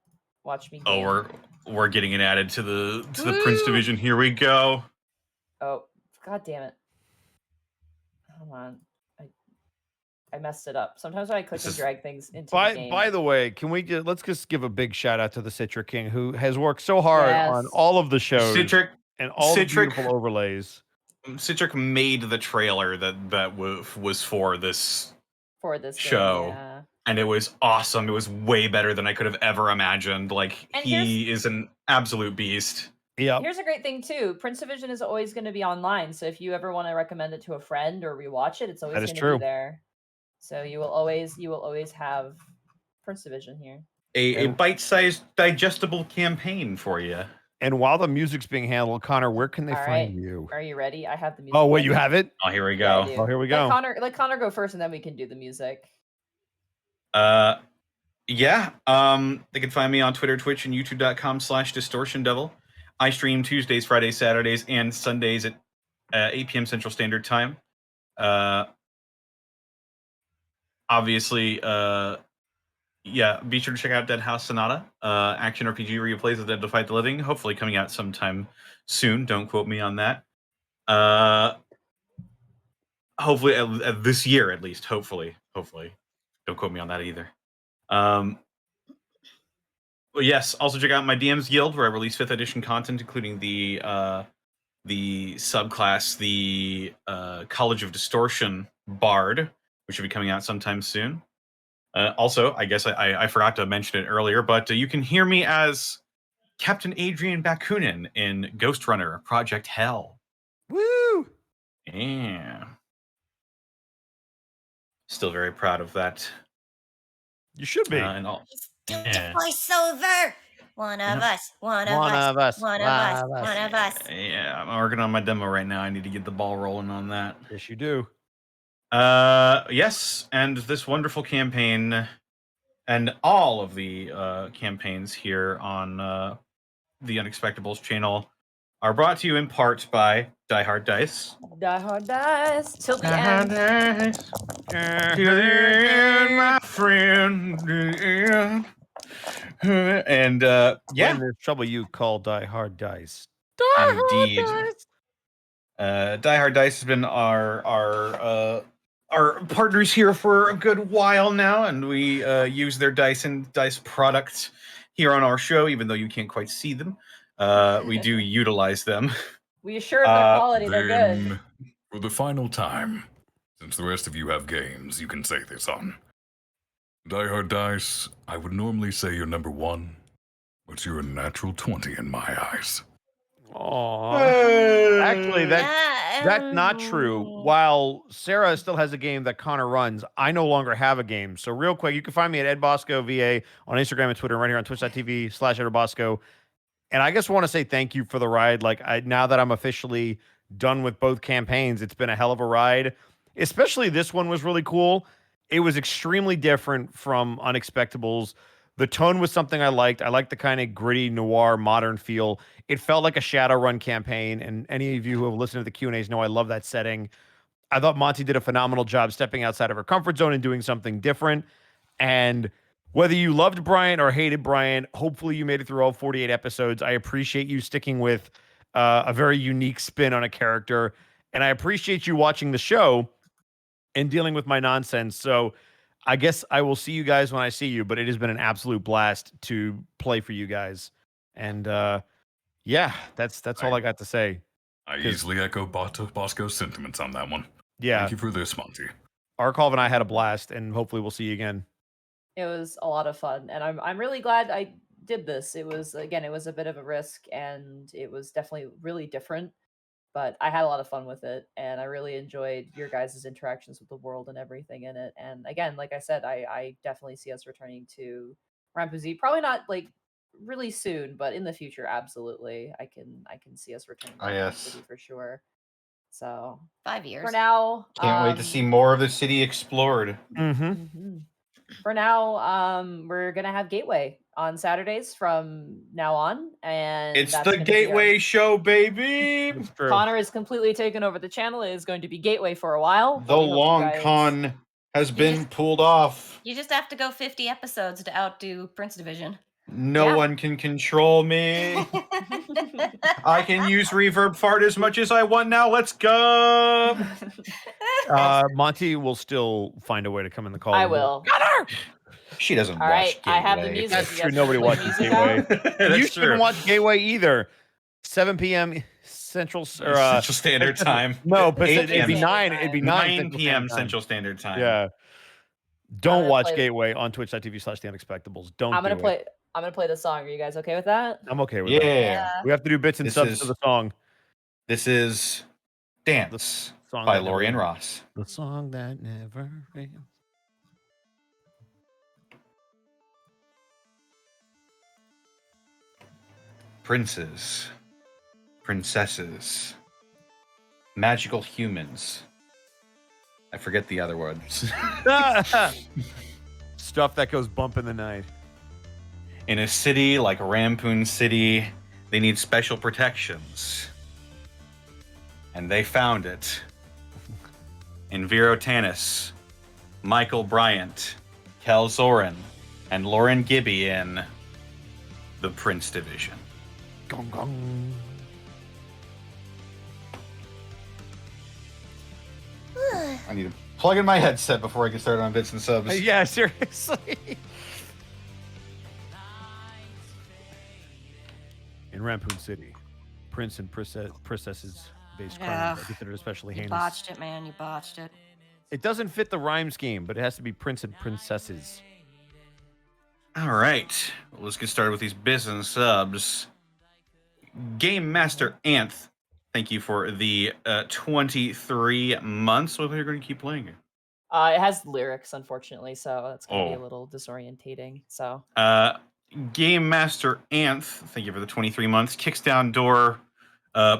Watch me. Oh, game. we're getting it added to the Prince Division. Here we go. Oh, God damn it! Hold on. I messed it up. Sometimes when I click This and is- drag things into the game. By the way, can we let's just give a big shout out to the Citric King, who has worked so hard on Yes. all of the shows Citric and all the Citric- beautiful overlays. Citric made the trailer that was for this, for this game, show. yeah. and it was awesome. It was way better than I could have ever imagined. Like, And he is an absolute beast. Yep. Here's a great thing too. Prince Division is always going to be online, so if you ever want to recommend it to a friend or rewatch it, it's always That is going to true. be there. So you will always have Prince Division here. A bite-sized, digestible campaign for you. And while the music's being handled, Connor, where can they All find right. you? Are you ready? I have the music. Oh, wait, ready. you have it? Oh, here we Yeah, I go. do. Oh, here we go. Let Connor go first, and then we can do the music. Yeah. They can find me on Twitter, Twitch, and YouTube.com/DistortionDevil. I stream Tuesdays, Fridays, Saturdays, and Sundays at 8 p.m. Central Standard Time. Obviously, yeah, be sure to check out Dead House Sonata, action RPG where you play the dead to fight the living. Hopefully coming out sometime soon. Don't quote me on that. Hopefully this year at least. Hopefully. Don't quote me on that either. Well, yes. Also check out my DM's Guild where I release 5th edition content, including the subclass, the College of Distortion Bard, which should be coming out sometime soon. Also, I guess I forgot to mention it earlier, but you can hear me as Captain Adrian Bakunin in Ghost Runner Project Hell. Woo! Yeah. Still very proud of that. You should be. And all. He's doing Yeah. the voiceover. One of us. One of us. One of us. One of us. Yeah, I'm working on my demo right now. I need to get the ball rolling on that. Yes, you do. Yes, and this wonderful campaign and all of the campaigns here on the Unexpectables channel are brought to you in part by Die Hard Dice. Die Hard Dice till the Die Hard end. Dice. To the end, my friend. To the end. And yeah, When there's trouble, you call Die Hard Dice. indeed. Die Hard Dice has been our partners here for a good while now, and we use their dice and dice products here on our show, even though you can't quite see them. We do utilize them. We assure their quality, they're good. Then, for the final time, since the rest of you have games you can say this on. Die Hard Dice, I would normally say you're number 1, but you're a natural 20 in my eyes. Aww. Actually, that's not true. While Sarah still has a game that Connor runs, I no longer have a game. So real quick, you can find me at Ed Bosco VA on Instagram and Twitter, and right here on twitch.tv/EdBosco. And I just want to say thank you for the ride. Like, now that I'm officially done with both campaigns, it's been a hell of a ride. Especially this one was really cool. It was extremely different from Unexpectables. The tone was something I liked. I liked the kind of gritty, noir, modern feel. It felt like a Shadowrun campaign, and any of you who have listened to the Q&As know I love that setting. I thought Monty did a phenomenal job stepping outside of her comfort zone and doing something different. And whether you loved Brian or hated Brian, hopefully you made it through all 48 episodes. I appreciate you sticking with a very unique spin on a character, and I appreciate you watching the show and dealing with my nonsense. So I guess I will see you guys when I see you, but it has been an absolute blast to play for you guys. And yeah, that's all I got to say. I easily echo Bosco's sentiments on that one. Yeah. Thank you for this, Monty. Arkolv and I had a blast, and hopefully we'll see you again. It was a lot of fun, and I'm really glad I did this. It was a bit of a risk, and it was definitely really different, but I had a lot of fun with it, and I really enjoyed your guys' interactions with the world and everything in it. And again, like I said, I definitely see us returning to Rampuzi. Probably not like really soon, but in the future, absolutely. I can see us returning to Rampuzi for sure. So 5 years. for now, Can't wait to see more of the city explored. For now, we're gonna have Gateway on Saturdays from now on, and It's that's the gonna be our- Gateway Show, baby. Connor is completely taken over the channel. It is going to be Gateway for a while. The long con has been pulled off. You just have to go 50 episodes to outdo Prince Division. No one can control me. I can use reverb fart as much as I want now. Let's go. Monty will still find a way to come in the call. I will. Connor! She doesn't All right, watch Gateway. I have the music. That's You true. guys Nobody play watches music out? Gateway. You shouldn't watch Gateway either. 7 p.m. Central Central Standard Time. No, but 8 it'd be p.m. 9. It'd be 9 p.m. Central Standard Time. Yeah. Don't watch play- Gateway on twitch.tv/theunexpectables. Don't. I'm gonna do play. It. I'm gonna play the song. Are you guys okay with that? I'm okay with Yeah. that. We have to do bits and This subs is- to the song. This is Dance Song by that Lori and never- Ross. The song that never fails. Princes, princesses, magical humans. I forget the other words. Stuff that goes bump in the night. In a city like Rampoon City, They need special protections. And they found it. In Vero Tanis, Michael Bryant, Kel Zorin, and Lauren Gibby in the Prince Division. Gong gong. I need to plug in my headset before I get started on bits and subs. Yeah, seriously. In Rampoon City, Prince and Princesses based crimes are considered especially You heinous. botched it, man. You botched it. It doesn't fit the rhyme scheme, but it has to be Prince and Princesses. All right, well, let's get started with these bits and subs. Game Master Anth, thank you for the 23 months. Whether you're going to keep playing it. It has lyrics, unfortunately, so that's going to be a Oh. little disorientating. So Game Master Anth, thank you for the 23 months. Kicks down door.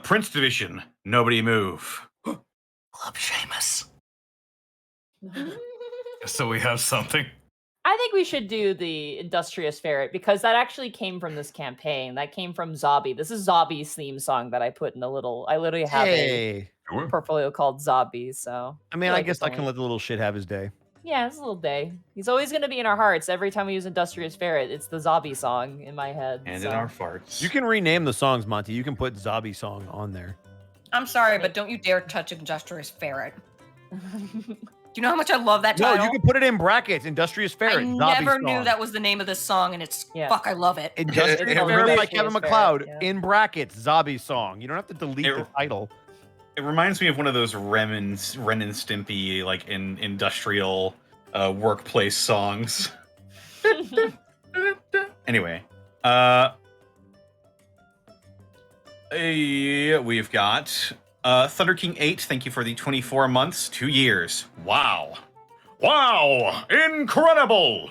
Prince Division, nobody move. Club Seamus. So we have something. I think we should do the Industrious Ferret because that actually came from this campaign. That came from Zobby. This is Zobby's theme song that I put in a little. I literally have a portfolio called Zobby. So I mean, feel I like guess it's I can only- let the little shit have his day. Yeah, it's a little day. He's always going to be in our hearts. Every time we use Industrious Ferret, it's the Zobby song in my head. And so. in our farts. You can rename the songs, Monty. You can put Zobby song on there. I'm sorry, but don't you dare touch Industrious Ferret. Do you know how much I love that title? No, you can put it in brackets. Industrious Ferret. I Zobby never song. knew that was the name of this song, and it's fuck, I love it. Industrious It Ferret really- by Kevin Industrious McLeod Ferret, in brackets. Zobby song. You don't have to delete the title. It reminds me of one of those Ren and Stimpy, like in industrial workplace songs. Anyway, we've got Thunder King 8. Thank you for the 24 months, 2 years. Wow, wow, incredible.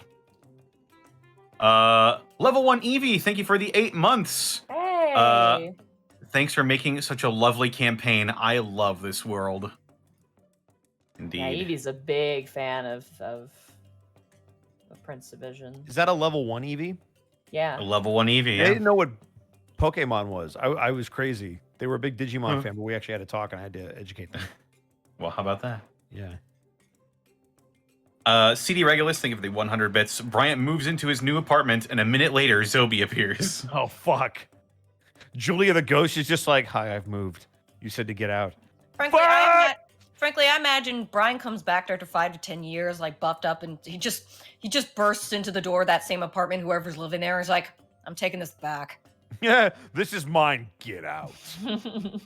Level 1 Eevee. Thank you for the 8 months. Hey. Thanks for making such a lovely campaign. I love this world. Indeed. Yeah, Eevee's a big fan of Prince Division. Is that a level 1 Eevee? Yeah. A level 1 Eevee, They yeah. didn't know what Pokemon was. I was crazy. They were a big Digimon Huh. fan, but we actually had to talk and I had to educate them. Well, how about that? Yeah. CD Regulus, thank you for the 100 bits. Bryant moves into his new apartment, and a minute later, Zobi appears. Oh, fuck. Julia the Ghost is just like, hi, I've moved. You said to get out. Frankly, I imagine Brian comes back after 5 to 10 years, like buffed up, and he just bursts into the door of that same apartment. Whoever's living there is like, "I'm taking this back." Yeah, this is mine. Get out. And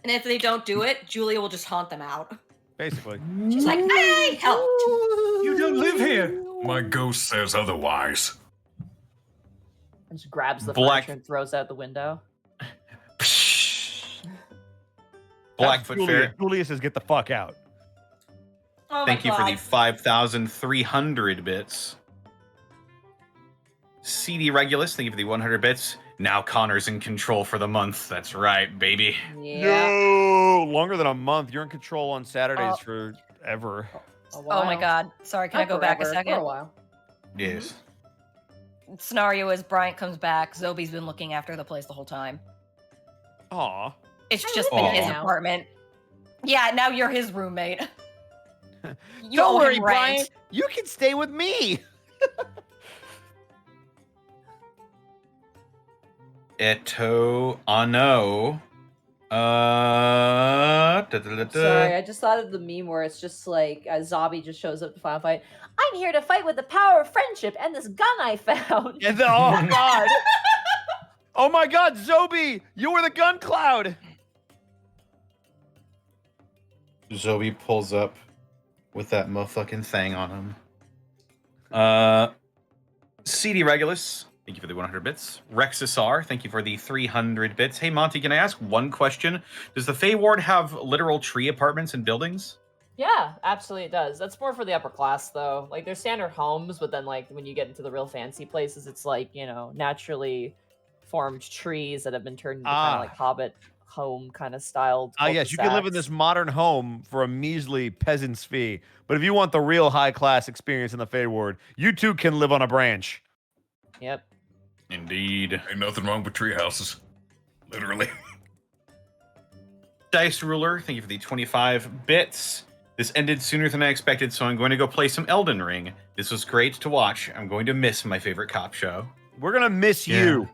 if they don't do it, Julia will just haunt them out. Basically. She's like, "I helped." You don't live here. My ghost says otherwise. And just grabs the Black- furniture and throws it out the window. Blackfoot Ferret. Julia says, get the fuck out. Oh Thank my you for the God. 5,300 bits. CD Regulus, thank you for the 100 bits. Now Connor's in control for the month. That's right, baby. Yeah. No, longer than a month. You're in control on Saturdays Oh. forever. A Oh my while. God. Sorry, can I Not go back a forever, second? For a while. Yes. Scenario is Bryant comes back. Zobi's been looking after the place the whole time. Aw. It's just been his Aw. apartment. Yeah, now you're his roommate. You Don't owe worry, him Brian. rent. You can stay with me. Eto Ano. Sorry, I just thought of the meme where it's just like Zobby just shows up to final fight. I'm here to fight with the power of friendship and this gun I found. And oh god. Oh my god, Zobi, you were the gun cloud. Zoe pulls up with that motherfucking thing on him. CD Regulus, thank you for the 100 bits. Rexisar, thank you for the 300 bits. Hey, Monty, can I ask one question? Does the Fey Ward have literal tree apartments and buildings? Yeah, absolutely it does. That's more for the upper class though. Like they're standard homes, but then like when you get into the real fancy places, it's like, you know, naturally formed trees that have been turned into kind of like Hobbit home kind of styled. Yes, you can live in this modern home for a measly peasant's fee. But if you want the real high class experience in the Fey Ward, you too can live on a branch. Yep. Indeed. Ain't nothing wrong with tree houses. Literally. Dice Ruler, thank you for the 25 bits. This ended sooner than I expected, so I'm going to go play some Elden Ring. This was great to watch. I'm going to miss my favorite cop show. We're gonna miss you.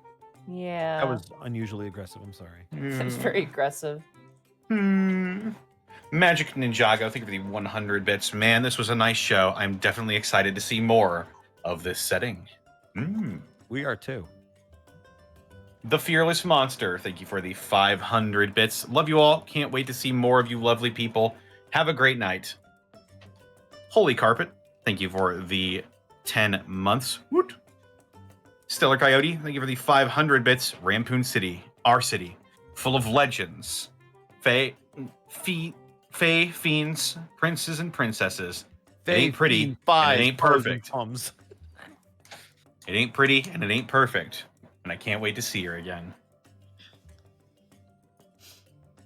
Yeah. That was unusually aggressive. I'm sorry. That was very aggressive. Magic Ninjago, thank you for the 100 bits. Man, this was a nice show. I'm definitely excited to see more of this setting. We are too. The Fearless Monster, thank you for the 500 bits. Love you all. Can't wait to see more of you lovely people. Have a great night. Holy Carpet, thank you for the 10 months. Woot. Stellar Coyote, thank you for the 500 bits. Rampoon City, our city, full of legends. Fae, fiends, princes, and princesses. It ain't pretty, and it ain't perfect. It ain't pretty, and it ain't perfect. And I can't wait to see her again.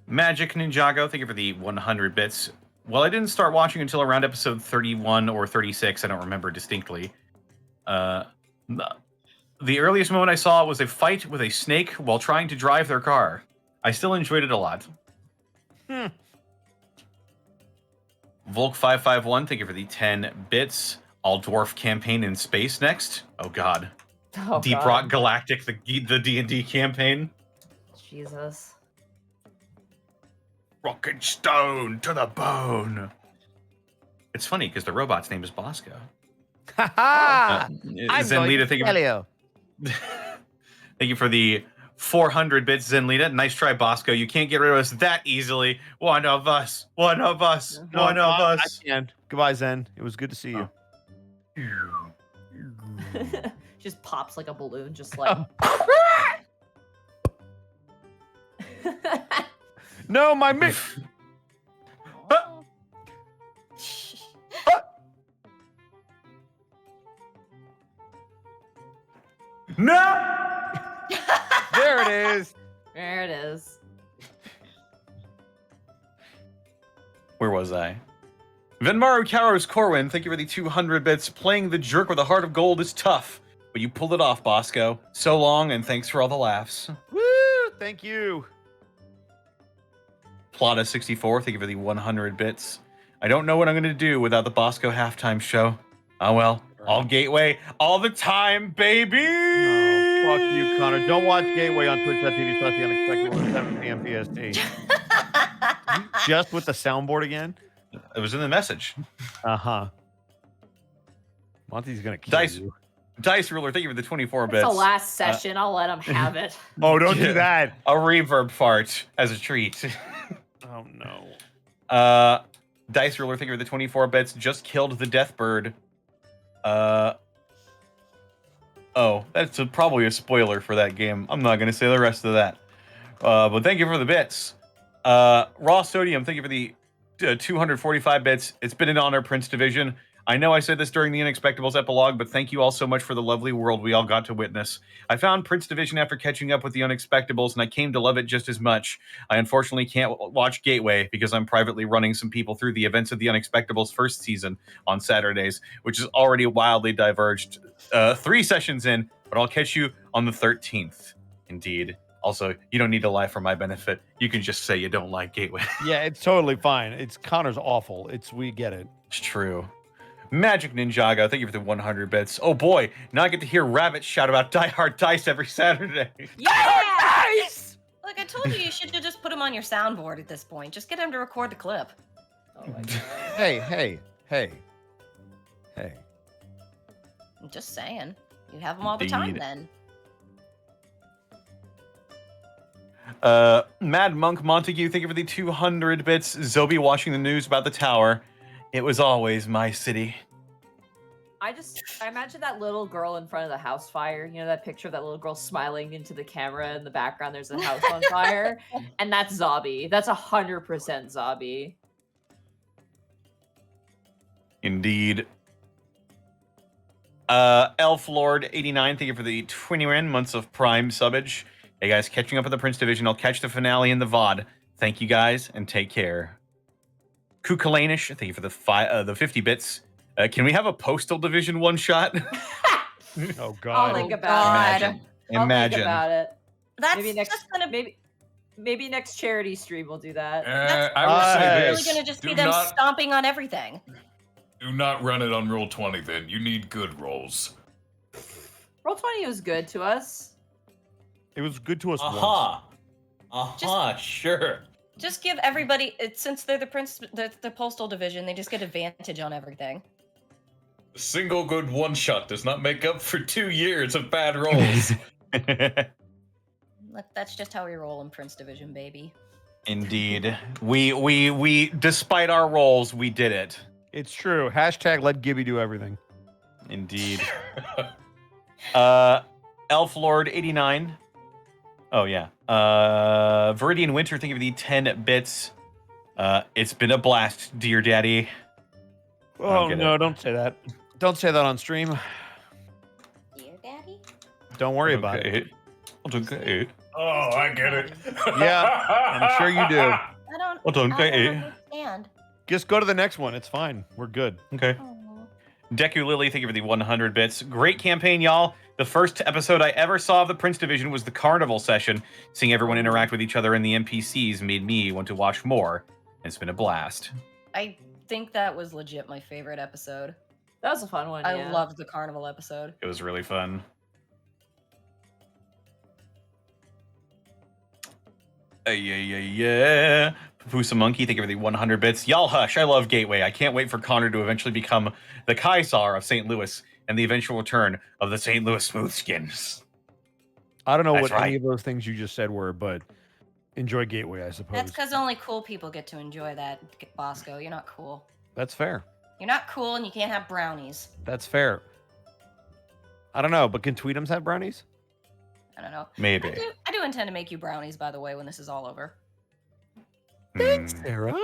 Magic Ninjago, thank you for the 100 bits. Well, I didn't start watching until around episode 31 or 36. I don't remember distinctly. The earliest moment I saw was a fight with a snake while trying to drive their car. I still enjoyed it a lot. Volk551, thank you for the 10 bits. All Dwarf campaign in space next. Oh, God. Oh, Deep God. Rock Galactic, the D&D campaign. Jesus. Rock and stone to the bone. It's funny because the robot's name is Bosco. Ha Zenlita, thank you. Thank you for the 400 bits, Zenlita. Nice try, Bosco. You can't get rid of us that easily. One of us. One of us. One of us. I can. Goodbye, Zen. It was good to see you. Just pops like a balloon, just like. No, my mix. No! There it is. There it is. Where was I? Venmaru Karos Corwin, thank you for the 200 bits. Playing the jerk with a heart of gold is tough, but you pulled it off, Bosco. So long, and thanks for all the laughs. Woo! Thank you. Plata64, thank you for the 100 bits. I don't know what I'm going to do without the Bosco halftime show. Oh well, all Gateway, all the time, baby! Oh, fuck you, Connor. Don't watch Gateway on twitch.tv/Unexpectables at 7 p.m. PST. Just with the soundboard again? It was in the message. Uh-huh. Monty's going to kill Dice, you. Dice Ruler, thank you for the 24 It's bits. the last session. I'll let him have it. Oh, don't do that. A reverb fart as a treat. Oh, no. Dice Ruler, thank you for the 24 bits. Just killed the Deathbird. Oh, that's probably a spoiler for that game. I'm not going to say the rest of that. But thank you for the bits. Raw Sodium, thank you for the 245 bits. It's been an honor, Prince Division. I know I said this during the Unexpectables epilogue, but thank you all so much for the lovely world we all got to witness. I found Prince Division after catching up with the Unexpectables, and I came to love it just as much. I unfortunately can't watch Gateway because I'm privately running some people through the events of the Unexpectables first season on Saturdays, which is already wildly diverged. 3 sessions in, but I'll catch you on the 13th. Indeed. Also, you don't need to lie for my benefit. You can just say you don't like Gateway. Yeah, it's totally fine. It's Connor's awful. We get it. It's true. Magic Ninjago, thank you for the 100 bits. Oh boy, now I get to hear Rabbit shout about Die Hard Dice every Saturday. Yes! Look, I told you should have just put him on your soundboard at this point. Just get him to record the clip. Oh my God. Hey. I'm just saying. You have him all the time Indeed. then. Mad Monk Montague, thank you for the 200 bits. Zobi watching the news about the tower. It was always my city. I imagine that little girl in front of the house fire. You know that picture of that little girl smiling into the camera in the background. There's a house on fire, and that's Zombie. That's 100% Zombie. Indeed. Elf Lord 89, thank you for the 21 months of Prime subbage. Hey guys, catching up with the Prince Division. I'll catch the finale in the VOD. Thank you guys, and take care. Kukalanish, thank you for the 50 bits. Can we have a Postal Division one shot? Oh God. I'll think about it. Imagine. I'll Imagine. think about it. That's Maybe next just gonna maybe next charity stream we'll do that. That's I will say Hey. really this: gonna just be do them not stomping on everything. do not run it on roll 20. Then you need good rolls. Roll 20 was good to us. It was good to us once. Sure. Just give everybody, since they're the postal division, they just get advantage on everything. A single good one shot does not make up for 2 years of bad rolls. That's just how we roll in Prince Division, baby. Indeed. We despite our roles, we did it. It's true. Hashtag let Gibby do everything. Indeed. Elf Lord 89. Oh yeah. Viridian Winter, thank you for the 10 bits. It's been a blast, dear daddy. Oh no, don't say that. Don't say that on stream. Dear Daddy? Don't worry about it. Okay. Oh, I get it. Yeah, I'm sure you do. I don't understand. Just go to the next one. It's fine. We're good. Okay. Oh. Deku Lily, thank you for the 100 bits. Great campaign, y'all. The first episode I ever saw of the Prince Division was the Carnival session. Seeing everyone interact with each other and the NPCs made me want to watch more. It's been a blast. I think that was legit my favorite episode. That was a fun one. I loved the carnival episode. It was really fun. Yeah. Papusa Monkey, thank you for the 100 bits. Y'all hush, I love Gateway. I can't wait for Connor to eventually become the Kaisar of St. Louis and the eventual return of the St. Louis Smoothskins. I don't know That's what any right. of those things you just said were, but enjoy Gateway, I suppose. That's because only cool people get to enjoy that, Bosco. You're not cool. That's fair. You're not cool and you can't have brownies. That's fair. I don't know, but can Tweetums have brownies? I don't know. Maybe. I do intend to make you brownies, by the way, when this is all over. Thanks, Sarah.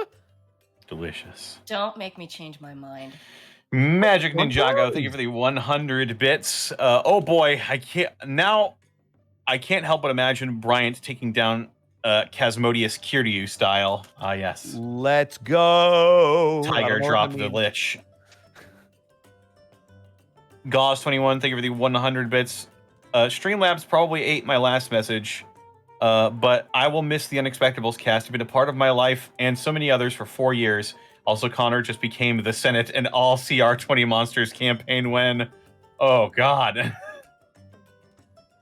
Delicious. Don't make me change my mind. Magic Ninjago, thank you for the 100 bits. Oh boy, I can't help but imagine Bryant taking down Casmodius Kiryu style. Ah, yes. Let's go. Tiger drop the lich. Gauze21, thank you for the 100 bits. Streamlabs probably ate my last message, but I will miss the Unexpectables cast. You've been a part of my life and so many others for 4 years. Also, Connor just became the Senate and all CR20 Monsters campaign when... Oh, God.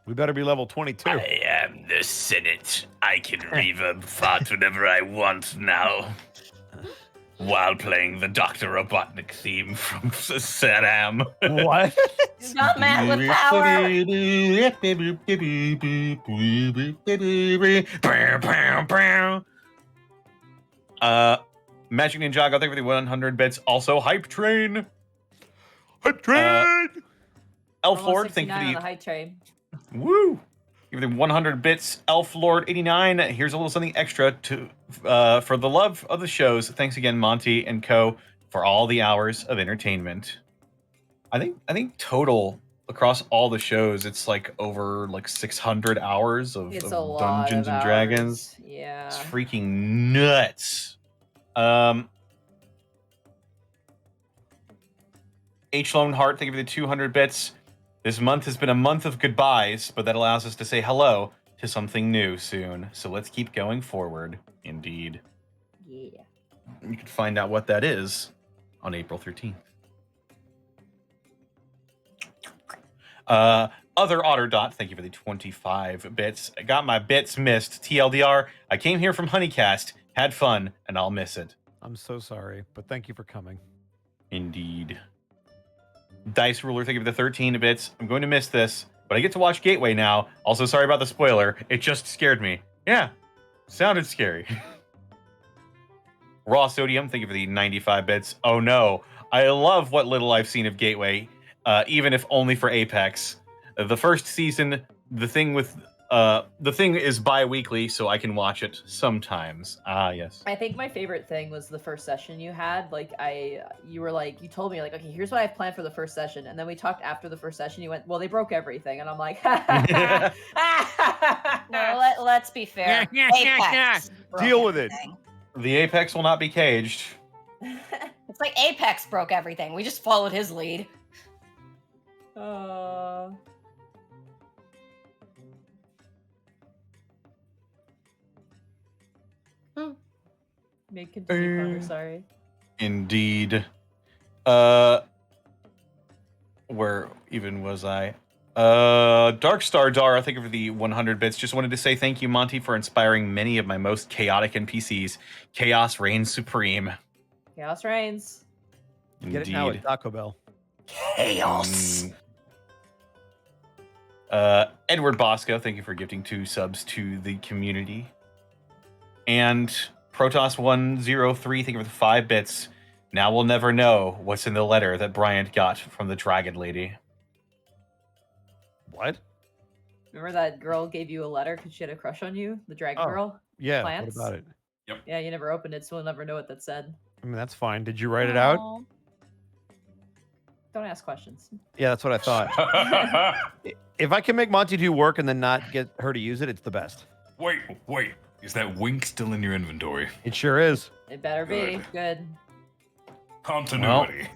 We better be level 22. I am the Senate. I can reverb fart whenever I want now. While playing the Dr. Robotnik theme from Saddam. What? He's not mad with power. Magic Ninjago, thank you for the 100 bits. Also, Hype Train. Hype Train! Elf Lord, thank you for on the... the high train. Woo! Give them 100 bits. Elf Lord 89. Here's a little something extra to for the love of the shows. Thanks again, Monty and Co. for all the hours of entertainment. I think total across all the shows, it's like over like 600 hours of Dungeons and Dragons. Yeah, it's freaking nuts. H. Lone Heart, thank you for the 200 bits. This month has been a month of goodbyes, but that allows us to say hello to something new soon. So let's keep going forward. Indeed. Yeah. You can find out what that is on April 13th. Other Otterdot, thank you for the 25 bits. I got my bits missed. TLDR, I came here from Honeycast, had fun, and I'll miss it. I'm so sorry, but thank you for coming. Indeed. Dice Ruler, thank you for the 13 bits. I'm going to miss this, but I get to watch Gateway now. Also, sorry about the spoiler. It just scared me. Yeah, sounded scary. Raw Sodium, thank you for the 95 bits. Oh no, I love what little I've seen of Gateway, even if only for Apex. The first season, the thing is bi-weekly, so I can watch it sometimes. Ah, yes. I think my favorite thing was the first session you had. Like you told me like, okay, here's what I have planned for the first session, and then we talked after the first session. You went, well, they broke everything, and I'm like, no, let's be fair. Apex broke Deal with it. everything. The Apex will not be caged. It's like Apex broke everything. We just followed his lead. May continue, Connor. Sorry. Indeed. Where even was I? Darkstar Dara, thank you for the 100 bits. Just wanted to say thank you, Monty, for inspiring many of my most chaotic NPCs. Chaos reigns supreme. Chaos reigns. Indeed. Get it now at Taco Bell. Chaos. Edward Bosco, thank you for gifting 2 subs to the community. And Protoss103, thank you for the 5 bits. Now we'll never know what's in the letter that Bryant got from the Dragon Lady. What? Remember that girl gave you a letter because she had a crush on you? The dragon girl? Yeah. Plants? What about it? Yeah, you never opened it, so we'll never know what that said. I mean, that's fine. Did you write it out? Aw. Don't ask questions. Yeah, that's what I thought. If I can make Monty do work and then not get her to use it, it's the best. Wait. Is that wink still in your inventory? It sure is. It better be. Good. Continuity.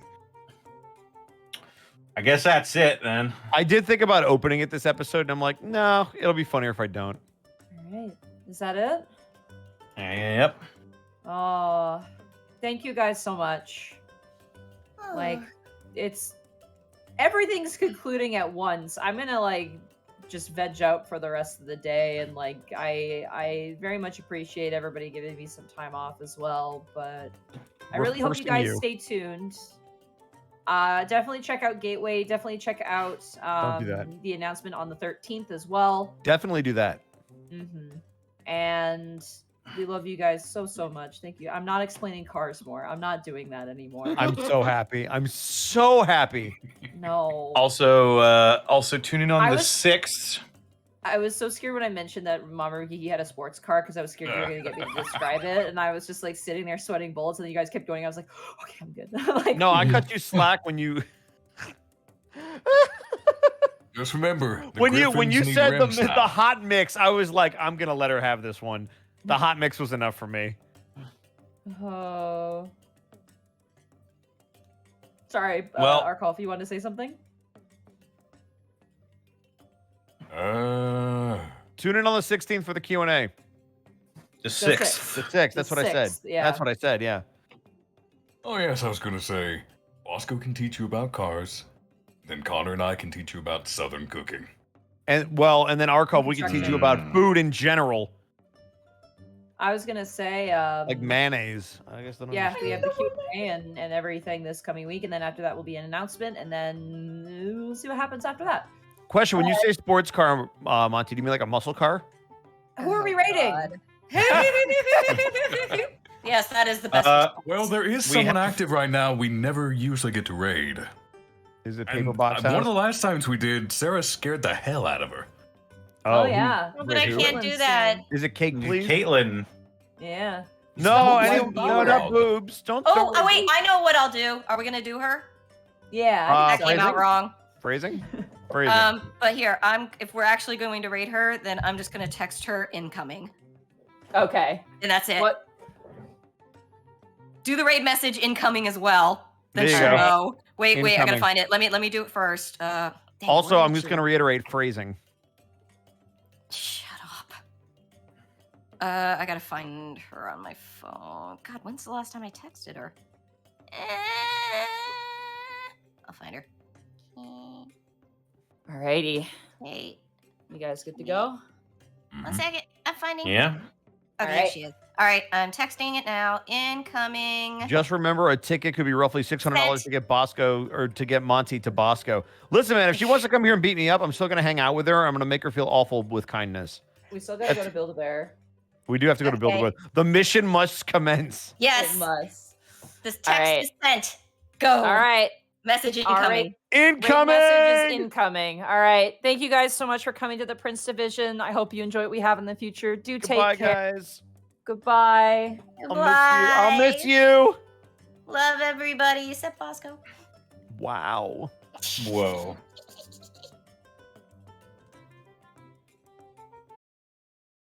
I guess that's it then. I did think about opening it this episode, and I'm like, no, it'll be funnier if I don't. All right. Is that it? Yep. Oh, thank you guys so much. Like, it's everything's concluding at once. I'm gonna like just veg out for the rest of the day, and like I very much appreciate everybody giving me some time off as well. But I really hope you guys stay tuned. Definitely check out Gateway. Definitely check out Don't do that. the announcement on the 13th as well. Definitely do that. And we love you guys so much. Thank you. I'm not explaining cars more. I'm not doing that anymore. I'm so happy. I'm so happy. No. Also tune in on the 6th. I was so scared when I mentioned that Mama Rikiki had a sports car because I was scared you were going to get me to describe it. And I was just like sitting there sweating bullets, and then you guys kept going. I was like, okay, I'm good. Like, No, I cut you slack when you Just remember, when you said the hot mix. I was like, I'm gonna let her have this one. The hot mix was enough for me. Oh. Sorry, Well, Arkol, if you want to say something. Tune in on the 16th for the Q&A. The 6th. The 6th. That's what I said. Yeah. That's what I said. Yeah. Oh yes, I was gonna say, Bosco can teach you about cars, then Connor and I can teach you about Southern cooking. And then Arkov, we can teach you about food in general, I was gonna say, like mayonnaise. I guess. Yeah, we have the Q&A and everything this coming week, and then after that will be an announcement, and then we'll see what happens after that. Question: when you say sports car, Monty, do you mean like a muscle car? Who are we rating? Yes, that is the best. Well, there is someone active right now we never usually get to raid. Is it And Paper Box one House? of the last times we did, Sarah scared the hell out of her. Oh, yeah. Oh, but I can't do that. Is it Cake, please? Caitlin. Yeah. No, No, not boobs. Don't. Oh, wait, I know what I'll do. Are we gonna do her? Yeah. That came out wrong. Phrasing. But here, if we're actually going to raid her, then I'm just gonna text her incoming. Okay. And that's it. What? Do the raid message incoming as well. Then There you she'll go. know. Wait, I gotta Incoming. find it. Let me do it first. Dang, Also, where I'm is just she? going to reiterate phrasing. Shut up. I gotta find her on my phone. God, when's the last time I texted her? I'll find her. Alrighty. Hey, You guys good to go? 1 second. I'm finding. Yeah. Okay, Alright. here she is. All right, I'm texting it now. Incoming. Just remember, a ticket could be roughly $600 Sent. to get Bosco or to get Monty to Bosco. Listen, man, if she wants to come here and beat me up, I'm still going to hang out with her. I'm going to make her feel awful with kindness. We still gotta go to Build-A-Bear. We do have to go to Build a Okay. Bear. The mission must commence. Yes. It must. This text Alright. is sent. Go. All right. Message All incoming. right. Incoming! Message is incoming. All right. Thank you guys so much for coming to the Prince Division. I hope you enjoy what we have in the future. Do Goodbye, take care. guys. Goodbye. I'll miss you. Love everybody except Bosco. Wow. Whoa.